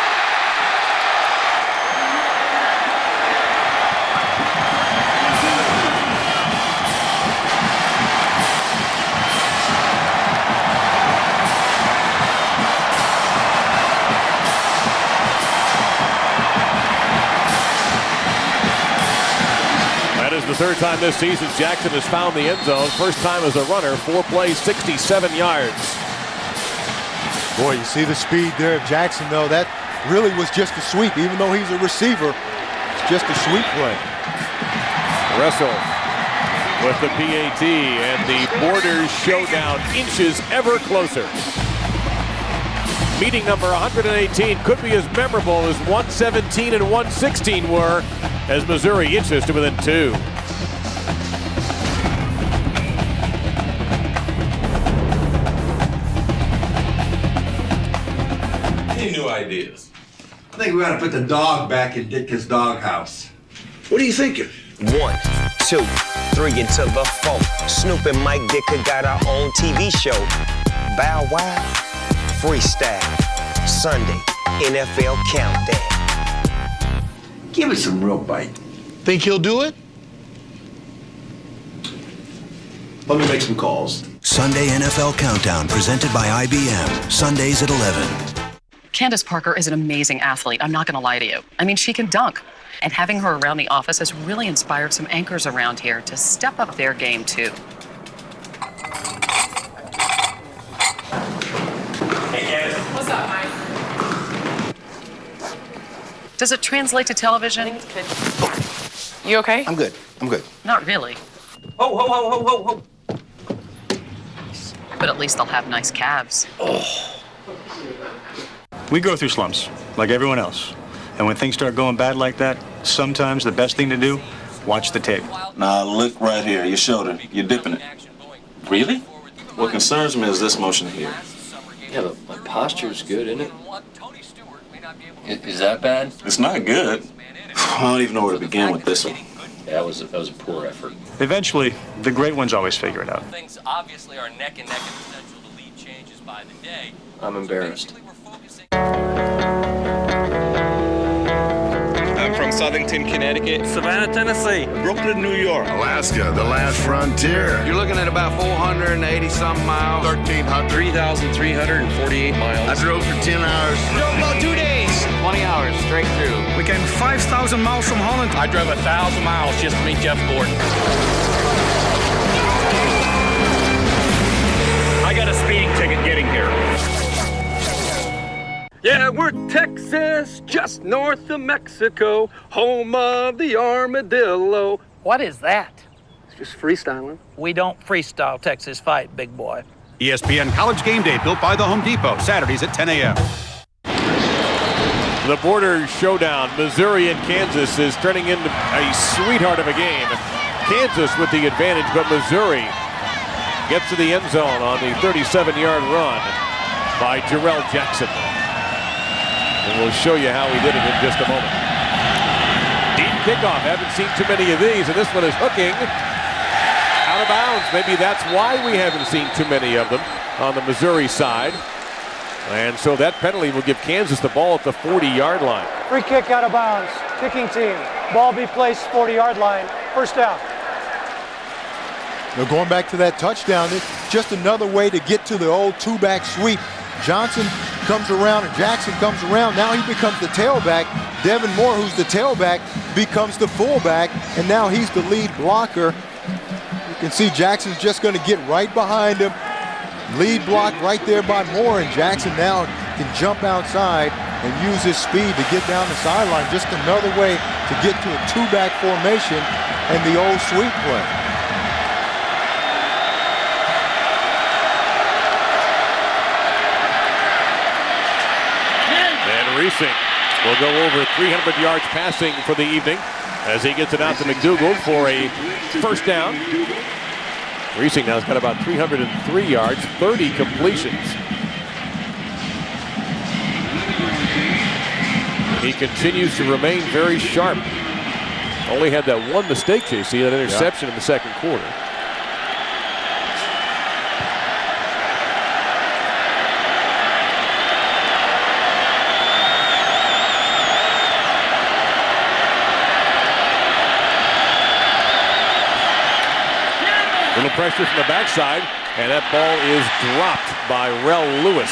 The third time this season Jackson has found the end zone. First time as a runner, 4 plays, 67 yards. Boy, you see the speed there of Jackson, though. That really was just a sweep. Even though he's a receiver, it's just a sweep play. Russell with the PAT, and the Borders showdown inches ever closer. Meeting number 118 could be as memorable as 117 and 116 were, as Missouri inches to within 2. Any new ideas? I think we ought to put the dog back in Ditka's doghouse. What are you thinking? 1, 2, 3 until the 4. Snoop and Mike Ditka got our own TV show. Bow Wow, Freestyle, Sunday, NFL Countdown. Give it some real bite. Think he'll do it? Let me make some calls. Sunday NFL Countdown, presented by IBM. Sundays at 11. Candace Parker is an amazing athlete. I'm not going to lie to you. I mean, she can dunk. And having her around the office has really inspired some anchors around here to step up their game, too. What's up, Mike? Does it translate to television? You okay? I'm good. Not really. Ho, ho, ho, ho, ho, ho. But at least they'll have nice calves. We go through slumps, like everyone else. And when things start going bad like that, sometimes the best thing to do, watch the tape. Now look right here, your shoulder, you're dipping it. Really? What concerns me is this motion here. Yeah, but my posture's good, isn't it? Is that bad? It's not good. I don't even know where to begin with this one. Yeah, that was a poor effort. Eventually, the great ones always figure it out. Things obviously are neck and neck in potential to lead changes by the day. I'm embarrassed. I'm from Southington, Connecticut. Savannah, Tennessee. Brooklyn, New York. Alaska, the last frontier. You're looking at about 480-some miles. 1,300. 3,348 miles. I drove for 10 hours. Drove about 2 days. 20 hours straight through. We came 5,000 miles from Holland. I drove 1,000 miles just to meet Jeff Gordon. I got a speeding ticket getting here. Yeah, we're Texas, just north of Mexico, home of the armadillo. What is that? It's just freestyling. We don't freestyle Texas fight, big boy. ESPN College Game Day, built by the Home Depot, Saturdays at 10 a.m. The border showdown, Missouri and Kansas, is turning into a sweetheart of a game. Kansas with the advantage, but Missouri gets to the end zone on the 37-yard run by Jarrell Jackson. And we'll show you how he did it in just a moment. Deep kickoff, haven't seen too many of these, and this one is hooking out of bounds. Maybe that's why we haven't seen too many of them on the Missouri side. And so that penalty will give Kansas the ball at the 40-yard line. Free kick out of bounds. Kicking team. Ball be placed 40-yard line. First down. Now going back to that touchdown, it's just another way to get to the old two-back sweep. Johnson comes around and Jackson comes around. Now he becomes the tailback. Devin Moore, who's the tailback, becomes the fullback, and now he's the lead blocker. You can see Jackson's just going to get right behind him, Lead block right there by Moore, and Jackson now can jump outside and use his speed to get down the sideline. Just another way to get to a two-back formation and the old sweep play. And Reesing will go over 300 yards passing for the evening as he gets it out to McDougal for a first down. Reesing now has got about 303 yards, 30 completions. He continues to remain very sharp. Only had that one mistake, JC, that interception in the second quarter. Little pressure from the backside, and that ball is dropped by Rel Lewis.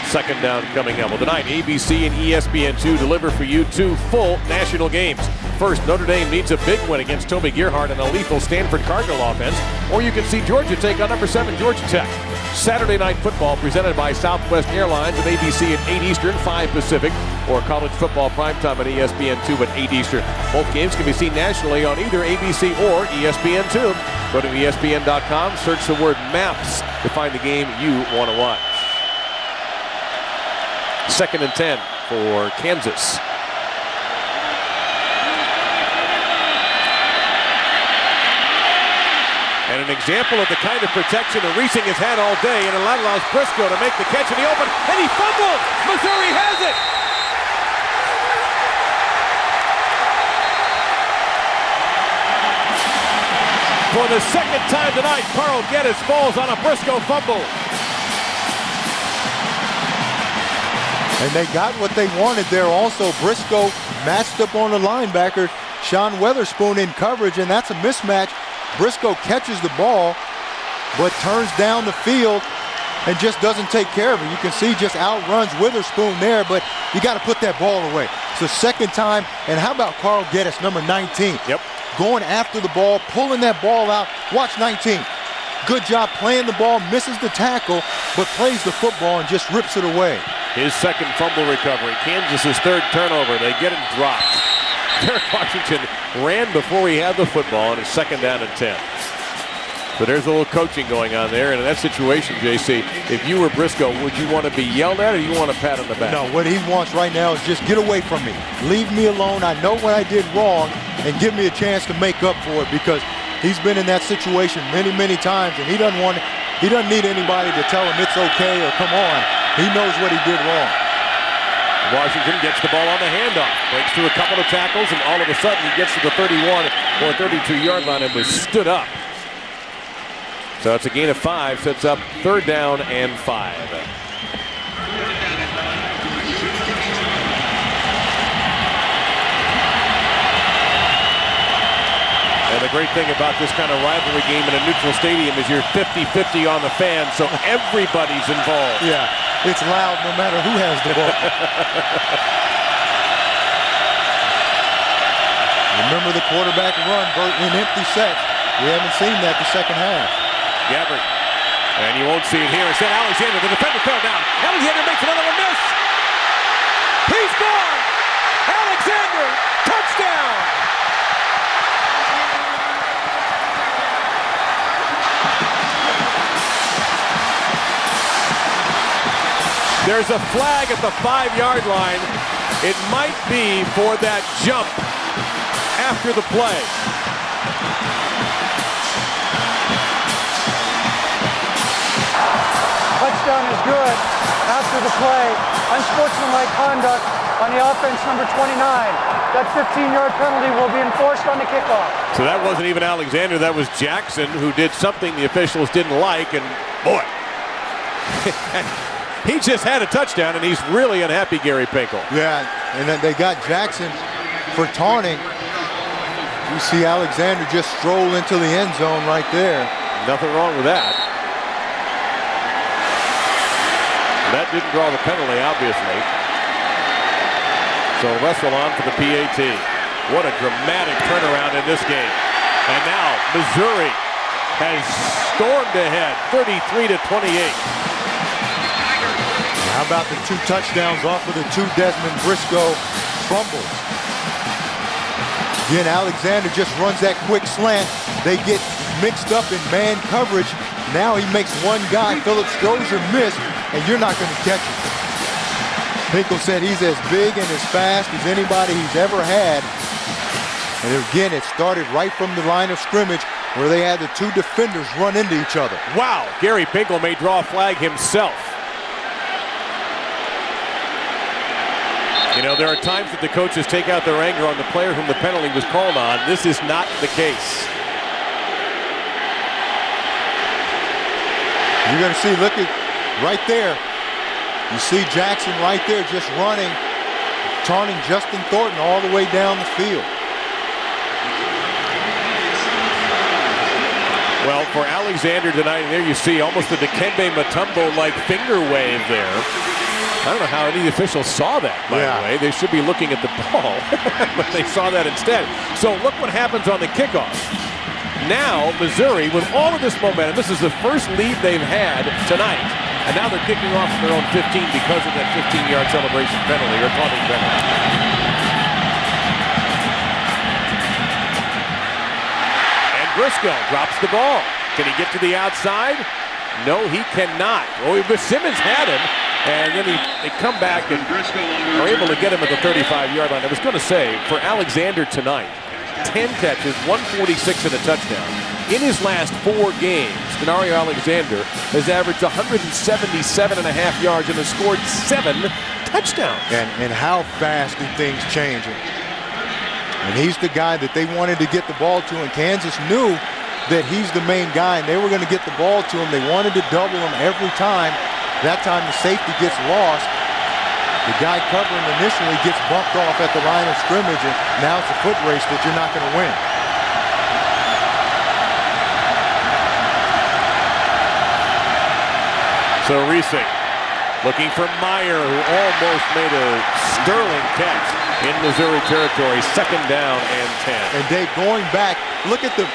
Second down coming up. Well, tonight, ABC and ESPN2 deliver for you 2 full national games. First, Notre Dame needs a big win against Toby Gerhardt and a lethal Stanford Cardinal offense. Or you can see Georgia take on number 7 Georgia Tech. Saturday Night Football presented by Southwest Airlines at ABC at 8 Eastern, 5 Pacific. Or college football primetime at ESPN2 at 8 Eastern. Both games can be seen nationally on either ABC or ESPN2. Go to ESPN.com, search the word MAPS to find the game you want to watch. 2nd and 10 for Kansas. And an example of the kind of protection that Reesing has had all day, and it allows Briscoe to make the catch in the open, and he fumbled! Missouri has it! For the second time tonight, Carl Geddes falls on a Briscoe fumble. And they got what they wanted there also. Briscoe matched up on the linebacker, Sean Weatherspoon in coverage, and that's a mismatch. Briscoe catches the ball, but turns down the field and just doesn't take care of it. You can see just outruns Witherspoon there, but you got to put that ball away. It's the second time, and how about Carl Geddes, number 19? Yep. Going after the ball, pulling that ball out. Watch 19. Good job playing the ball, misses the tackle, but plays the football and just rips it away. His second fumble recovery. Kansas's third turnover. They get it dropped. Derek Washington ran before he had the ball, and it's 2nd down and 10. So there's a little coaching going on there. And in that situation, JC, if you were Briscoe, would you want to be yelled at or you want a pat on the back? No, what he wants right now is just get away from me. Leave me alone. I know what I did wrong, and give me a chance to make up for it, because he's been in that situation many, many times, and he doesn't need anybody to tell him it's okay or come on. He knows what he did wrong. Washington gets the ball on the handoff, breaks through a couple of tackles, and all of a sudden he gets to the 31 or 32-yard line and was stood up. So it's a gain of 5, sets up 3rd down and 5. And the great thing about this kind of rivalry game in a neutral stadium is you're 50-50 on the fans, so everybody's involved. Yeah, it's loud no matter who has the ball. Remember the quarterback run in empty sets. We haven't seen that the second half. Gabbert, and you won't see it here. Instead, Alexander, the defender fell down. Alexander makes another one miss. He's gone. Alexander, touchdown. There's a flag at the 5-yard line. It might be for that jump after the play. Touchdown is good after the play. Unsportsmanlike conduct on the offense, number 29. That 15-yard penalty will be enforced on the kickoff. So that wasn't even Alexander. That was Jackson, who did something the officials didn't like, and boy. He just had a touchdown, and he's really unhappy, Gary Pinkel. Yeah, and then they got Jackson for taunting. You see Alexander just stroll into the end zone right there. Nothing wrong with that. That didn't draw the penalty, obviously. So Russell on for the PAT. What a dramatic turnaround in this game. And now Missouri has stormed ahead, 33-28. How about the 2 touchdowns off of the 2 Desmond Briscoe fumbles? Again, Alexander just runs that quick slant. They get mixed up in man coverage. Now he makes one guy, Philip Strozier, miss, and you're not going to catch him. Pinkel said he's as big and as fast as anybody he's ever had. And again, it started right from the line of scrimmage where they had the 2 defenders run into each other. Wow, Gary Pinkel may draw a flag himself. You know, there are times that the coaches take out their anger on the player whom the penalty was called on. This is not the case. You're going to see, look at right there. You see Jackson right there just running, taunting Justin Thornton all the way down the field. Well, for Alexander tonight, there you see almost a Dikembe Mutombo-like finger wave there. I don't know how any officials saw that, by the way. They should be looking at the ball, but they saw that instead. So look what happens on the kickoff. Now, Missouri, with all of this momentum, this is the first lead they've had tonight. And now they're kicking off from their own 15 because of that 15-yard celebration penalty or taunting penalty. And Briscoe drops the ball. Can he get to the outside? No, he cannot. Oh, Simmons had him. And then they come back and are able to get him at the 35-yard line. I was going to say, for Alexander tonight, 10 catches, 146 and a touchdown. In his last 4 games, Denario Alexander has averaged 177.5 yards and has scored 7 touchdowns. And how fast do things change? And he's the guy that they wanted to get the ball to, and Kansas knew that he's the main guy, and they were going to get the ball to him. They wanted to double him every time. That time the safety gets lost. The guy covering initially gets bumped off at the line of scrimmage, and now it's a foot race that you're not going to win. So Reese looking for Meyer, who almost made a sterling catch in Missouri territory. 2nd down and 10. And Dave, going back, look at the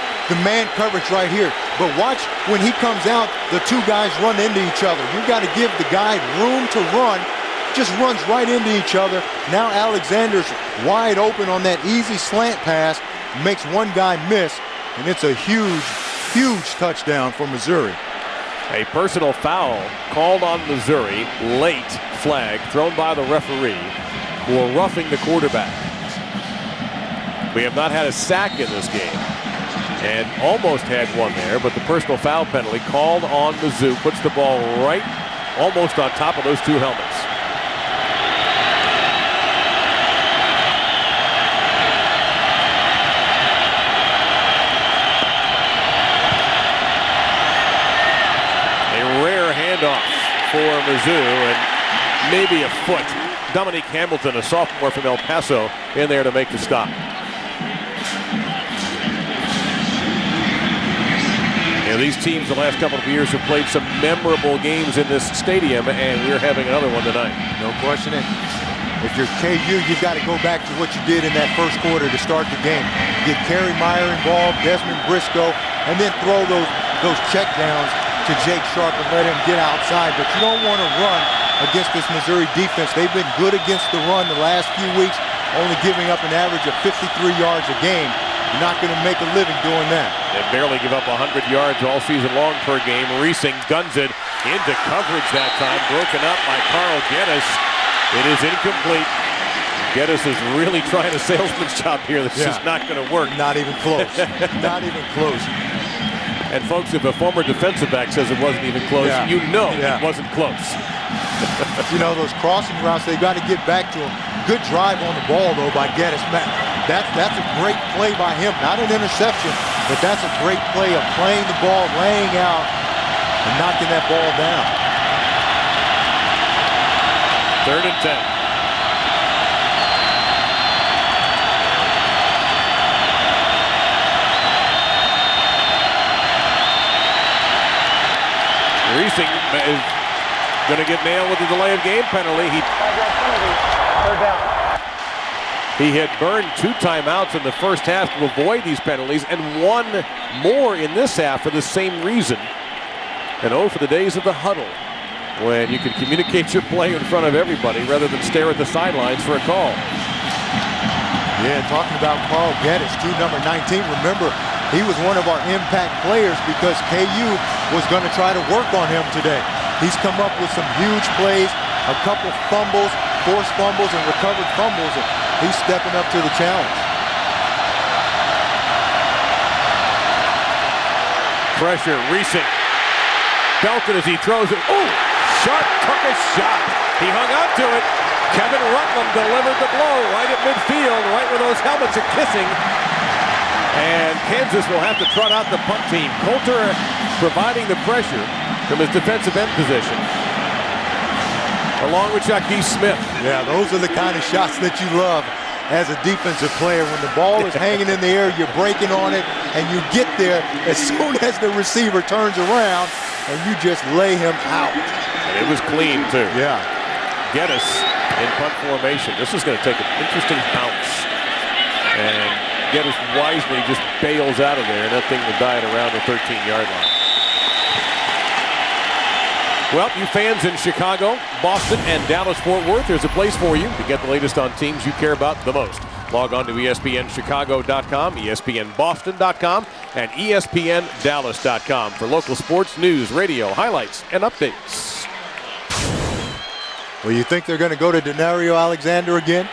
man coverage right here. But watch when he comes out, the 2 guys run into each other. You've got to give the guy room to run. Just runs right into each other. Now Alexander's wide open on that easy slant pass. Makes one guy miss. And it's a huge, huge touchdown for Missouri. A personal foul called on Missouri. Late flag thrown by the referee for roughing the quarterback. We have not had a sack in this game. And almost had one there, but the personal foul penalty called on Mizzou puts the ball right almost on top of those 2 helmets. A rare handoff for Mizzou and maybe a foot. Dominique Hamilton, a sophomore from El Paso, in there to make the stop. You know, these teams the last couple of years have played some memorable games in this stadium, and we're having another one tonight. No question. If you're KU, you've got to go back to what you did in that first quarter to start the game. Get Kerry Meyer involved, Desmond Briscoe, and then throw those check downs to Jake Sharp and let him get outside. But you don't want to run against this Missouri defense. They've been good against the run the last few weeks, only giving up an average of 53 yards a game. You're not going to make a living doing that. They barely give up 100 yards all season long per game. Reesing guns it into coverage that time. Broken up by Carl Geddes. It is incomplete. Geddes is really trying a salesman's job here. This is not going to work. Not even close. Not even close. And folks, if a former defensive back says it wasn't even close, you know it wasn't close. You know, those crossing routes, they've got to get back to him. Good drive on the ball, though, by Geddes. That's a great play by him. Not an interception, but that's a great play of playing the ball, laying out, and knocking that ball down. 3rd and 10. Reesing is going to get nailed with the delay of game penalty. 3rd down. He had burned 2 timeouts in the first half to avoid these penalties and 1 more in this half for the same reason. And for the days of the huddle, when you can communicate your play in front of everybody rather than stare at the sidelines for a call. Yeah, talking about Carl Geddes, number 19. Remember, he was one of our impact players because KU was going to try to work on him today. He's come up with some huge plays, a couple fumbles, forced fumbles, and recovered fumbles, and he's stepping up to the challenge. Pressure, recent. Belton as he throws it. Oh, Sharp took a shot. He hung on to it. Kevin Rutland delivered the blow right at midfield, right where those helmets are kissing. And Kansas will have to trot out the punt team. Coulter providing the pressure from his defensive end position, along with Jackie Smith. Yeah, those are the kind of shots that you love as a defensive player. When the ball is hanging in the air, you're breaking on it, and you get there as soon as the receiver turns around, and you just lay him out. And it was clean, too. Yeah. Geddes in punt formation. This is going to take an interesting bounce. And Geddes wisely just bails out of there, and that thing will die at around the 13-yard line. Well, you fans in Chicago, Boston, and Dallas-Fort Worth, there's a place for you to get the latest on teams you care about the most. Log on to ESPNChicago.com, ESPNBoston.com, and ESPNDallas.com for local sports, news, radio, highlights, and updates. Well, you think they're going to go to Denario Alexander again?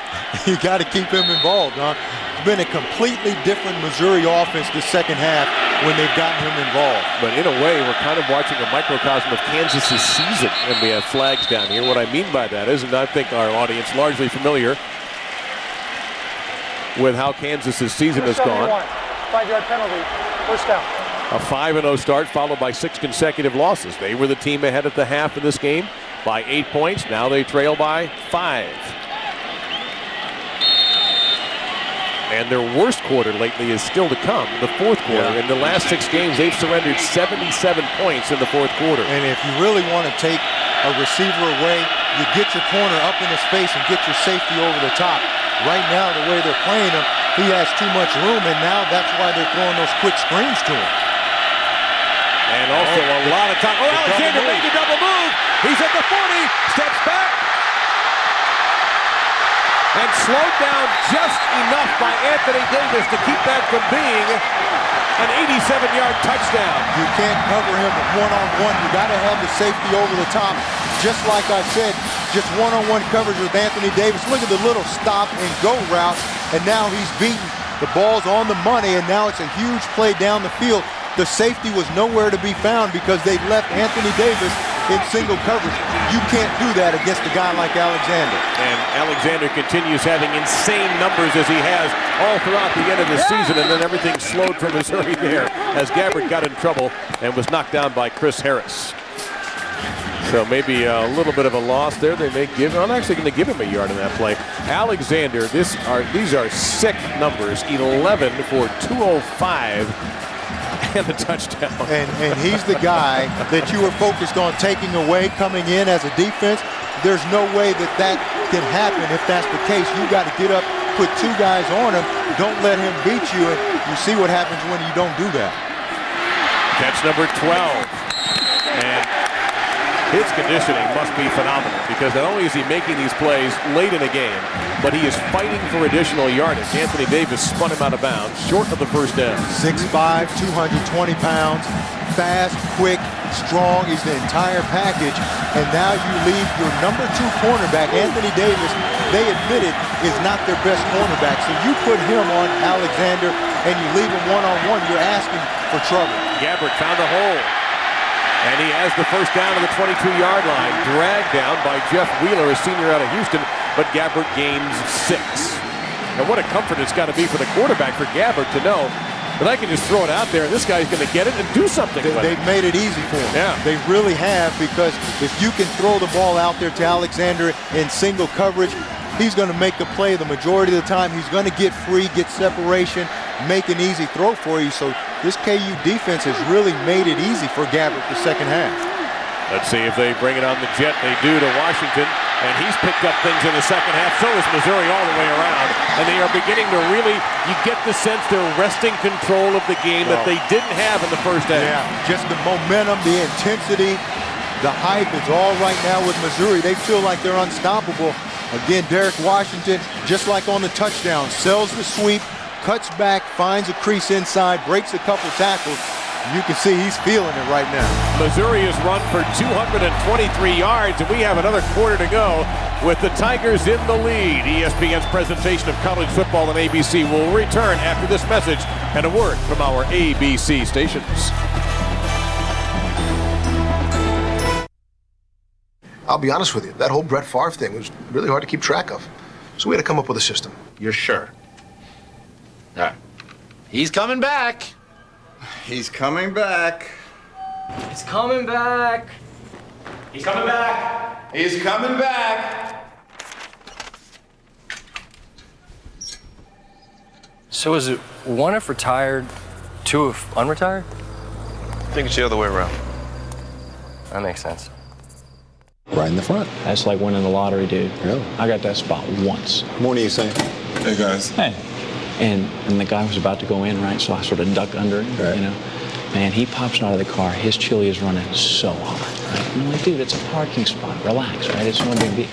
You got to keep him involved, huh? It's been a completely different Missouri offense the second half when they've gotten him involved. But in a way, we're kind of watching a microcosm of Kansas's season, and we have flags down here. What I mean by that is, and I think our audience largely familiar with how Kansas's season has gone. 5-yard penalty, first down. A 5-0 start followed by 6 consecutive losses. They were the team ahead at the half of this game by 8 points. Now they trail by 5. And their worst quarter lately is still to come, the fourth quarter. In the last 6 games, they've surrendered 77 points in the fourth quarter. And if you really want to take a receiver away, you get your corner up in his face and get your safety over the top. Right now, the way they're playing him, he has too much room, and now that's why they're throwing those quick screens to him. And also a lot of time. Oh, Alexander made the double move. He's at the 40, steps back. And slowed down just enough by Anthony Davis to keep that from being an 87-yard touchdown. You can't cover him one-on-one. You got to have the safety over the top. Just like I said, just one-on-one coverage with Anthony Davis. Look at the little stop and go route, and now he's beaten. The ball's on the money, and now it's a huge play down the field. The safety was nowhere to be found because they left Anthony Davis in single coverage. You can't do that against a guy like Alexander. And Alexander continues having insane numbers as he has all throughout the end of the season, and then everything slowed for Missouri there as Gabbard got in trouble and was knocked down by Chris Harris. So maybe a little bit of a loss there. They may give. I'm actually going to give him a yard in that play. Alexander, these are sick numbers. 11 for 205 and a touchdown. And he's the guy that you were focused on taking away, coming in as a defense. There's no way that can happen if that's the case. You got to get up, put 2 guys on him. Don't let him beat you. And you see what happens when you don't do that. Catch number 12. And his conditioning must be phenomenal because not only is he making these plays late in a game, but he is fighting for additional yardage. Anthony Davis spun him out of bounds, short of the first down. 6'5", 220 pounds, fast, quick, strong. He's the entire package. And now you leave your number 2 cornerback, Anthony Davis, they admitted is not their best cornerback. So you put him on Alexander and you leave him one-on-one, you're asking for trouble. Gabbard found a hole. And he has the first down to the 22-yard line. Dragged down by Jeff Wheeler, a senior out of Houston, but Gabbard gains 6. And what a comfort it's got to be for the quarterback, for Gabbard, to know that I can just throw it out there and this guy's going to get it and do something with it. They've made it easy for him. Yeah. They really have, because if you can throw the ball out there to Alexander in single coverage, he's going to make the play the majority of the time. He's going to get free, get separation, make an easy throw for you. So this KU defense has really made it easy for Gabbard the second half. Let's see if they bring it on the jet. They do to Washington. And he's picked up things in the second half. So is Missouri all the way around. And they are beginning to really, you get the sense they're wresting control of the game that they didn't have in the first half. Yeah, just the momentum, the intensity, the hype is all right now with Missouri. They feel like they're unstoppable. Again, Derek Washington, just like on the touchdown, sells the sweep, cuts back, finds a crease inside, breaks a couple tackles. You can see he's feeling it right now. Missouri has run for 223 yards, and we have another quarter to go with the Tigers in the lead. ESPN's presentation of college football on ABC will return after this message and a word from our ABC stations. I'll be honest with you, that whole Brett Favre thing was really hard to keep track of. So we had to come up with a system. You're sure? Yeah. He's coming back. He's coming back. He's coming back. He's coming back. He's coming back. So is it 1 if retired, 2 if unretired? I think it's the other way around. That makes sense. Right in the front. That's like winning the lottery, dude. Really? I got that spot once. Morning, you say? Hey, guys. Hey. And the guy was about to go in, right? So I sort of duck under him, right. You know. Man, he pops out of the car. His chili is running so hard, right? And I'm like, dude, it's a parking spot. Relax, right? It's no big deal.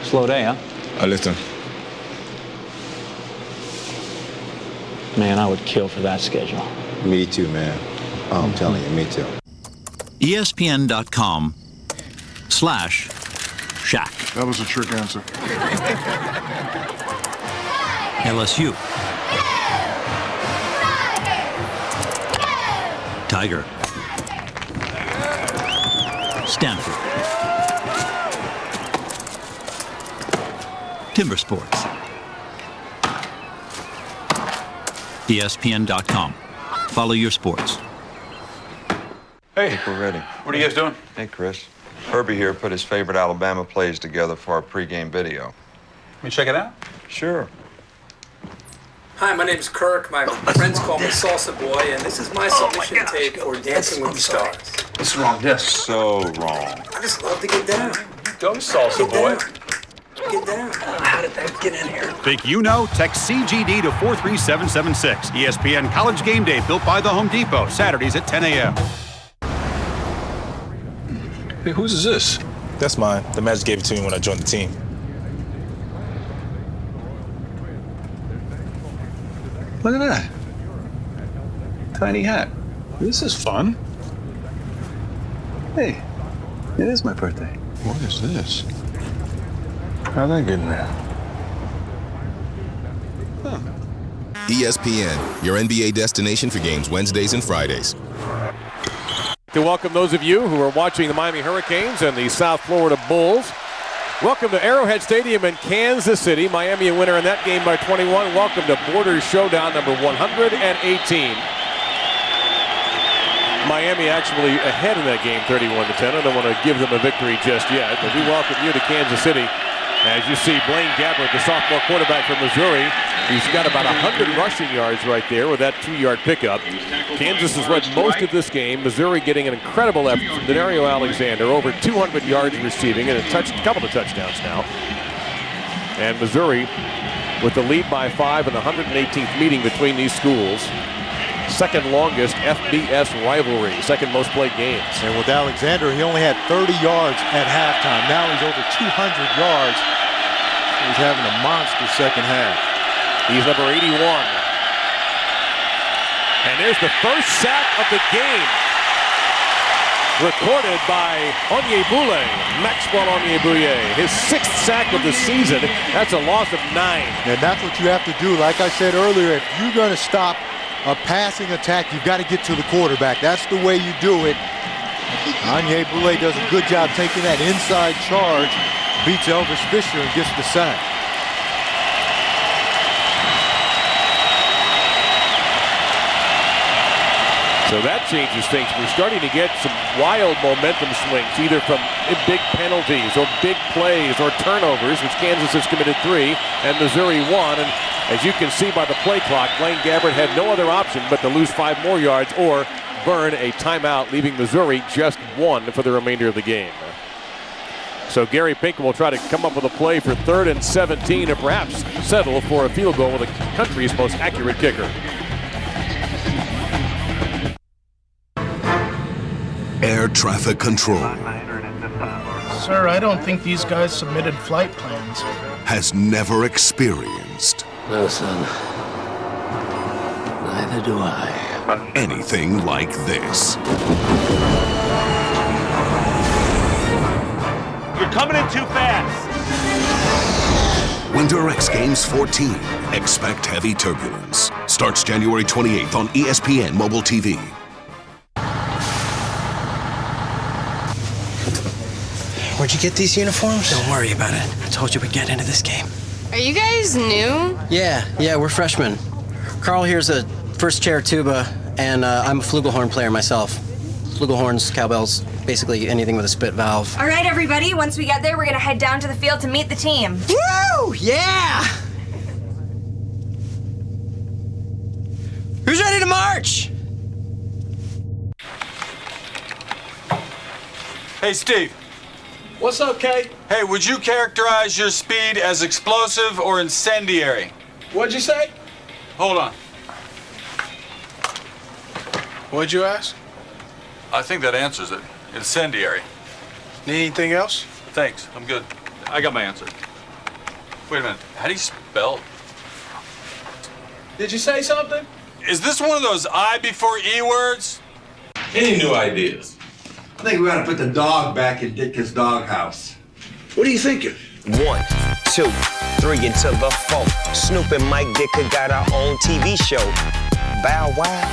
Slow day, huh? Listen. Man, I would kill for that schedule. Me too, man. Oh, I'm telling you, me too. ESPN.com/Shaq. That was a trick answer. LSU. Tiger. Stanford. Timber Sports. ESPN.com. Follow your sports. Hey, we're ready. What are you guys doing? Hey, Chris. Herbie here put his favorite Alabama plays together for our pregame video. Let me check it out. Sure. Hi, my name's Kirk. My friends call me Salsa Boy, and this is my submission tape for Dancing with the Stars. What's wrong? Yes. So wrong. I just love to get down. Go, Salsa Boy. Get down. How did that get in here? Think you know? Text CGD to 43776. ESPN College Game Day, built by the Home Depot. Saturdays at 10 a.m. Hey, whose is this? That's mine. The Magic gave it to me when I joined the team. Look at that. Tiny hat. This is fun. Hey, it is my birthday. What is this? How'd that get in there? Huh. ESPN, your NBA destination for games Wednesdays and Fridays. To welcome those of you who are watching the Miami Hurricanes and the South Florida Bulls. Welcome to Arrowhead Stadium in Kansas City. Miami a winner in that game by 21. Welcome to Borders Showdown number 118. Miami actually ahead in that game 31-10. I don't want to give them a victory just yet, but we welcome you to Kansas City. As you see, Blaine Gabbert, the sophomore quarterback from Missouri, he's got about 100 rushing yards right there with that 2-yard pickup. Kansas has led most of this game. Missouri getting an incredible effort from Denario Alexander, over 200 yards receiving and a couple of touchdowns now. And Missouri with the lead by 5 in the 118th meeting between these schools. Second longest FBS rivalry, second most played games. And with Alexander, he only had 30 yards at halftime. Now he's over 200 yards. He's having a monster second half. He's number 81. And there's the first sack of the game. Recorded by Onyebule, Maxwell Onyebule. His 6th sack of the season. That's a loss of 9. And that's what you have to do. Like I said earlier, if you're going to stop a passing attack, you've got to get to the quarterback. That's the way you do it. Onyebule does a good job taking that inside charge, beats Elvis Fisher and gets the sack. So that changes things. We're starting to get some wild momentum swings, either from big penalties or big plays or turnovers, which Kansas has committed 3 and Missouri 1. And as you can see by the play clock, Blaine Gabbert had no other option but to lose 5 more yards or burn a timeout, leaving Missouri just 1 for the remainder of the game. So Gary Pinkel will try to come up with a play for 3rd and 17, or perhaps settle for a field goal with the country's most accurate kicker. Air traffic control Sir, I don't think these guys submitted flight plans. has never experienced. No, son. Neither do I. Anything like this. You're coming in too fast. Winter X Games 14. Expect heavy turbulence. Starts January 28th on ESPN Mobile TV. Where'd you get these uniforms? Don't worry about it. I told you we'd get into this game. Are you guys new? Yeah, we're freshmen. Carl here's a first chair tuba, and I'm a flugelhorn player myself. Flugelhorns, cowbells, basically anything with a spit valve. All right, everybody. Once we get there, we're gonna head down to the field to meet the team. Woo! Yeah! Who's ready to march? Hey, Steve. What's up, Kay? Hey, would you characterize your speed as explosive or incendiary? What'd you say? Hold on. What'd you ask? I think that answers it. Incendiary. Need anything else? Thanks, I'm good. I got my answer. Wait a minute, how do you spell? Did you say something? Is this one of those I before E words? Any new ideas? I think we ought to put the dog back in Ditka's doghouse. What are you thinking? 1, 2, 3 into the 4. Snoop and Mike Ditka got our own TV show. Bow Wow,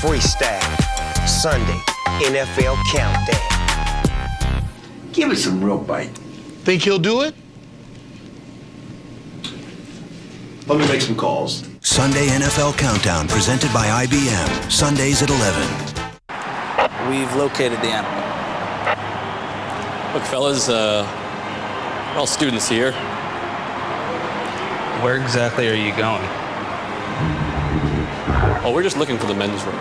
freestyle. Sunday, NFL countdown. Give it some real bite. Think he'll do it? Let me make some calls. Sunday NFL Countdown presented by IBM. Sundays at 11. We've located the animal. Look, fellas, we're all students here. Where exactly are you going? Oh, we're just looking for the men's room.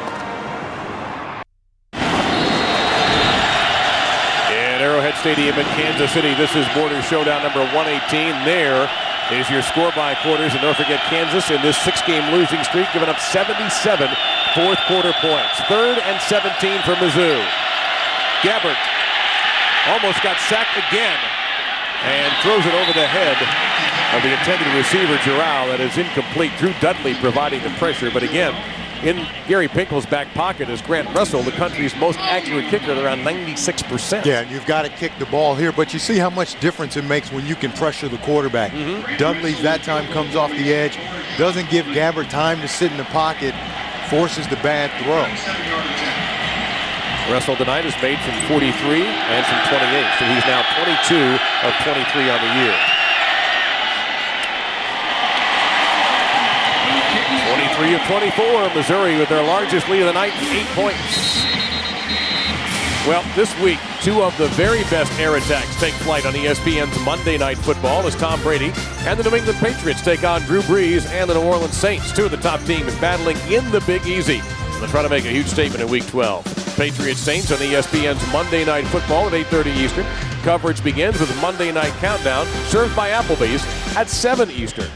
At Arrowhead Stadium in Kansas City, this is Border Showdown number 118. There is your score-by-quarters, and don't forget Kansas in this 6-game losing streak, giving up 77 fourth-quarter points. 3rd and 17 for Mizzou. Gabbert almost got sacked again and throws it over the head of the intended receiver, Giroux. That is incomplete. Drew Dudley providing the pressure, but again, in Gary Pinkel's back pocket is Grant Russell, the country's most accurate kicker at around 96%. Yeah, and you've got to kick the ball here, but you see how much difference it makes when you can pressure the quarterback. Dudley that time comes off the edge, doesn't give Gabbert time to sit in the pocket, forces the bad throw. Russell tonight is made from 43 and from 28, so he's now 22 of 23 on the year. 23 of 24, Missouri with their largest lead of the night, 8 points. Well, this week, 2 of the very best air attacks take flight on ESPN's Monday Night Football as Tom Brady and the New England Patriots take on Drew Brees and the New Orleans Saints. 2 of the top teams battling in the Big Easy. They'll try to make a huge statement in Week 12. Patriots Saints on ESPN's Monday Night Football at 8:30 Eastern. Coverage begins with a Monday Night Countdown served by Applebee's at 7 Eastern.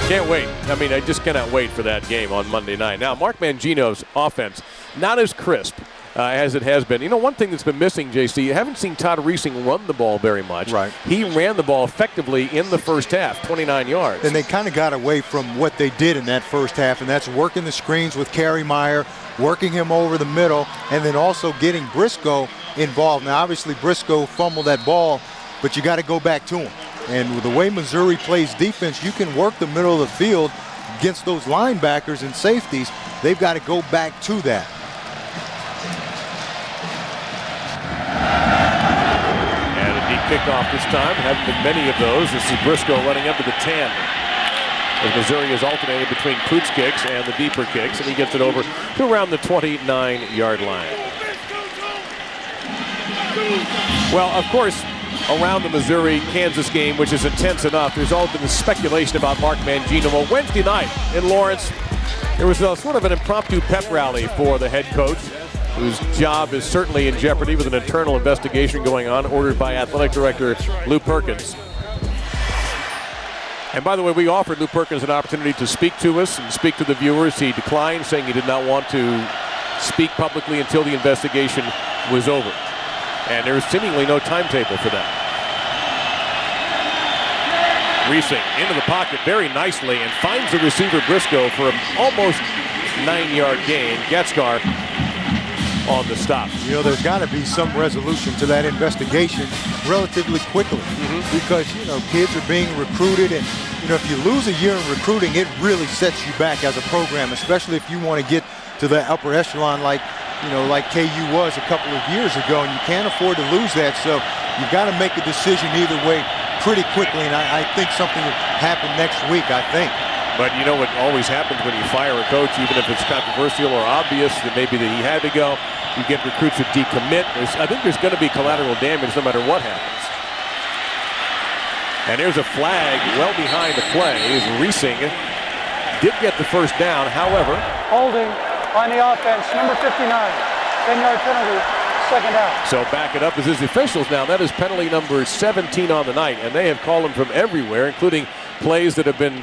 Can't wait. I mean, I just cannot wait for that game on Monday night. Now, Mark Mangino's offense, not as crisp as it has been. You know, one thing that's been missing, JC, you haven't seen Todd Reesing run the ball very much. Right. He ran the ball effectively in the first half, 29 yards. And they kind of got away from what they did in that first half, and that's working the screens with Kerry Meyer, working him over the middle, and then also getting Briscoe involved. Now, obviously, Briscoe fumbled that ball, but you got to go back to him. And with the way Missouri plays defense, you can work the middle of the field against those linebackers and safeties. They've got to go back to that. And a deep kickoff this time. Haven't been many of those. This is Briscoe running up to the 10. As Missouri has alternated between Poots kicks and the deeper kicks, and he gets it over to around the 29-yard line. Well, of course, around the Missouri-Kansas game, which is intense enough, there's all been the speculation about Mark Mangino. Well, Wednesday night in Lawrence, There was a sort of an impromptu pep rally for the head coach, whose job is certainly in jeopardy with an internal investigation going on, ordered by Athletic Director Lou Perkins. And by the way, we offered Lou Perkins an opportunity to speak to us and speak to the viewers. He declined, saying he did not want to speak publicly until the investigation was over. And there's seemingly no timetable for that. Reesing into the pocket very nicely and finds the receiver Briscoe for an almost 9-yard gain. Getskar on the stop. You know, there's got to be some resolution to that investigation relatively quickly because, you know, kids are being recruited, and, you know, if you lose a year in recruiting, it really sets you back as a program, especially if you want to get to the upper echelon like, you know, like KU was a couple of years ago, and you can't afford to lose that. So you've got to make a decision either way pretty quickly, and I think something will happen next week, I think. But you know what always happens when you fire a coach, even if it's controversial or obvious that maybe that he had to go, you get recruits who decommit. I think there's going to be collateral damage no matter what happens. And there's a flag well behind the play. Reesing did get the first down, however. Holding on the offense, number 59, 10-yard penalty. Second down. So back it up as his officials now. That is penalty number 17 on the night, and they have called them from everywhere, including plays that have been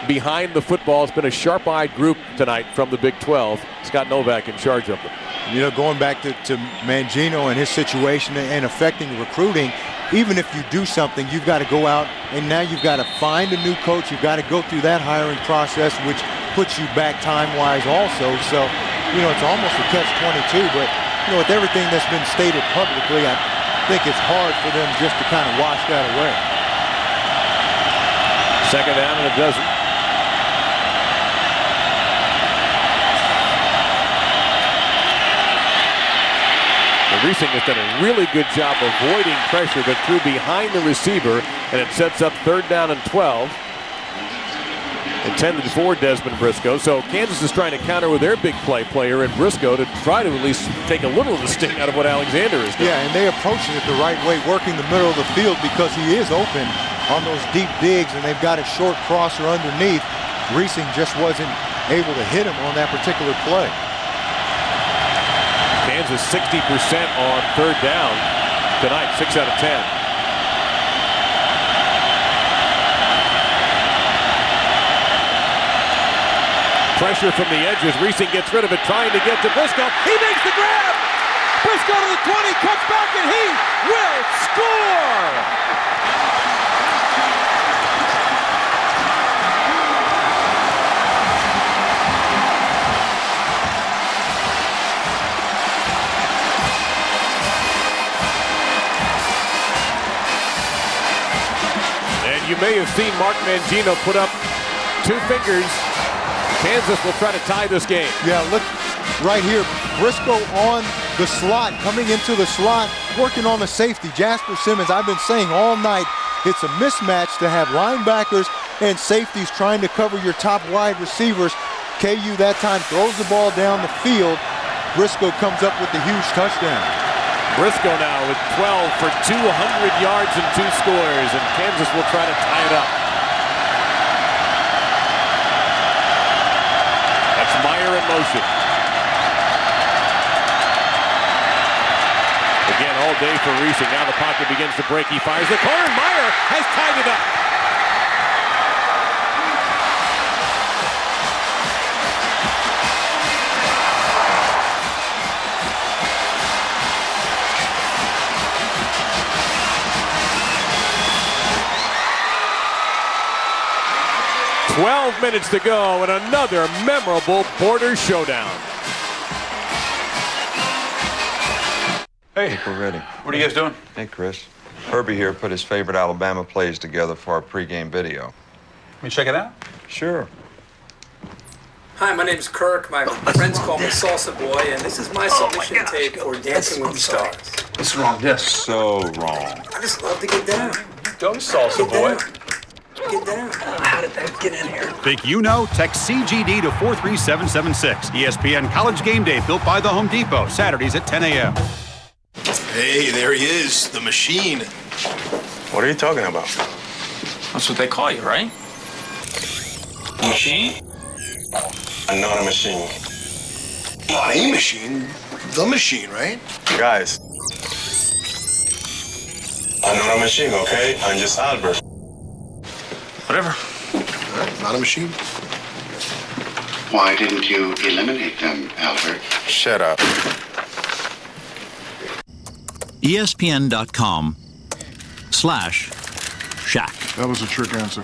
behind the football. It's been a sharp-eyed group tonight from the Big 12. Scott Novak in charge of them. You know, going back to Mangino and his situation and affecting recruiting, even if you do something, you've got to go out and now you've got to find a new coach. You've got to go through that hiring process, which puts you back time-wise also. So, you know, it's almost a catch-22, but you know, with everything that's been stated publicly, I think it's hard for them just to kind of wash that away. Second down and a dozen. Reesing has done a really good job avoiding pressure that threw behind the receiver, and it sets up third down and 12. Intended for Desmond Briscoe. So Kansas is trying to counter with their big play player in Briscoe to try to at least take a little of the sting out of what Alexander is doing. Yeah, and they approach it the right way, working the middle of the field because he is open on those deep digs, and they've got a short crosser underneath. Reesing just wasn't able to hit him on that particular play. Kansas 60% on third down tonight, 6 out of 10. Pressure from the edges. Reesing gets rid of it, trying to get to Briscoe. He makes the grab! Briscoe to the 20, cuts back, and he will score! And you may have seen Mark Mangino put up 2 fingers. Kansas will try to tie this game. Yeah, look right here. Briscoe on the slot, coming into the slot, working on the safety. Jasper Simmons, I've been saying all night, it's a mismatch to have linebackers and safeties trying to cover your top wide receivers. KU that time throws the ball down the field. Briscoe comes up with the huge touchdown. Briscoe now with 12 for 200 yards and 2 scores, and Kansas will try to tie it up. Meyer in motion. Again, all day for Reesing. Now the pocket begins to break. He fires the corner. Meyer has tied it up. "12 minutes to go and another memorable border showdown." Hey, I think we're ready. What are you guys doing? Hey, Chris. Herbie here put his favorite Alabama plays together for our pregame video. Can we check it out? Sure. Hi, my name's Kirk. My friends call me Salsa Boy, and this is my submission tape for Dancing with the Stars. This is wrong. This. So wrong. I just love to get down. Go, Salsa Boy. Get down. How did that get in here? Think you know? Text CGD to 43776. ESPN College Game Day, built by the Home Depot. Saturdays at 10 a.m. Hey, there he is, the machine. What are you talking about? That's what they call you, right? Machine? I'm not a machine. Not a machine, the machine, right? Guys. I'm not a machine, okay? I'm just Albert. Whatever. Not a machine. Why didn't you eliminate them, Albert? Shut up. ESPN.com/Shaq. That was a trick answer.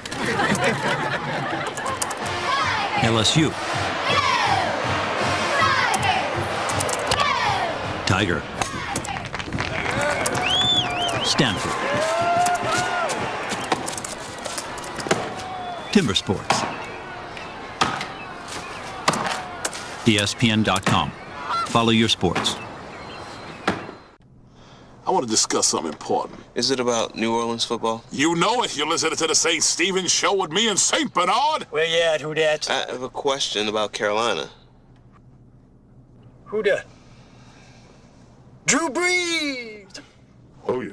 LSU. Tiger. Stanford. Timber Sports. ESPN.com. Follow your sports. I want to discuss something important. Is it about New Orleans football? You know it. You're listening to the St. Stephen's Show with me and St. Bernard. Where you at? Who dat? I have a question about Carolina. Who dat? Drew Brees! Oh, yeah.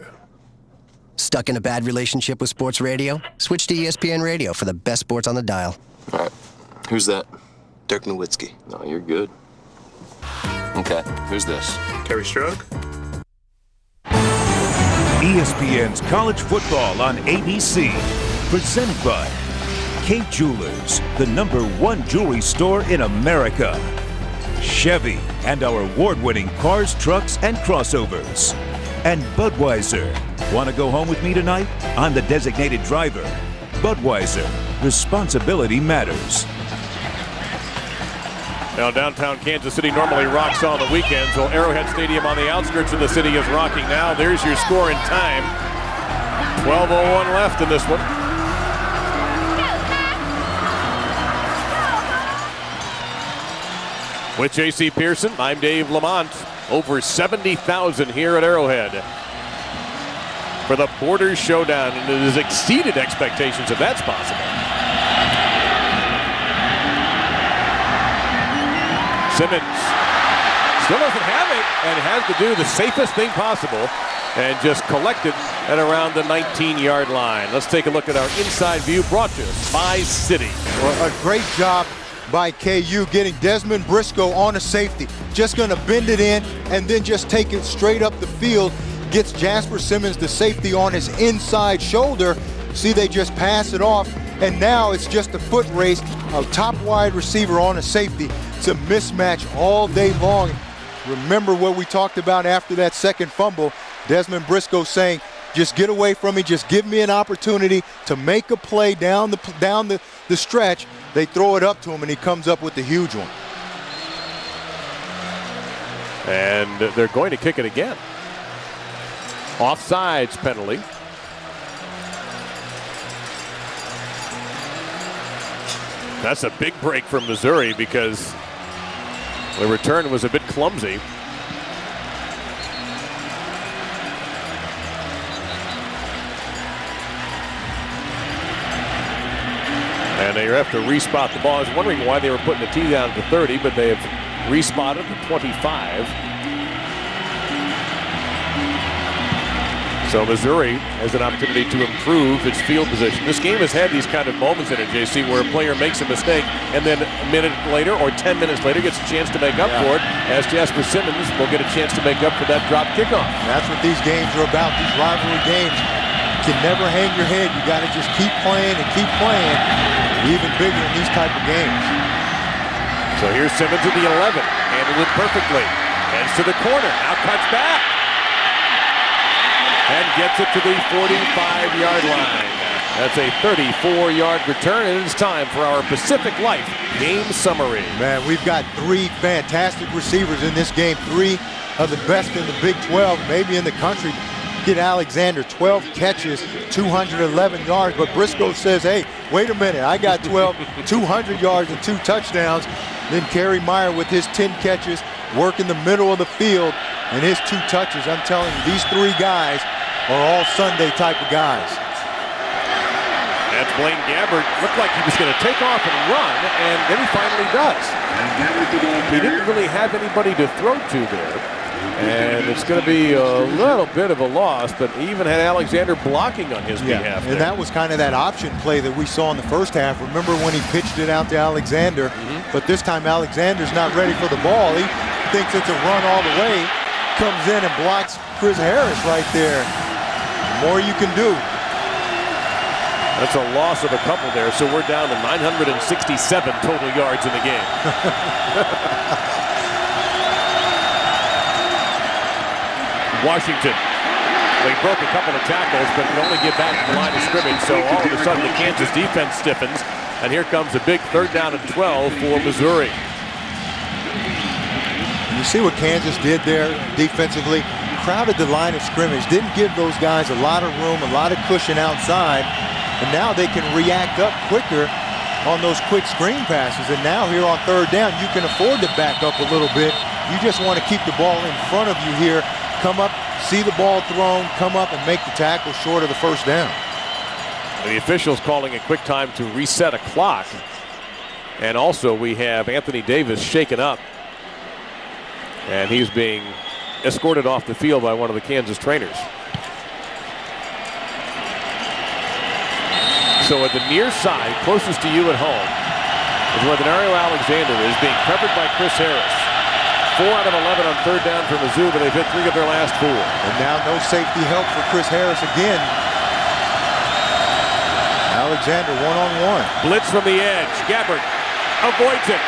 Stuck in a bad relationship with sports radio? Switch to ESPN Radio for the best sports on the dial. All right. Who's that? Dirk Nowitzki. No, you're good. Okay. Who's this? Terry Strug? ESPN's College Football on ABC. Presented by Kate Jewelers, the #1 jewelry store in America. Chevy and our award-winning cars, trucks, and crossovers. And Budweiser. Want to go home with me tonight? I'm the designated driver. Budweiser. Responsibility matters. Now, downtown Kansas City normally rocks on the weekends. Well, Arrowhead Stadium on the outskirts of the city is rocking now. There's your score in time. 12:01 left in this one. With J.C. Pearson, I'm Dave Lamont. Over 70,000 here at Arrowhead for the Borders Showdown, and it has exceeded expectations if that's possible. Simmons still doesn't have it and has to do the safest thing possible and just collect it at around the 19-yard line. Let's take a look at our inside view brought to us by City. Well, a great job by KU getting Desmond Briscoe on a safety. Just going to bend it in and then just take it straight up the field. Gets Jasper Simmons, the safety, on his inside shoulder. See, they just pass it off. And now it's just a foot race. A top wide receiver on a safety. It's a mismatch all day long. Remember what we talked about after that second fumble. Desmond Briscoe saying, just get away from me. Just give me an opportunity to make a play down the stretch. They throw it up to him, and he comes up with the huge one. And they're going to kick it again. Offsides penalty. That's a big break from Missouri because the return was a bit clumsy. And they have to respot the ball. I was wondering why they were putting the tee down to 30, but they have respotted the 25. So Missouri has an opportunity to improve its field position. This game has had these kind of moments in it, JC, where a player makes a mistake and then a minute later or 10 minutes later gets a chance to make up for it, as Jasper Simmons will get a chance to make up for that drop kickoff. That's what these games are about, these rivalry games. You can never hang your head. You got to just keep playing and keep playing. Even bigger in these type of games. So here's Simmons at the 11. Handled it perfectly. Heads to the corner. Now cuts back. And gets it to the 45-yard line. That's a 34-yard return, and it's time for our Pacific Life game summary. Man, we've got three fantastic receivers in this game. Three of the best in the Big 12, maybe in the country. Get Alexander, 12 catches, 211 yards. But Briscoe says, hey, wait a minute, I got 200 yards and 2 touchdowns. Then Kerry Meyer with his 10 catches, work in the middle of the field, and his 2 touches. I'm telling you, these 3 guys are all Sunday type of guys. That's Blaine Gabbert. Looked like he was going to take off and run, and then he finally does. He didn't really have anybody to throw to there. And it's going to be a little bit of a loss, but he even had Alexander blocking on his behalf. And that was kind of that option play that we saw in the first half. Remember when he pitched it out to Alexander, but this time Alexander's not ready for the ball. He thinks it's a run all the way, comes in and blocks Chris Harris right there. The more you can do. That's a loss of a couple there, so we're down to 967 total yards in the game. Washington. They broke a couple of tackles, but can only get back to the line of scrimmage, so all of a sudden the Kansas defense stiffens, and here comes a big 3rd down and 12 for Missouri. You see what Kansas did there defensively? Crowded the line of scrimmage, didn't give those guys a lot of room, a lot of cushion outside, and now they can react up quicker on those quick screen passes. And now here on 3rd down, you can afford to back up a little bit. You just want to keep the ball in front of you here. Come up, see the ball thrown, come up and make the tackle short of the 1st down. And the officials calling a quick time to reset a clock. And also we have Anthony Davis shaken up. And he's being escorted off the field by one of the Kansas trainers. So at the near side, closest to you at home, is where Denario Alexander is, being covered by Chris Harris. 4 out of 11 on 3rd down for Mizzou, but they've hit 3 of their last 4. And now no safety help for Chris Harris again. Alexander one-on-one. Blitz from the edge. Gabbard avoids it,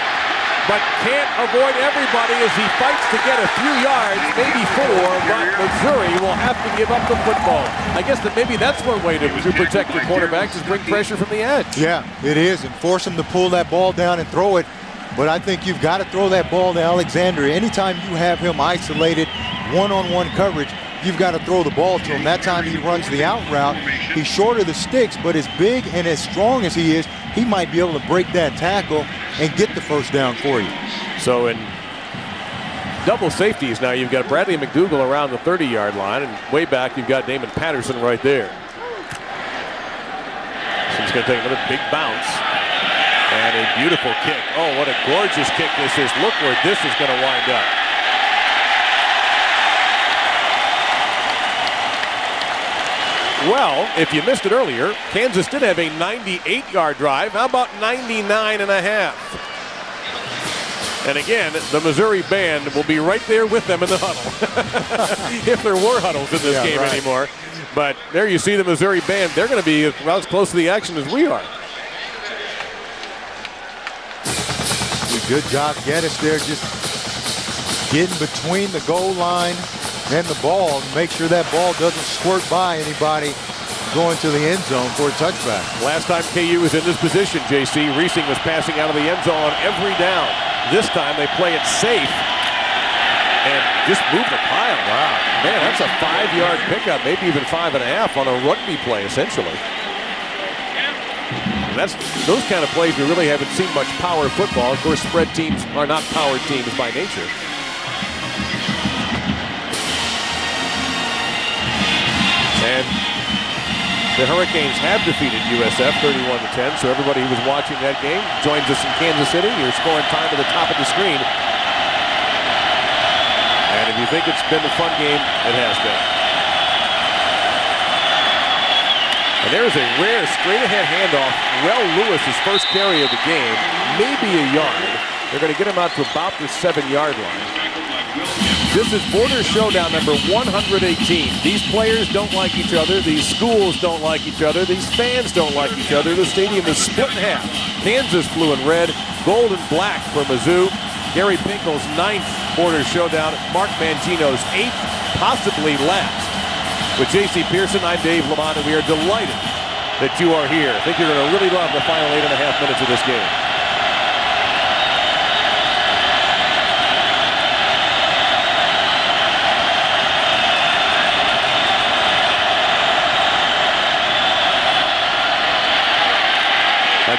but can't avoid everybody as he fights to get a few yards, maybe 4, but Missouri will have to give up the football. I guess that maybe that's one way to protect your quarterbacks is bring pressure from the edge. Yeah, it is, and force him to pull that ball down and throw it. But I think you've got to throw that ball to Alexander. Anytime you have him isolated, one-on-one coverage, you've got to throw the ball to him. That time he runs the out route. He's short of the sticks, but as big and as strong as he is, he might be able to break that tackle and get the 1st down for you. So in double safeties now, you've got Bradley McDougal around the 30-yard line, and way back you've got Damon Patterson right there. So he's going to take another big bounce. And a beautiful kick. Oh, what a gorgeous kick this is. Look where this is going to wind up. Well, if you missed it earlier, Kansas did have a 98-yard drive. How about 99 and a half? And again, the Missouri band will be right there with them in the huddle. If there were huddles in this game anymore. But there you see the Missouri band. They're going to be as close to the action as we are. Good job, Geddes there, just getting between the goal line and the ball to make sure that ball doesn't squirt by anybody going to the end zone for a touchback. Last time KU was in this position, JC, Reesing was passing out of the end zone on every down. This time they play it safe and just move the pile. Wow, man, that's a 5-yard pickup, maybe even 5.5 on a rugby play, essentially. That's those kind of plays we really haven't seen much power football. Of course, spread teams are not power teams by nature. And the Hurricanes have defeated USF 31-10. So everybody who was watching that game joins us in Kansas City. You're scoring time to the top of the screen. And if you think it's been a fun game, it has been. And there's a rare straight-ahead handoff. Well, Lewis's first carry of the game, maybe a yard. They're going to get him out to about the 7-yard line. This is Border Showdown number 118. These players don't like each other. These schools don't like each other. These fans don't like each other. The stadium is split in half. Kansas blue and red, gold and black for Mizzou. Gary Pinkel's 9th Border Showdown. Mark Mangino's 8th, possibly last. With J.C. Pearson, I'm Dave Lamont, and we are delighted that you are here. I think you're going to really love the final 8.5 minutes of this game.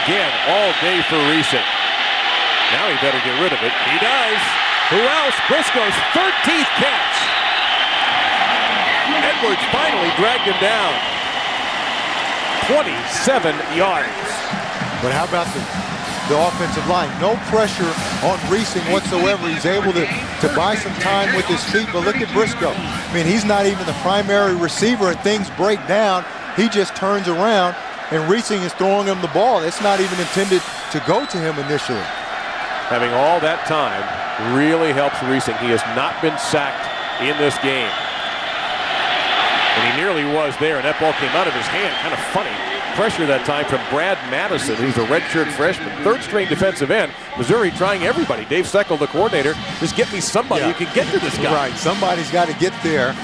Again, all day for Reesing. Now he better get rid of it. He does. Who else? Briscoe's 13th catch. Edwards finally dragged him down. 27 yards. But how about the offensive line. No pressure on Reesing whatsoever. He's able to buy some time with his feet, but look at Briscoe. I mean, he's not even the primary receiver, and things break down. He just turns around, and Reesing is throwing him the ball. It's not even intended to go to him initially. Having all that time really helps Reesing. He has not been sacked in this game. And he nearly was there, and that ball came out of his hand. Kind of funny. Pressure that time from Brad Madison, who's a redshirt freshman, third-string defensive end. Missouri trying everybody. Dave Seckel, the coordinator, just get me somebody who can get to this guy. Right, somebody's got to get there,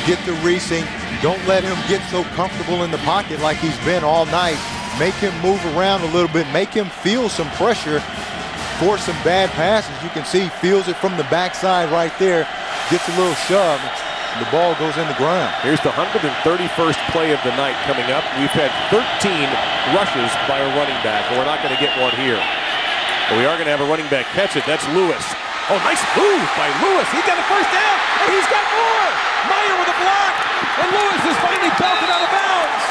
get to Reesing. Don't let him get so comfortable in the pocket like he's been all night. Make him move around a little bit. Make him feel some pressure, force some bad passes. You can see he feels it from the backside right there. Gets a little shove. The ball goes in the ground. Here's the 131st play of the night coming up. We've had 13 rushes by a running back, and we're not going to get one here. But we are going to have a running back catch it. That's Lewis. Oh, nice move by Lewis. He got a first down, and he's got more. Meyer with a block, and Lewis is finally belted out of bounds.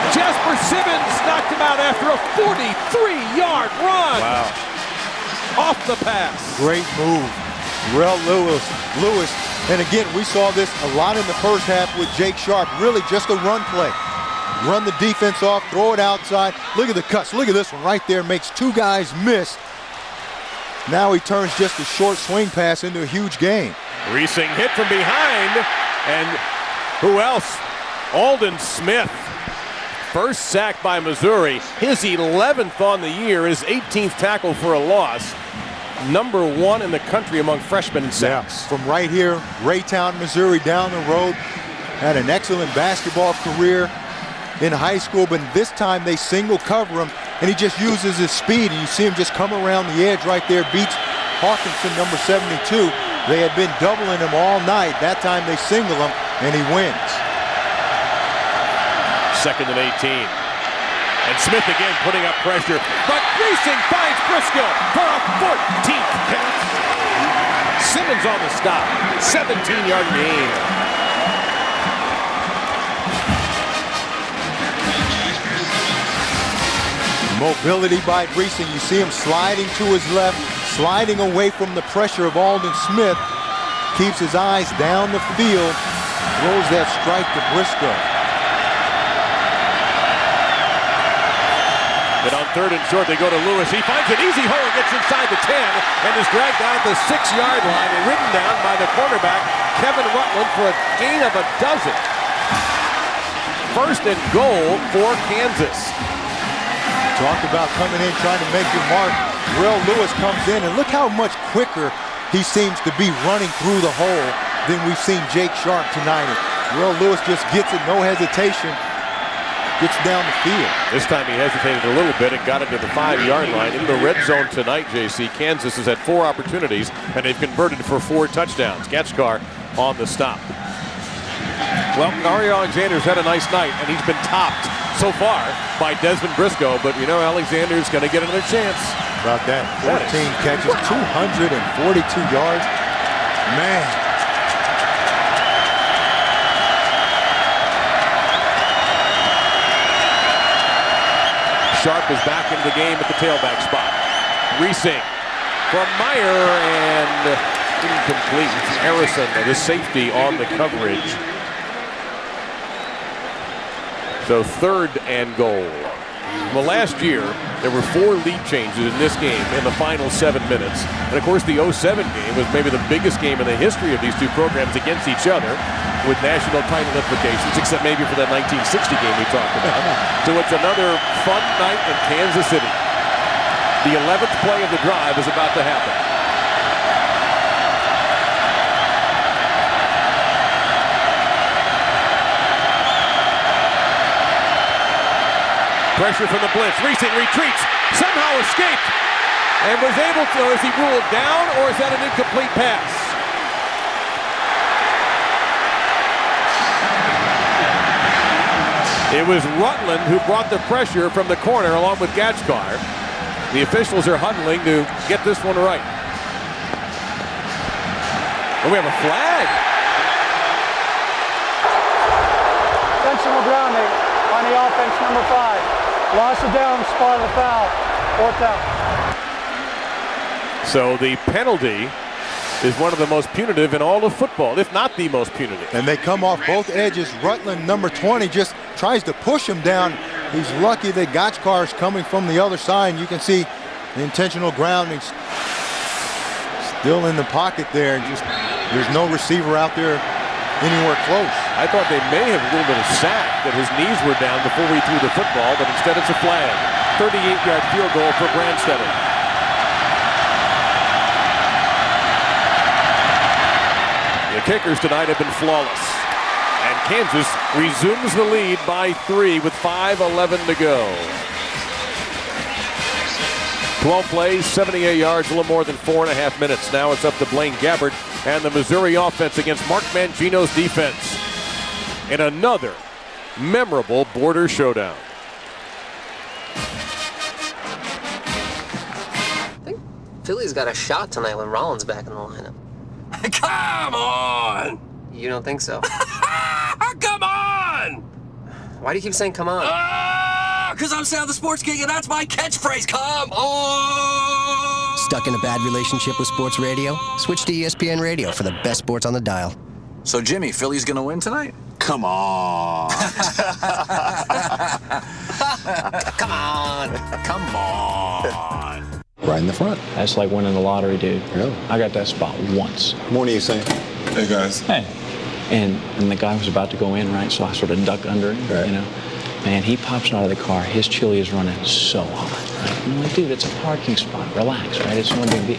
Jasper Simmons knocked him out after a 43-yard run. Wow. Off the pass. Great move. Rel Lewis. And again, we saw this a lot in the first half with Jake Sharp. Really just a run play. Run the defense off, throw it outside. Look at the cuts. Look at this one right there. Makes two guys miss. Now he turns just a short swing pass into a huge gain. Reesing hit from behind. And who else? Alden Smith. First sack by Missouri. His 11th on the year. His 18th tackle for a loss. Number 1 in the country among freshmen in sacks. From right here, Raytown, Missouri, down the road. Had an excellent basketball career in high school, but this time they single cover him, and he just uses his speed, and you see him just come around the edge right there, beats Hawkinson, number 72. They had been doubling him all night. That time they single him, and he wins. 2nd and 18. And Smith again putting up pressure, but Reesing finds Briscoe for a 14th catch. Simmons on the stop, 17-yard gain. Mobility by Reesing. You see him sliding to his left, sliding away from the pressure of Alden Smith. Keeps his eyes down the field, throws that strike to Briscoe. But on 3rd and short, they go to Lewis. He finds an easy hole and gets inside the 10 and is dragged down at the 6-yard line and ridden down by the quarterback, Kevin Rutland, for a gain of 12. 1st and goal for Kansas. Talk about coming in, trying to make your mark. Rel Lewis comes in, and look how much quicker he seems to be running through the hole than we've seen Jake Sharp tonight. Rel Lewis just gets it, no hesitation. Gets down the field. This time he hesitated a little bit and got into the 5-yard line. In the red zone tonight, JC, Kansas has had 4 opportunities, and they've converted for 4 touchdowns. Gatchkar on the stop. Well, Ari Alexander's had a nice night, and he's been topped so far by Desmond Briscoe, but you know Alexander's going to get another chance. About that, 14 catches, 242 yards. Man. Sharp is back into the game at the tailback spot. Reesing from Meyer, and incomplete. Harrison, the safety, on the coverage. So 3rd and goal. Well, last year, there were 4 lead changes in this game in the final 7 minutes. And of course, the 07 game was maybe the biggest game in the history of these two programs against each other, with national title implications, except maybe for that 1960 game we talked about. So it's another fun night in Kansas City. The 11th play of the drive is about to happen. Pressure from the blitz. Reesing retreats, somehow escaped, and was able to. Is he ruled down, or is that an incomplete pass? It was Rutland who brought the pressure from the corner along with Gatchkar. The officials are huddling to get this one right. And we have a flag. Intentional grounding on the offense, number 5. Loss of down, spot of the foul. 4th down. So the penalty is one of the most punitive in all of football, if not the most punitive. And they come off both edges. Rutland, number 20, just tries to push him down. He's lucky that Gotchkar is coming from the other side. You can see the intentional grounding. Still in the pocket there. Just there's no receiver out there anywhere close. I thought they may have ruled it a sack, that his knees were down before he threw the football, but instead it's a flag. 38-yard field goal for Brandstetter. The kickers tonight have been flawless. And Kansas resumes the lead by 3 with 5:11 to go. 12 plays, 78 yards, a little more than 4.5 minutes. Now it's up to Blaine Gabbert and the Missouri offense against Mark Mangino's defense in another memorable border showdown. I think Philly's got a shot tonight when Rollins back in the lineup. Come on! You don't think so? Come on! Why do you keep saying come on? Because I'm Sal the Sports King, and that's my catchphrase. Come on! Stuck in a bad relationship with sports radio? Switch to ESPN Radio for the best sports on the dial. So, Jimmy, Philly's going to win tonight? Come on. Come on. Come on. Right in the front. That's like winning the lottery, dude. Really? I got that spot once. Morning, you saying? Hey, guys. Hey. And the guy was about to go in, right? So I sort of duck under him, right. You know. Man, he pops out of the car. His chili is running so hot. Right? I'm like, dude, it's a parking spot. Relax, right? It's no big deal.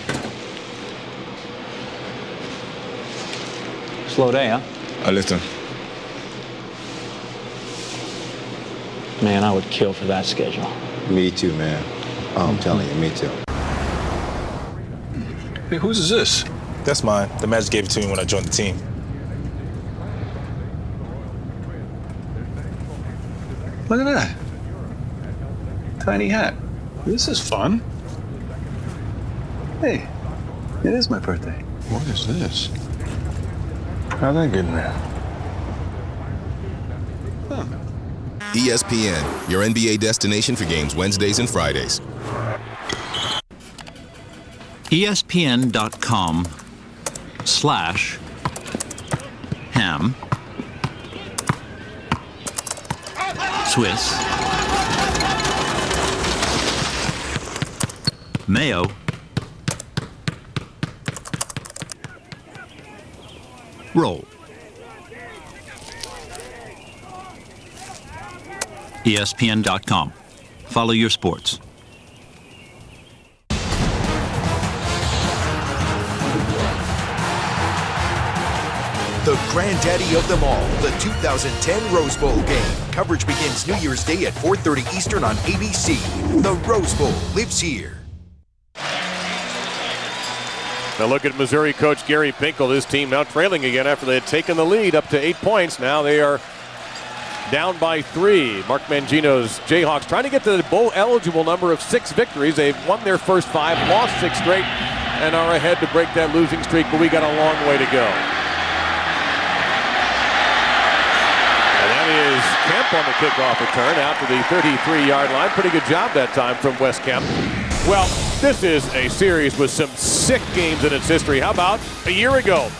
Slow day, huh? Listen. Man, I would kill for that schedule. Me too, man. Oh, I'm telling you, me too. Hey, whose is this? That's mine. The Magic gave it to me when I joined the team. Look at that. Tiny hat. This is fun. Hey, it is my birthday. What is this? How'd that get in there? Huh. ESPN, your NBA destination for games Wednesdays and Fridays. ESPN.com/ham Swiss mayo roll. ESPN.com. Follow your sports. The granddaddy of them all, the 2010 Rose Bowl game. Coverage begins New Year's Day at 4:30 Eastern on ABC. The Rose Bowl lives here. Now look at Missouri coach Gary Pinkel. His team now trailing again after they had taken the lead up to 8 points. Now they are down by 3. Mark Mangino's Jayhawks trying to get to the bowl-eligible number of 6 victories. They've won their first 5, lost 6 straight, and are ahead to break that losing streak, but we got a long way to go. Is Kemp on the kickoff return out to the 33-yard line. Pretty good job that time from Wes Kemp. Well, this is a series with some sick games in its history. How about a year ago?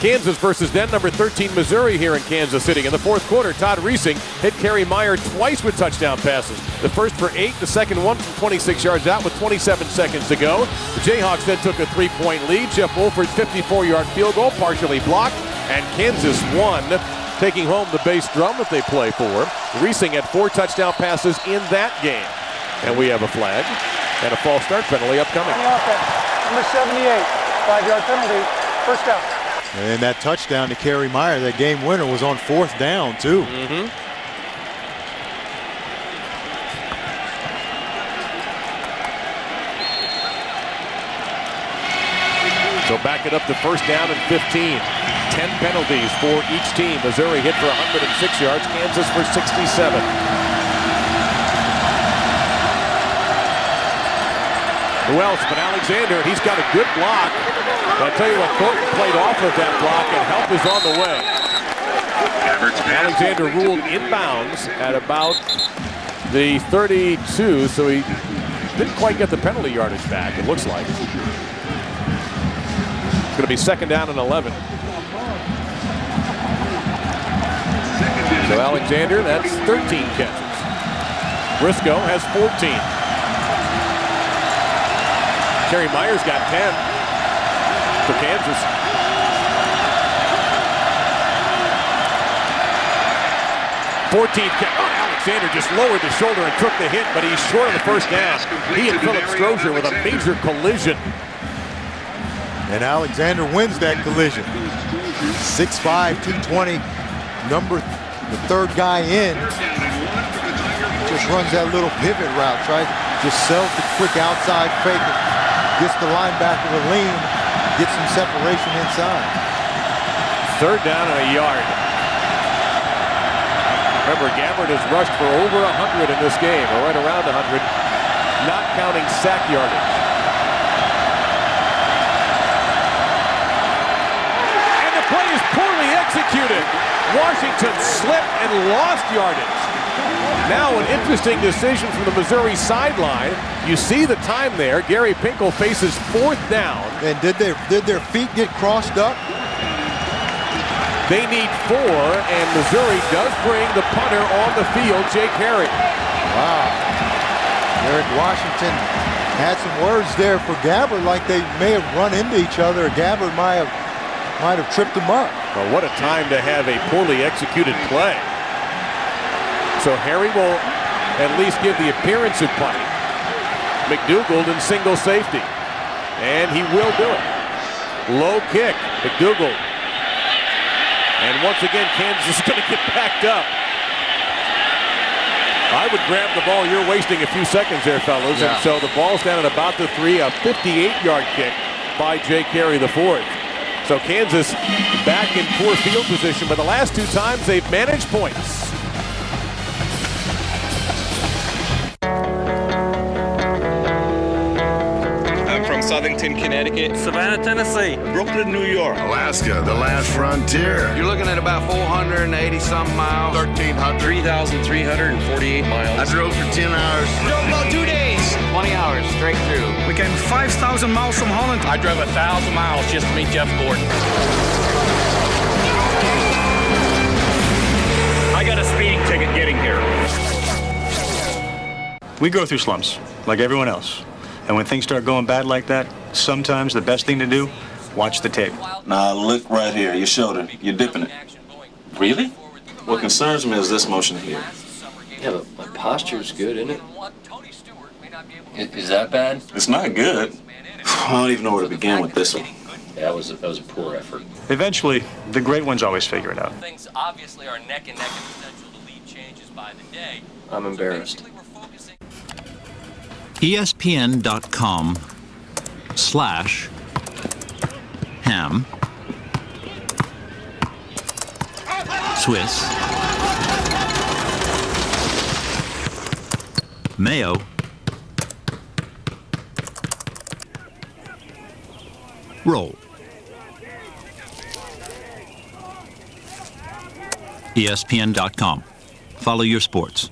Kansas versus then number 13 Missouri here in Kansas City. In the fourth quarter, Todd Reesing hit Kerry Meyer twice with touchdown passes. The first for 8, the second one from 26 yards out with 27 seconds to go. The Jayhawks then took a 3-point lead. Jeff Wolford's 54-yard field goal partially blocked, and Kansas won, taking home the bass drum that they play for. Reesing had 4 touchdown passes in that game. And we have a flag and a false start penalty upcoming. On the offense, number 78, 5-yard penalty, first down. And that touchdown to Kerry Meyer, that game winner, was on 4th down, too. So back it up to first down and 15. 10 penalties for each team. Missouri hit for 106 yards, Kansas for 67. Who else but Alexander? He's got a good block. But I'll tell you what, Thornton played off of that block, and help is on the way. Alexander ruled inbounds at about the 32, so he didn't quite get the penalty yardage back, it looks like. It's going to be 2nd down and 11. So Alexander, that's 13 catches. Briscoe has 14. Kerry Myers got 10 for Kansas. Alexander just lowered the shoulder and took the hit, but he's short of the first down. He and Philip Strozier with a major collision. And Alexander wins that collision. 6'5", 220, the third guy in. Just runs that little pivot route, right? Just sells the quick outside fake. Gets the linebacker to lean, gets some separation inside. 3rd down and a yard. Remember, Gabbard has rushed for over 100 in this game, or right around 100, not counting sack yardage. And the play is poorly executed. Washington slipped and lost yardage. Now an interesting decision from the Missouri sideline. You see the time there. Gary Pinkel faces 4th down. And did their feet get crossed up? They need 4, and Missouri does bring the punter on the field, Jake Harry. Wow. Eric Washington had some words there for Gabbard, like they may have run into each other. Gabbard might have tripped him up. Well, what a time to have a poorly executed play. So Harry will at least give the appearance of punting. McDougald in single safety. And he will do it. Low kick, McDougald. And once again, Kansas is going to get backed up. I would grab the ball. You're wasting a few seconds there, fellas. Yeah. And so the ball's down at about the 3, a 58-yard kick by Jake Carey, the 4th. So Kansas back in poor field position, but the last 2 times they've managed points. From Southington, Connecticut. Savannah, Tennessee. Brooklyn, New York. Alaska, the last frontier. You're looking at about 480-some miles. 1,300. 3,348 miles. I drove for 10 hours. Drove about 2 days. 20 hours straight through. We came 5,000 miles from Holland. I drove 1,000 miles just to meet Jeff Gordon. I got a speeding ticket getting here. We go through slumps, like everyone else. And when things start going bad like that, sometimes the best thing to do, watch the tape. Now look right here, your shoulder, you're dipping it. Really? What concerns me is this motion here. Yeah, but my posture's good, isn't it? Is that bad? It's not good. I don't even know where to begin with this one. Yeah, that was a poor effort. Eventually, the great ones always figure it out. Things obviously are neck and neck in potential to lead changes by the day. I'm embarrassed. ESPN.com/ham Swiss mayo roll. ESPN.com. Follow your sports.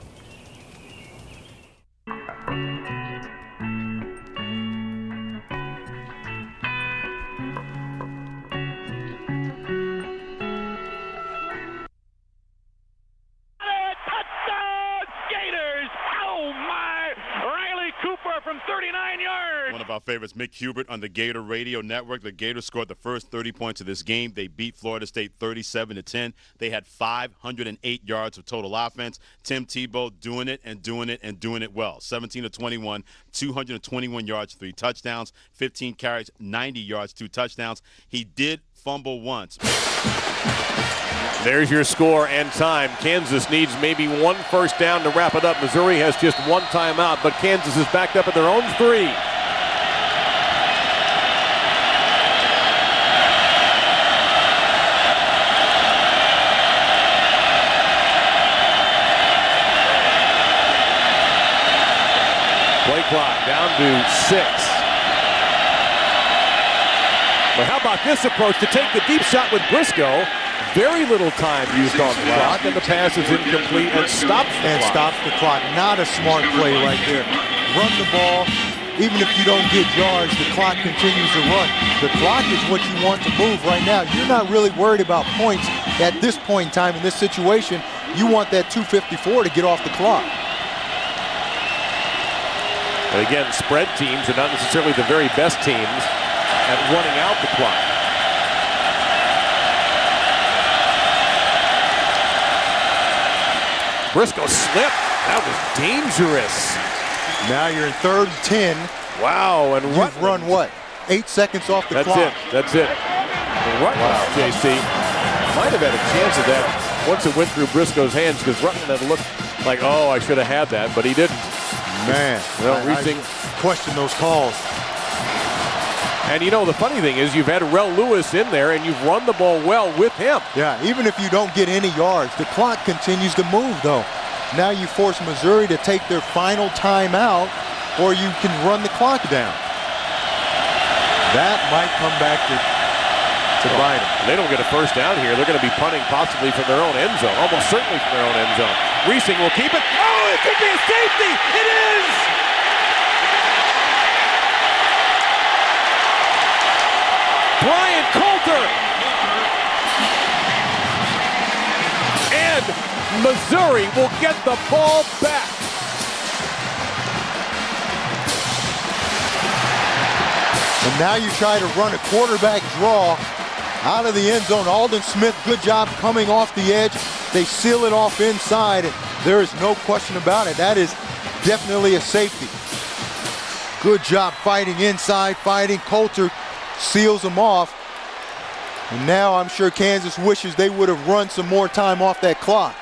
One of our favorites, Mick Hubert on the Gator Radio Network. The Gators scored the first 30 points of this game. They beat Florida State 37-10. They had 508 yards of total offense. Tim Tebow doing it and doing it and doing it well. 17 of 21, 221 yards, 3 touchdowns, 15 carries, 90 yards, 2 touchdowns. He did fumble once. There's your score and time. Kansas needs maybe 1 first down to wrap it up. Missouri has just 1 timeout, but Kansas is backed up at their own 3. Play clock down to 6. But how about this approach to take the deep shot with Briscoe? very little time used on the clock, and the pass is incomplete and stops the clock. Stops the clock. Not a smart play right there. Run the ball. Even if you don't get yards, the clock continues to run. The clock is what you want to move right now. You're not really worried about points at this point in time in this situation. You want that 2:54 to get off the clock. And again, spread teams are not necessarily the very best teams at running out the clock. Briscoe slipped. That was dangerous. Now you're in 3rd and 10. Wow, and you've run what? 8 seconds off the clock. That's it. Rutland, JC, might have had a chance of that once it went through Briscoe's hands, because Rutland had looked like, oh, I should have had that, but he didn't. Man, I question those calls. And you know, the funny thing is you've had Rel Lewis in there and you've run the ball well with him. Yeah, even if you don't get any yards, the clock continues to move, though. Now you force Missouri to take their final timeout, or you can run the clock down. That might come back to bite them. They don't get a first down here. They're going to be punting possibly from their own end zone, almost certainly from their own end zone. Reesing will keep it. Oh, it could be a safety. It is! Brian Coulter. And Missouri will get the ball back. And now you try to run a quarterback draw out of the end zone. Alden Smith, good job coming off the edge. They seal it off inside, and there is no question about it. That is definitely a safety. Good job fighting inside, fighting. Coulter seals them off. And now I'm sure Kansas wishes they would have run some more time off that clock.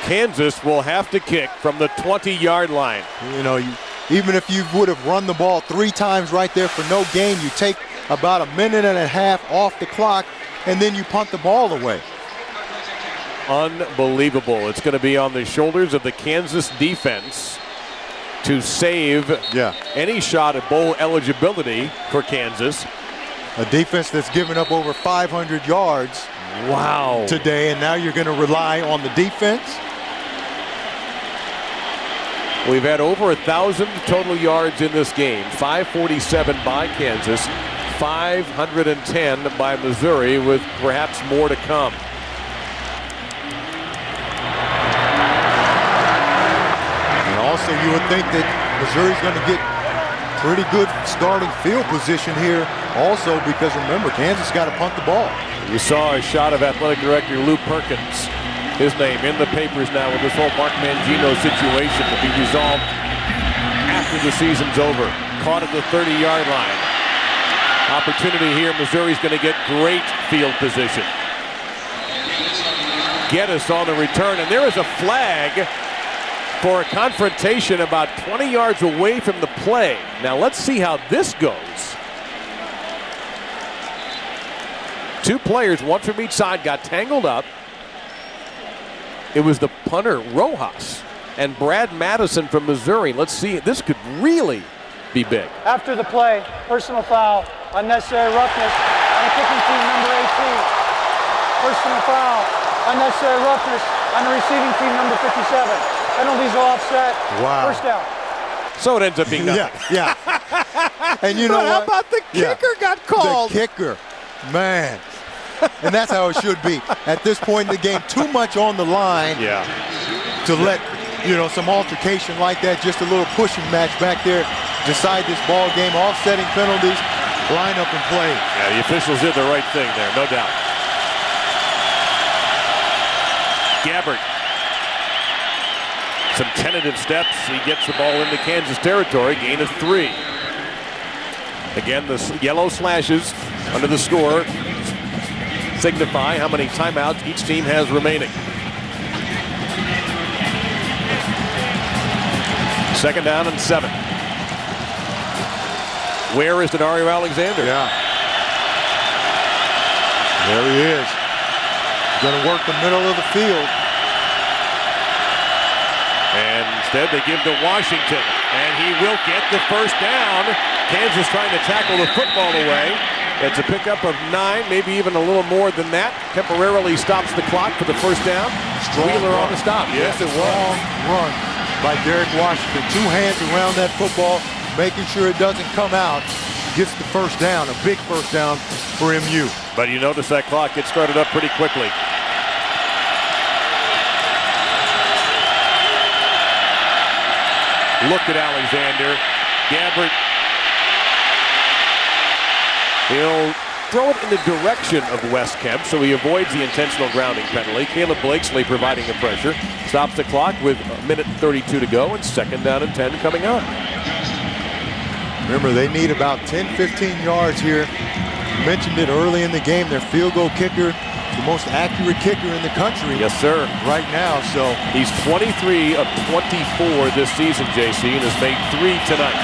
Kansas will have to kick from the 20-yard line. You know, even if you would have run the ball 3 times right there for no gain, you take about a minute and a half off the clock, and then you punt the ball away. Unbelievable. It's going to be on the shoulders of the Kansas defense to save any shot at bowl eligibility for Kansas. A defense that's given up over 500 yards today, and now you're going to rely on the defense? We've had over 1,000 total yards in this game. 547 by Kansas, 510 by Missouri, with perhaps more to come. And also you would think that Missouri's going to get pretty good starting field position here also, because remember, Kansas got to punt the ball. You saw a shot of athletic director Lou Perkins. His name in the papers now with this whole Mark Mangino situation to be resolved after the season's over. Caught at the 30-yard line. Opportunity here. Missouri's going to get great field position. Geddes on the return, and there is a flag for a confrontation about 20 yards away from the play. Now let's see how this goes. 2 players, one from each side, got tangled up. It was the punter, Rojas, and Brad Madison from Missouri. Let's see, this could really be big. After the play, personal foul, unnecessary roughness on the kicking team, number 18. Personal foul, unnecessary roughness on the receiving team, number 57. Penalties are offset. Wow. First down. So it ends up being nothing. Yeah. And you know how about the kicker got called? The kicker, man. And that's how it should be. At this point in the game, too much on the line to let, some altercation like that, just a little pushing match back there, decide this ball game, offsetting penalties, line up and play. Yeah, the officials did the right thing there, no doubt. Gabbard. Some tentative steps. He gets the ball into Kansas territory, gain of 3. Again, the yellow slashes under the score signify how many timeouts each team has remaining. Second down and 7. Where is Denario Alexander? Yeah. There he is. Going to work the middle of the field. And instead they give to Washington, and he will get the first down. Kansas trying to tackle the football away. It's a pickup of 9, maybe even a little more than that. Temporarily stops the clock for the first down. Wheeler on the stop. Yes, it was. Strong run by Derek Washington. 2 hands around that football, making sure it doesn't come out. Gets the first down, a big first down for MU. But you notice that clock gets started up pretty quickly. Look at Alexander. Gabbert. He'll throw it in the direction of West Kemp, so he avoids the intentional grounding penalty. Caleb Blakesley providing the pressure. Stops the clock with 1:32 to go, and 2nd down and 10 coming up. Remember, they need about 10-15 yards here. Mentioned it early in the game. Their field goal kicker, the most accurate kicker in the country. Yes, sir. Right now, so. He's 23 of 24 this season, JC, and has made 3 tonight.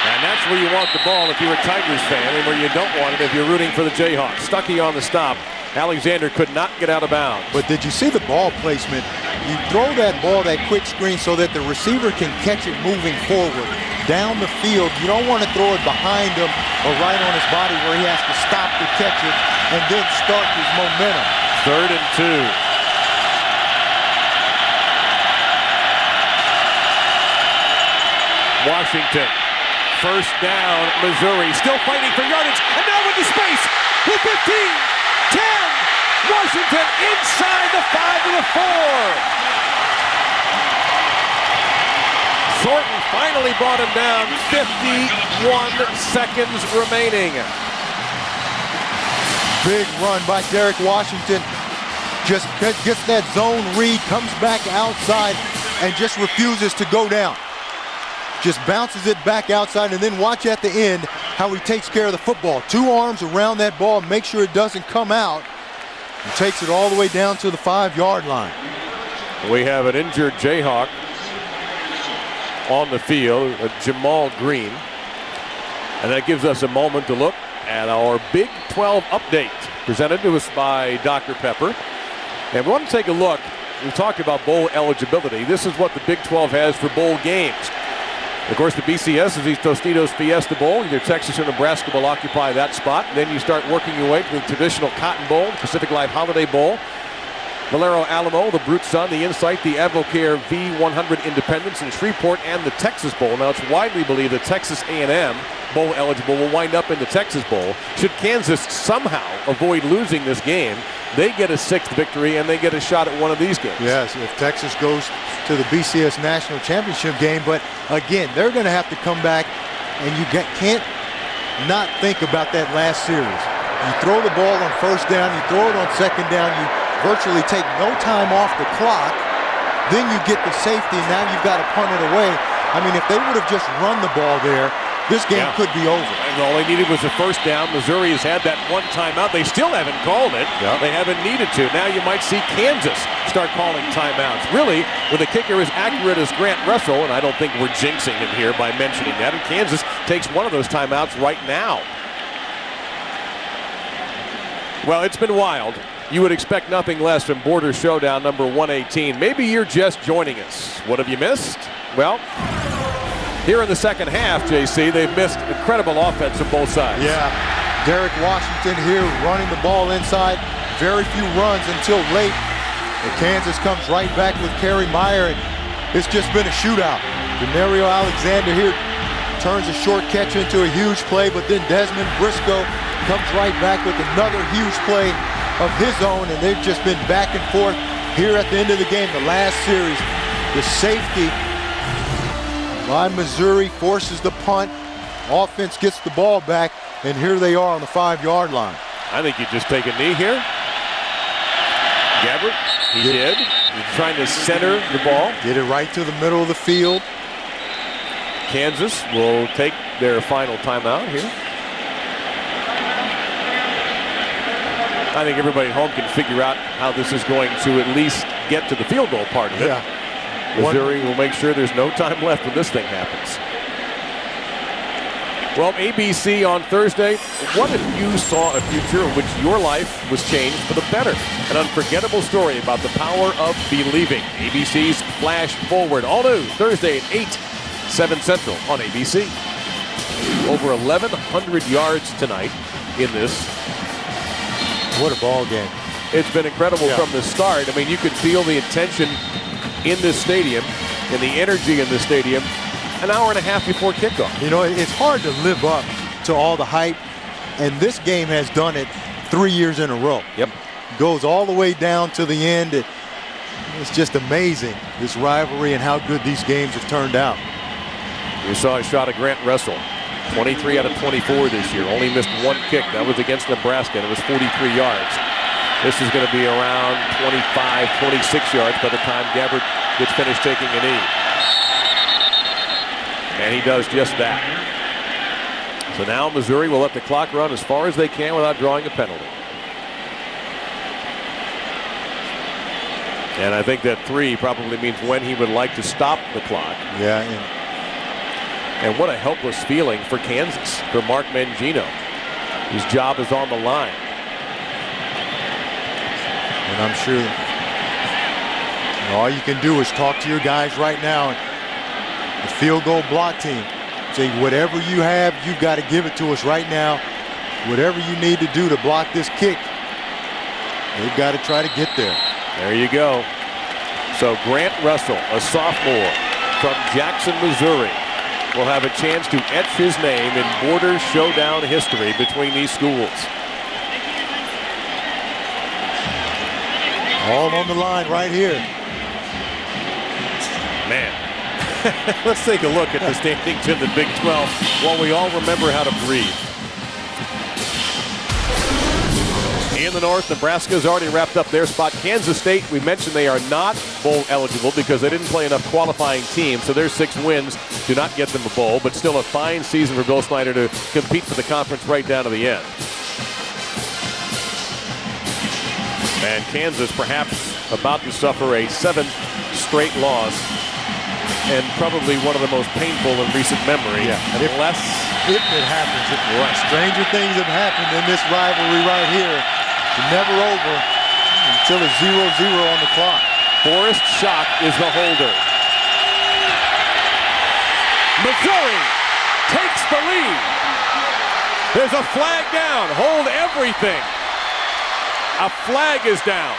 And that's where you want the ball if you're a Tigers fan, and where you don't want it if you're rooting for the Jayhawks. Stuckey on the stop. Alexander could not get out of bounds. But did you see the ball placement? You throw that ball, that quick screen, so that the receiver can catch it moving forward down the field. You don't want to throw it behind him or right on his body where he has to stop to catch it and then start his momentum. 3rd and 2. Washington. First down, Missouri. Still fighting for yardage. And now into space. With 15. 10! Washington inside the 5 to the 4. Thornton finally brought him down. 51 seconds remaining. Big run by Derek Washington. Just gets that zone read, comes back outside, and just refuses to go down. Just bounces it back outside, and then watch at the end how he takes care of the football. 2 arms around that ball, make sure it doesn't come out, and takes it all the way down to the 5-yard line. We have an injured Jayhawk on the field, Jamal Green. And that gives us a moment to look at our Big 12 update presented to us by Dr. Pepper. And we want to take a look. We talked about bowl eligibility. This is what the Big 12 has for bowl games. Of course, the BCS is the Tostitos Fiesta Bowl. Either Texas or Nebraska will occupy that spot. Then you start working your way to the traditional Cotton Bowl, Pacific Life Holiday Bowl, Valero Alamo, the Brute Sun, the Insight, the Advocare V100 Independence, and Shreveport, and the Texas Bowl. Now, it's widely believed that Texas A&M, bowl eligible, will wind up in the Texas Bowl. Should Kansas somehow avoid losing this game, they get a 6th victory and they get a shot at one of these games. Yes, if Texas goes to the BCS National Championship game, but again, they're going to have to come back, and you can't not think about that last series. You throw the ball on 1st down, you throw it on 2nd down, you virtually take no time off the clock, then you get the safety, and now you've got to punt it away. I mean, if they would have just run the ball there, this game could be over. And all they needed was a 1st down. Missouri has had that one timeout. They still haven't called it. They haven't needed to. Now you might see Kansas start calling timeouts. Really, when the kicker is accurate as Grant Russell, and I don't think we're jinxing him here by mentioning that, and Kansas takes one of those timeouts right now. Well, it's been wild. You would expect nothing less from Border Showdown number 118. Maybe you're just joining us. What have you missed? Well, here in the second half, JC, they've missed incredible offense on both sides. Yeah, Derek Washington here running the ball inside. Very few runs until late. And Kansas comes right back with Kerry Meyer, and it's just been a shootout. Denario Alexander here turns a short catch into a huge play, but then Desmond Briscoe comes right back with another huge play of his own, and they've just been back and forth here at the end of the game. The last series, the safety by Missouri forces the punt. Offense gets the ball back, and here they are on the 5-yard line. I think you just take a knee here. Gabbert, he did. He's trying to center the ball. Get it right to the middle of the field. Kansas will take their final timeout here. I think everybody at home can figure out how this is going to at least get to the field goal part of it. Yeah. Missouri will make sure there's no time left when this thing happens. Well, ABC on Thursday, what if you saw a future in which your life was changed for the better? An unforgettable story about the power of believing. ABC's Flash Forward. All new Thursday at 8, 7 Central on ABC. Over 1,100 yards tonight in this. What a ball game. It's been incredible from the start. I mean, you could feel the attention in this stadium and the energy in the stadium an hour and a half before kickoff. You know, it's hard to live up to all the hype, and this game has done it 3 years in a row. Yep. Goes all the way down to the end. It's just amazing, this rivalry and how good these games have turned out. You saw a shot of Grant Russell. 23 out of 24 this year. Only missed one kick. That was against Nebraska, and it was 43 yards. This is going to be around 25, 26 yards by the time Gabbert gets finished taking a knee. And he does just that. So now Missouri will let the clock run as far as they can without drawing a penalty. And I think that 3 probably means when he would like to stop the clock. Yeah. And what a helpless feeling for Kansas, for Mark Mangino. His job is on the line. And I'm sure all you can do is talk to your guys right now. The field goal block team. Say, whatever you have, you've got to give it to us right now. Whatever you need to do to block this kick, they've got to try to get there. There you go. So Grant Russell, a sophomore from Jackson, Missouri, will have a chance to etch his name in border showdown history between these schools. All on the line right here. Man. Let's take a look at the standings in the Big 12 while we all remember how to breathe. In the North, Nebraska's already wrapped up their spot. Kansas State, we mentioned they are not bowl eligible because they didn't play enough qualifying teams, so their 6 wins do not get them a bowl, but still a fine season for Bill Snyder to compete for the conference right down to the end. And Kansas perhaps about to suffer a 7th straight loss, and probably one of the most painful in recent memory. Yeah. And if it happens, stranger things have happened in this rivalry right here. It's never over until it's 0-0 on the clock. Forrest Schock is the holder. Missouri takes the lead. There's a flag down. Hold everything. A flag is down.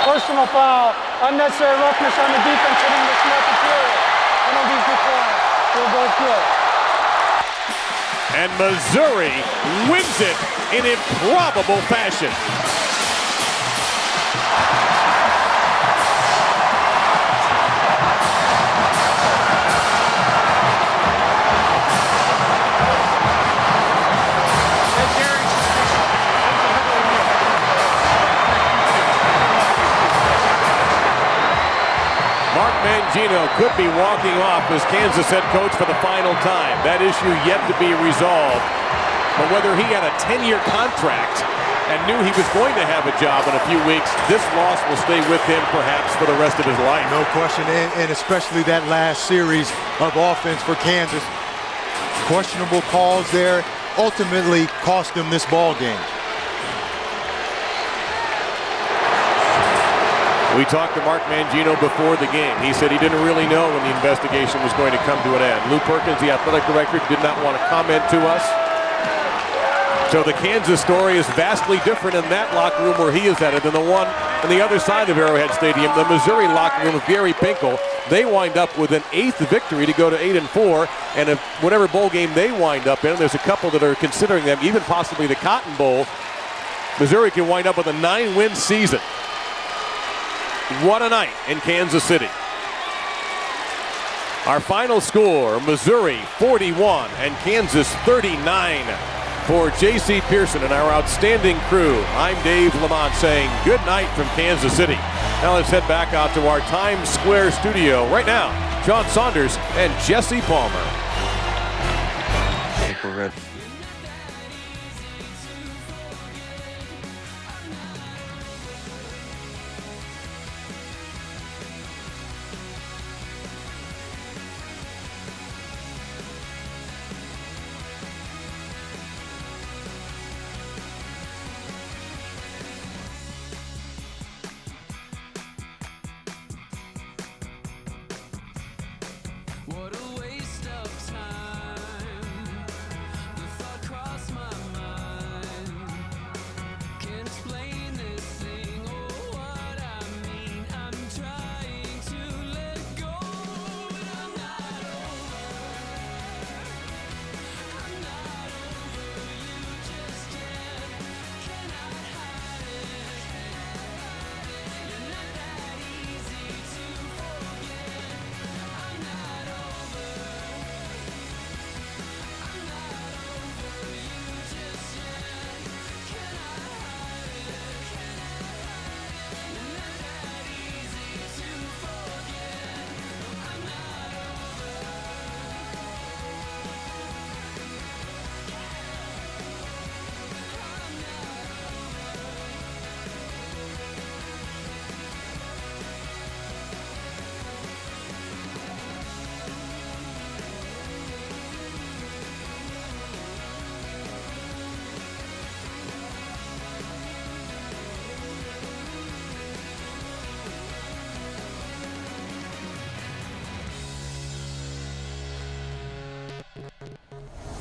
Personal foul, unnecessary roughness on the defense hitting the smart material. Penalties declined. Field goal good. And Missouri wins it in improbable fashion. Mark Mangino could be walking off as Kansas head coach for the final time. That issue yet to be resolved. But whether he had a 10-year contract and knew he was going to have a job in a few weeks, this loss will stay with him perhaps for the rest of his life. No question, and especially that last series of offense for Kansas. Questionable calls there ultimately cost them this ball game. We talked to Mark Mangino before the game. He said he didn't really know when the investigation was going to come to an end. Lou Perkins, the athletic director, did not want to comment to us. So the Kansas story is vastly different in that locker room where he is at it than the one on the other side of Arrowhead Stadium, the Missouri locker room with Gary Pinkel. They wind up with an 8th victory to go to 8-4, and if whatever bowl game they wind up in, there's a couple that are considering them, even possibly the Cotton Bowl, Missouri can wind up with a 9-win season. What a night in Kansas City. Our final score, Missouri 41 and Kansas 39. For J.C. Pearson and our outstanding crew, I'm Dave Lamont saying good night from Kansas City. Now let's head back out to our Times Square studio. Right now, John Saunders and Jesse Palmer. I think we're ready.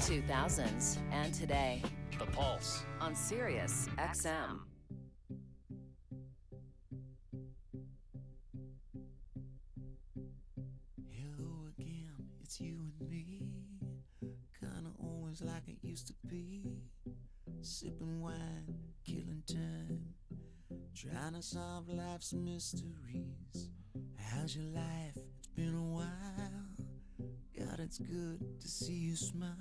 2000s and today. The Pulse. On Sirius XM. Hello again, it's you and me. Kinda always like it used to be. Sipping wine, killing time, trying to solve life's mysteries. How's your life? It's been a while. God, it's good to see you smile.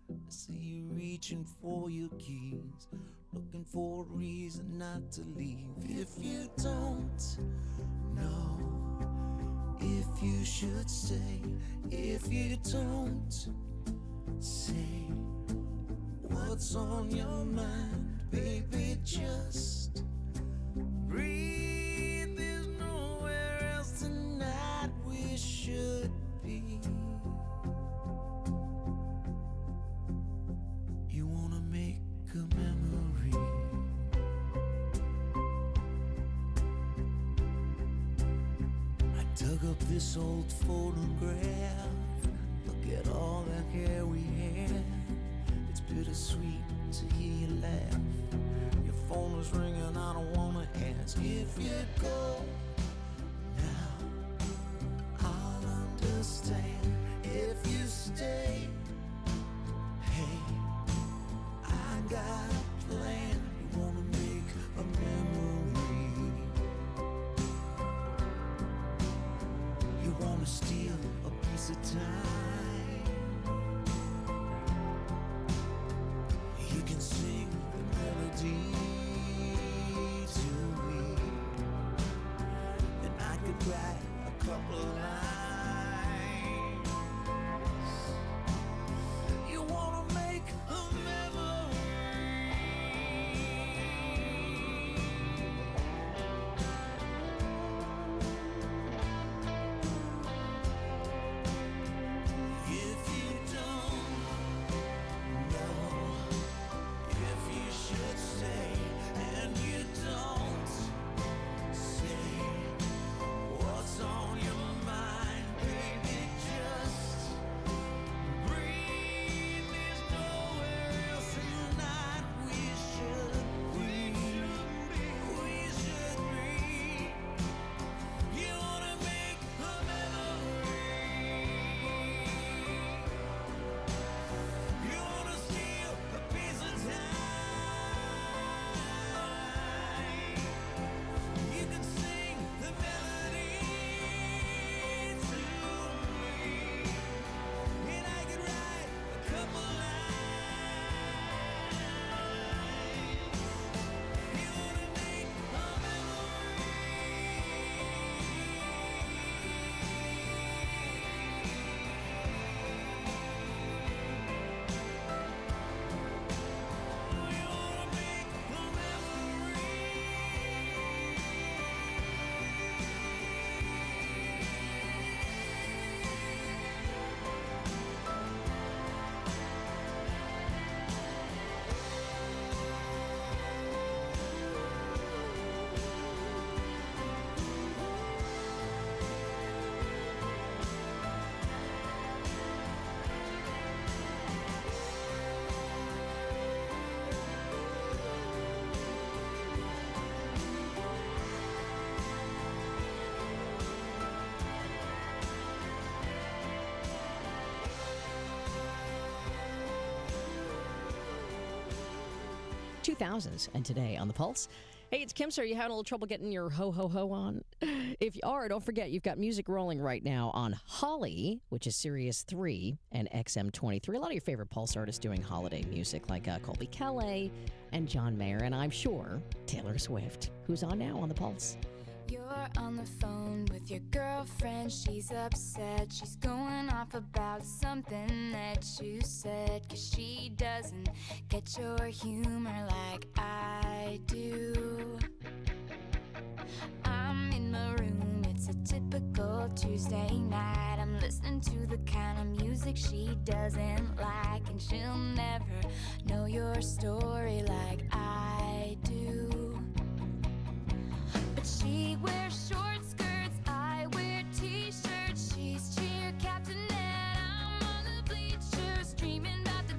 I see you reaching for your keys, looking for a reason not to leave. If you don't know if you should stay, if you don't say what's on your mind, baby, just breathe. There's nowhere else tonight we should be. You wanna make a memory. I dug up this old photograph. Look at all the hair we had. It's bittersweet to hear you laugh. Your phone is ringing, I don't wanna ask. If you go now, I'll understand. If you stay, hey, I got a plan. You wanna make a memory. You wanna steal a piece of time. You can sing the melody to me, and I could write a couple lines. You wanna make a if you don't know if you should stay, and you don't say what's on your mind, baby, just breathe. There's nowhere else tonight we should be. You wanna make a memory. You wanna steal a piece of time. You can sing the melody to me, and I could write a couple lines. You wanna make a .2000s and today on The Pulse. Hey, it's Kim, sir. Are you having a little trouble getting your ho-ho-ho on? If you are, don't forget, you've got music rolling right now on Holly, which is Sirius 3 and XM 23. A lot of your favorite Pulse artists doing holiday music, like Colby Kelly and John Mayer, and I'm sure Taylor Swift, who's on now on The Pulse. You're on the phone with your girlfriend, she's upset. She's going off about something that you said, 'cause she doesn't get your humor like I do. I'm in my room, it's a typical Tuesday night. I'm listening to the kind of music she doesn't like, and she'll never know your story like I do. But she wears short skirts, I wear t-shirts. She's cheer captain and I'm on the bleachers, dreaming about the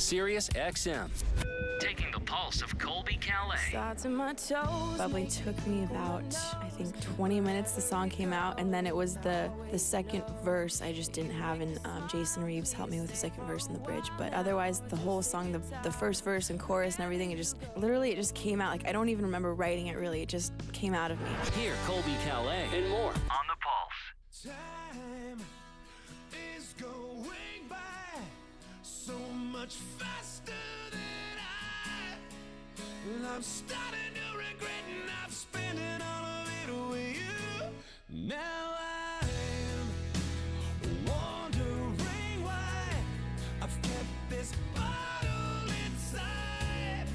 Sirius XM. Taking the pulse of Colby Calais. Starts in my toes. Bubbly took me about, I think, 20 minutes. The song came out, and then it was the second verse I just didn't have, and Jason Reeves helped me with the second verse in the bridge. But otherwise, the whole song, the first verse and chorus and everything, it just came out. Like, I don't even remember writing it, really. It just came out of me. Hear Colby Calais and more on The Pulse. Time is going by so much faster than I'm starting to regret, and I'm spending all of it with you. Now I'm wondering why I've kept this bottle inside.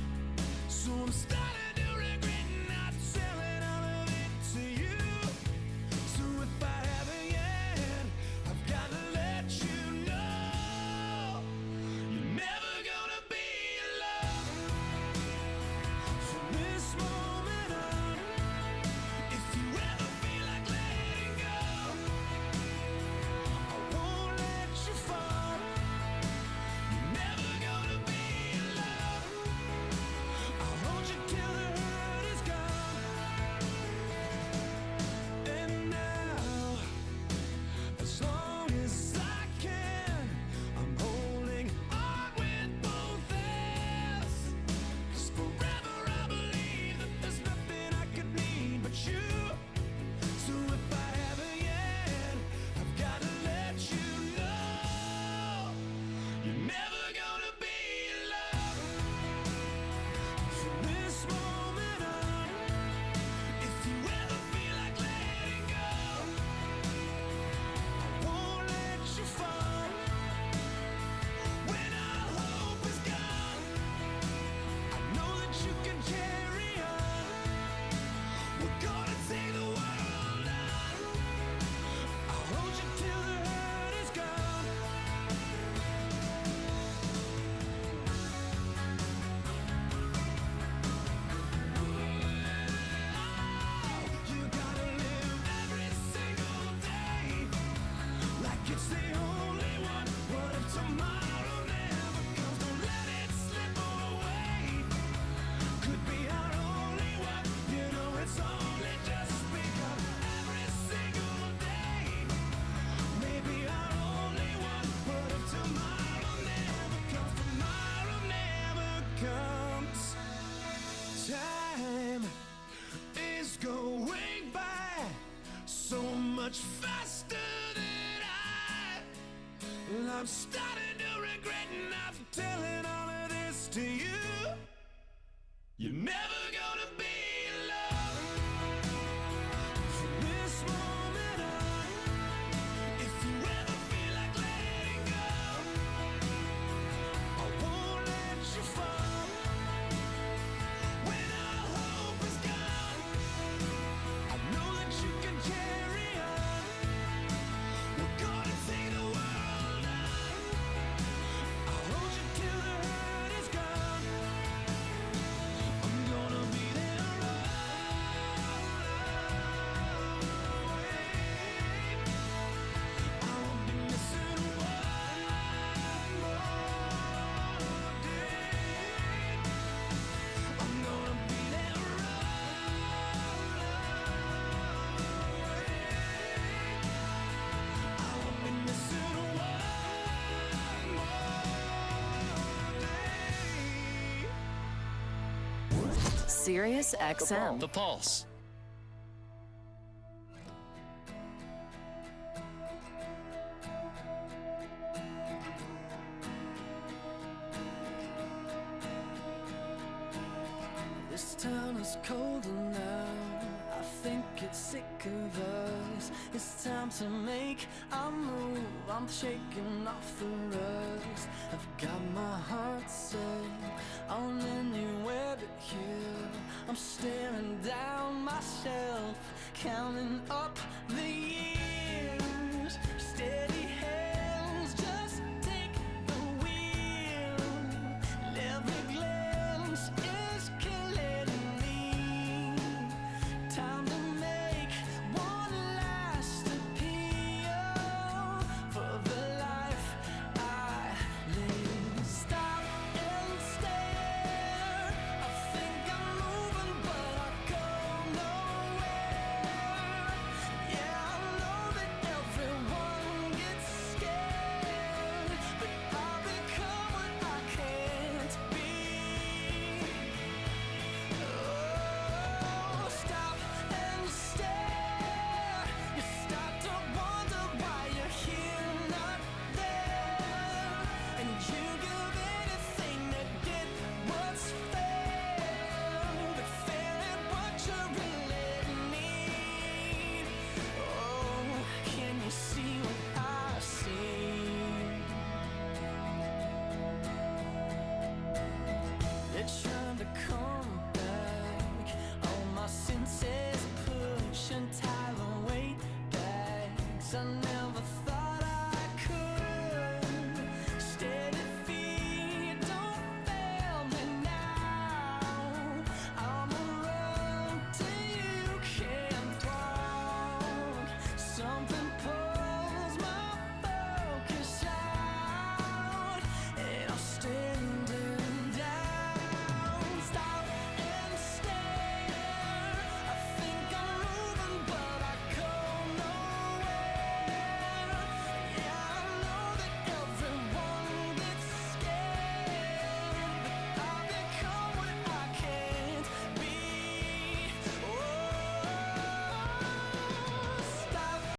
So I'm starting to regret not telling all of it to you. So if I haven't yet, I've got to let you know you're never gonna be alone. From this moment on, if you ever feel like letting go, I won't let you fall. You're never gonna be alone. I'll hold you till the hurt is gone. And now, as long as I can, I'm holding on with both hands. 'Cause forever I believe that there's nothing I could need but you. So if I haven't yet, I've got to let you know you're never gonna be alone. From this moment on, if you ever feel like letting go, I won't let you fall. When all hope is gone, I know that you can carry on. We're gonna take the world on. I'll hold you till the hurt is gone. You gotta live every single day like it's the only one. What if tomorrow never comes? Don't let it slip away. Could be our only one. You know it's only just begun. Every single day, maybe our only one. What if tomorrow never comes? Tomorrow never comes. Time is going by so much faster than I'm starting to regret not telling all of this to you. You're never gonna be alone. From this moment on, if you ever feel like letting go, I won't let you fall. When all hope is gone, I know that you can carry on. We're gonna take the world on. I'll hold you till the hurt is gone. I'm gonna be there always. I won't be missing one more day. I'm gonna be there always. I won't be missing one more day. Sirius XM. The Pulse. This town is colder now. I think it's sick of us. It's time to make a move. I'm shaking off the rust. I've got my heart set on anywhere but here. I'm staring down myself, counting up the years. Steady hands, just take the wheel. Every glance is killing me. Time to make one last appeal for the life I live. Stop Sunday